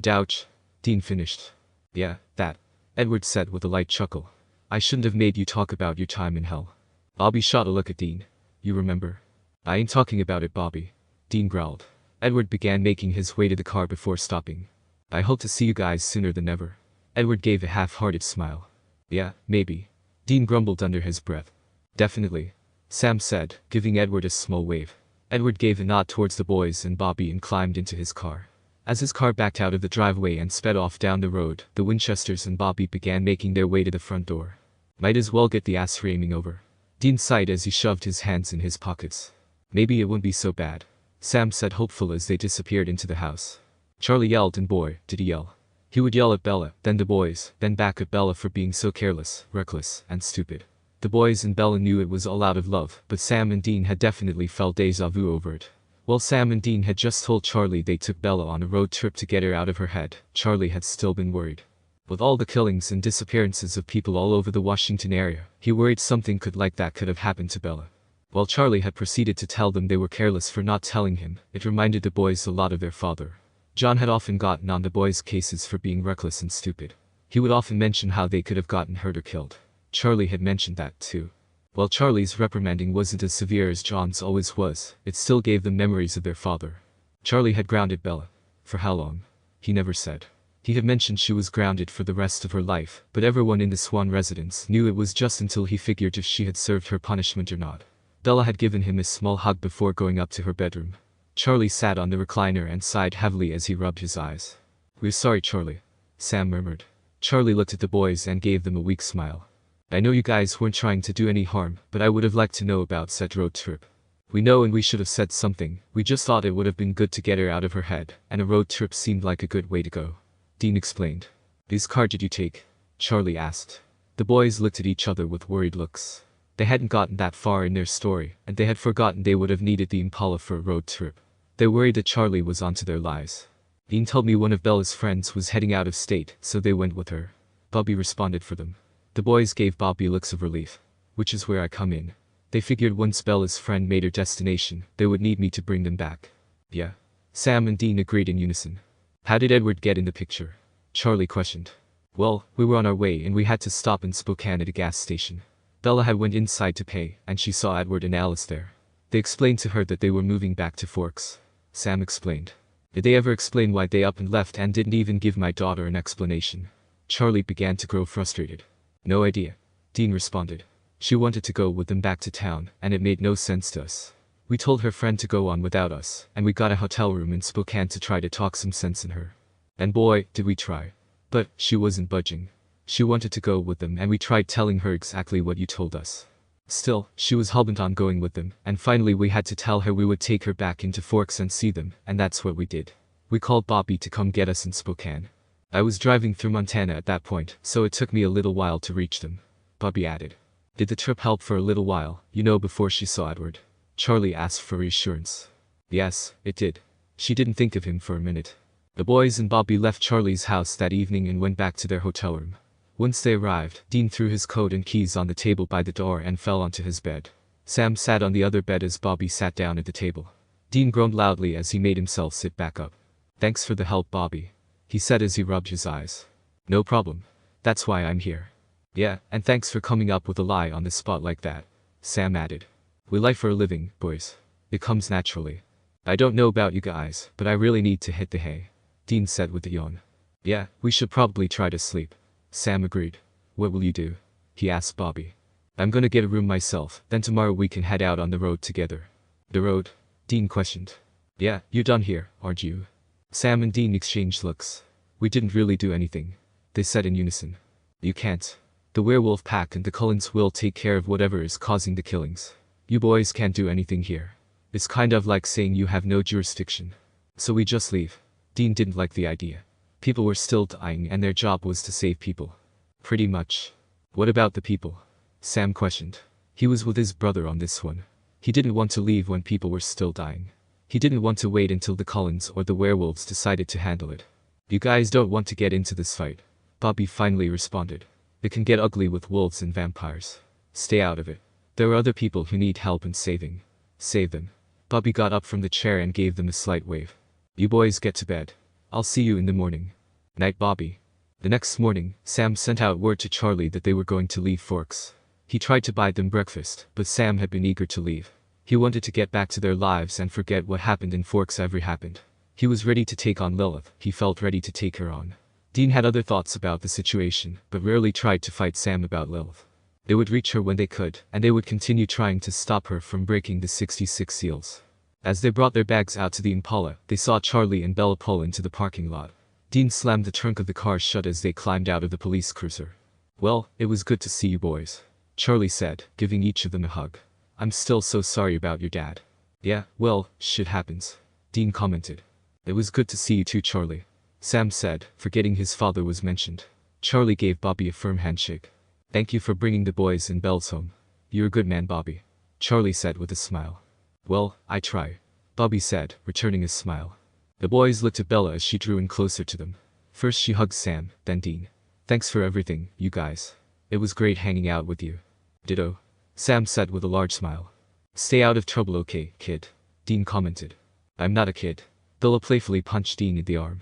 "Ouch," Dean finished. "Yeah, that," Edward said with a light chuckle. "I shouldn't have made you talk about your time in hell." Bobby shot a look at Dean. "You remember?" "I ain't talking about it, Bobby," Dean growled. Edward began making his way to the car before stopping. "I hope to see you guys sooner than ever." Edward gave a half-hearted smile. "Yeah, maybe," Dean grumbled under his breath. "Definitely," Sam said, giving Edward a small wave. Edward gave a nod towards the boys and Bobby and climbed into his car. As his car backed out of the driveway and sped off down the road, the Winchesters and Bobby began making their way to the front door. "Might as well get the ass framing over," Dean sighed as he shoved his hands in his pockets. "Maybe it won't be so bad," Sam said hopeful as they disappeared into the house. Charlie yelled, and boy, did he yell. He would yell at Bella, then the boys, then back at Bella for being so careless, reckless, and stupid. The boys and Bella knew it was all out of love, but Sam and Dean had definitely felt déjà vu over it. While Sam and Dean had just told Charlie they took Bella on a road trip to get her out of her head, Charlie had still been worried. With all the killings and disappearances of people all over the Washington area, he worried something like that could have happened to Bella. While Charlie had proceeded to tell them they were careless for not telling him, it reminded the boys a lot of their father. John had often gotten on the boys' cases for being reckless and stupid. He would often mention how they could have gotten hurt or killed. Charlie had mentioned that too. While Charlie's reprimanding wasn't as severe as John's always was, it still gave them memories of their father. Charlie had grounded Bella. For how long? He never said. He had mentioned she was grounded for the rest of her life, but everyone in the Swan residence knew it was just until he figured if she had served her punishment or not. Bella had given him a small hug before going up to her bedroom. Charlie sat on the recliner and sighed heavily as he rubbed his eyes. "We're sorry, Charlie," Sam murmured. Charlie looked at the boys and gave them a weak smile. "I know you guys weren't trying to do any harm, but I would have liked to know about said road trip. We know and we should have said something, we just thought it would have been good to get her out of her head, and a road trip seemed like a good way to go," Dean explained. "Whose car did you take?" Charlie asked. The boys looked at each other with worried looks. They hadn't gotten that far in their story, and they had forgotten they would have needed the Impala for a road trip. They worried that Charlie was onto their lies. "Dean told me one of Bella's friends was heading out of state, so they went with her," Bobby responded for them. The boys gave Bobby looks of relief. "Which is where I come in. They figured once Bella's friend made her destination, they would need me to bring them back." "Yeah." Sam and Dean agreed in unison. "How did Edward get in the picture?" Charlie questioned. "Well, we were on our way and we had to stop in Spokane at a gas station. Bella had went inside to pay, and she saw Edward and Alice there. They explained to her that they were moving back to Forks," Sam explained. "Did they ever explain why they up and left and didn't even give my daughter an explanation?" Charlie began to grow frustrated. "No idea," Dean responded. "She wanted to go with them back to town, and it made no sense to us. We told her friend to go on without us, and we got a hotel room in Spokane to try to talk some sense in her. And boy, did we try. But she wasn't budging. She wanted to go with them, and we tried telling her exactly what you told us. Still, she was hell-bent on going with them, and finally we had to tell her we would take her back into Forks and see them, and that's what we did. We called Bobby to come get us in Spokane. I was driving through Montana at that point, so it took me a little while to reach them. Bobby added. Did the trip help for a little while, before she saw Edward? Charlie asked for reassurance. Yes, it did. She didn't think of him for a minute. The boys and Bobby left Charlie's house that evening and went back to their hotel room. Once they arrived, Dean threw his coat and keys on the table by the door and fell onto his bed. Sam sat on the other bed as Bobby sat down at the table. Dean groaned loudly as he made himself sit back up. Thanks for the help, Bobby, he said as he rubbed his eyes. No problem. That's why I'm here. Yeah, and thanks for coming up with a lie on the spot like that, Sam added. We lie for a living, boys. It comes naturally. I don't know about you guys, but I really need to hit the hay, Dean said with a yawn. Yeah, we should probably try to sleep, Sam agreed. What will you do? He asked Bobby. I'm gonna get a room myself, then tomorrow we can head out on the road together. The road? Dean questioned. Yeah, you're done here, aren't you? Sam and Dean exchanged looks. We didn't really do anything, they said in unison. You can't. The werewolf pack and the Cullens will take care of whatever is causing the killings. You boys can't do anything here. It's kind of like saying you have no jurisdiction. So we just leave. Dean didn't like the idea. People were still dying and their job was to save people. Pretty much. What about the people? Sam questioned. He was with his brother on this one. He didn't want to leave when people were still dying. He didn't want to wait until the Cullens or the werewolves decided to handle it. You guys don't want to get into this fight, Bobby finally responded. It can get ugly with wolves and vampires. Stay out of it. There are other people who need help and saving. Save them. Bobby got up from the chair and gave them a slight wave. You boys get to bed. I'll see you in the morning. Night, Bobby. The next morning, Sam sent out word to Charlie that they were going to leave Forks. He tried to buy them breakfast, but Sam had been eager to leave. He wanted to get back to their lives and forget what happened in Forks ever happened. He was ready to take on Lilith. He felt ready to take her on. Dean had other thoughts about the situation, but rarely tried to fight Sam about Lilith. They would reach her when they could, and they would continue trying to stop her from breaking the 66 seals. As they brought their bags out to the Impala, they saw Charlie and Bella pull into the parking lot. Dean slammed the trunk of the car shut as they climbed out of the police cruiser. Well, it was good to see you boys, Charlie said, giving each of them a hug. I'm still so sorry about your dad. Yeah, well, shit happens, Dean commented. It was good to see you too, Charlie, Sam said, forgetting his father was mentioned. Charlie gave Bobby a firm handshake. Thank you for bringing the boys and Bells home. You're a good man, Bobby, Charlie said with a smile. Well, I try, Bobby said, returning his smile. The boys looked at Bella as she drew in closer to them. First she hugged Sam, then Dean. Thanks for everything, you guys. It was great hanging out with you. Ditto, Sam said with a large smile. Stay out of trouble, okay, kid, Dean commented. I'm not a kid. Bella playfully punched Dean in the arm.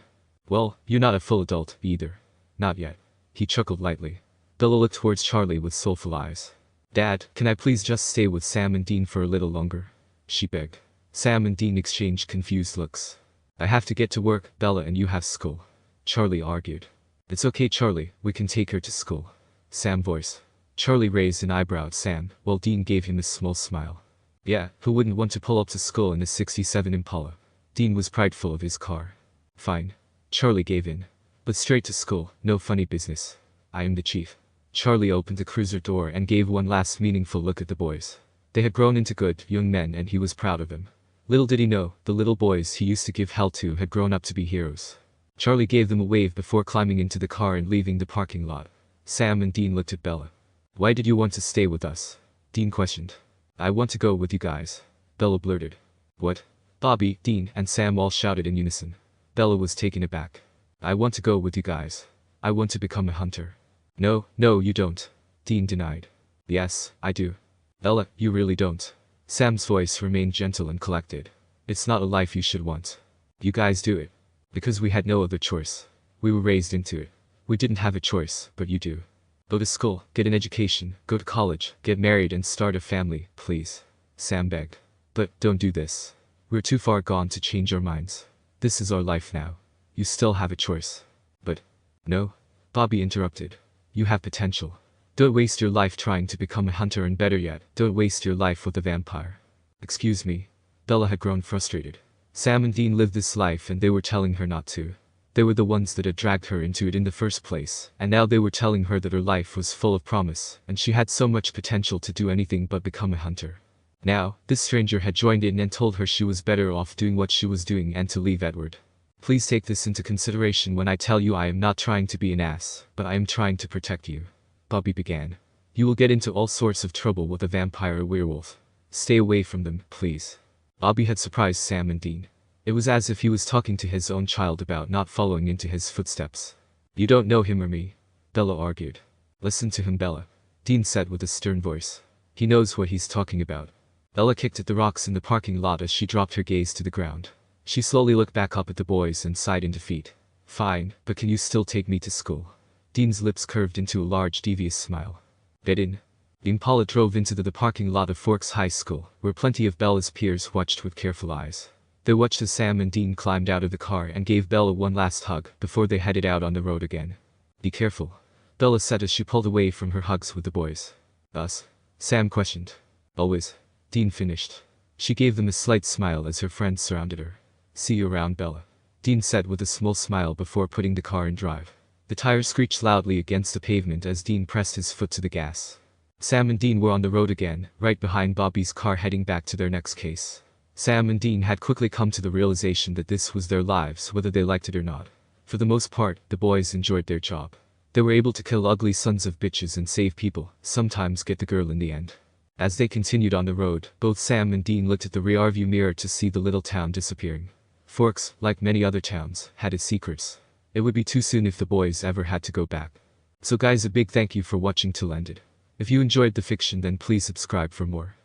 Well, you're not a full adult, either. Not yet. He chuckled lightly. Bella looked towards Charlie with soulful eyes. Dad, can I please just stay with Sam and Dean for a little longer? She begged. Sam and Dean exchanged confused looks. I have to get to work, Bella, and you have school, Charlie argued. It's okay, Charlie, we can take her to school, Sam voiced. Charlie raised an eyebrow at Sam, while Dean gave him a small smile. Yeah, who wouldn't want to pull up to school in a 67 Impala? Dean was prideful of his car. Fine. Charlie gave in. But straight to school, no funny business. I am the chief. Charlie opened the cruiser door and gave one last meaningful look at the boys. They had grown into good, young men and he was proud of them. Little did he know, the little boys he used to give hell to had grown up to be heroes. Charlie gave them a wave before climbing into the car and leaving the parking lot. Sam and Dean looked at Bella. Why did you want to stay with us? Dean questioned. I want to go with you guys, Bella blurted. What? Bobby, Dean, and Sam all shouted in unison. Bella was taken aback. I want to go with you guys. I want to become a hunter. No, you don't, Dean denied. Yes, I do. Bella, you really don't. Sam's voice remained gentle and collected. It's not a life you should want. You guys do it. Because we had no other choice. We were raised into it. We didn't have a choice, but you do. Go to school, get an education, go to college, get married and start a family, please, Sam begged. But don't do this. We're too far gone to change our minds. This is our life now. You still have a choice. But, no, Bobby interrupted. You have potential. Don't waste your life trying to become a hunter, and better yet, don't waste your life with a vampire. Excuse me, Bella had grown frustrated. Sam and Dean lived this life and they were telling her not to. They were the ones that had dragged her into it in the first place, and now they were telling her that her life was full of promise, and she had so much potential to do anything but become a hunter. Now, this stranger had joined in and told her she was better off doing what she was doing and to leave Edward. Please take this into consideration when I tell you I am not trying to be an ass, but I am trying to protect you. Bobby began. You will get into all sorts of trouble with a vampire or werewolf. Stay away from them, please. Bobby had surprised Sam and Dean. It was as if he was talking to his own child about not following into his footsteps. You don't know him or me, Bella argued. Listen to him, Bella, Dean said with a stern voice. He knows what he's talking about. Bella kicked at the rocks in the parking lot as she dropped her gaze to the ground. She slowly looked back up at the boys and sighed in defeat. Fine, but can you still take me to school? Dean's lips curved into a large devious smile. Get in. Impala drove into the parking lot of Forks High School, where plenty of Bella's peers watched with careful eyes. They watched as Sam and Dean climbed out of the car and gave Bella one last hug before they headed out on the road again. Be careful, Bella said as she pulled away from her hugs with the boys. Us? Sam questioned. Always, Dean finished. She gave them a slight smile as her friends surrounded her. See you around, Bella, Dean said with a small smile before putting the car in drive. The tires screeched loudly against the pavement as Dean pressed his foot to the gas. Sam and Dean were on the road again, right behind Bobby's car heading back to their next case. Sam and Dean had quickly come to the realization that this was their lives whether they liked it or not. For the most part, the boys enjoyed their job. They were able to kill ugly sons of bitches and save people, sometimes get the girl in the end. As they continued on the road, both Sam and Dean looked at the rearview mirror to see the little town disappearing. Forks, like many other towns, had its secrets. It would be too soon if the boys ever had to go back. So guys, a big thank you for watching till ended. If you enjoyed the fiction, then please subscribe for more.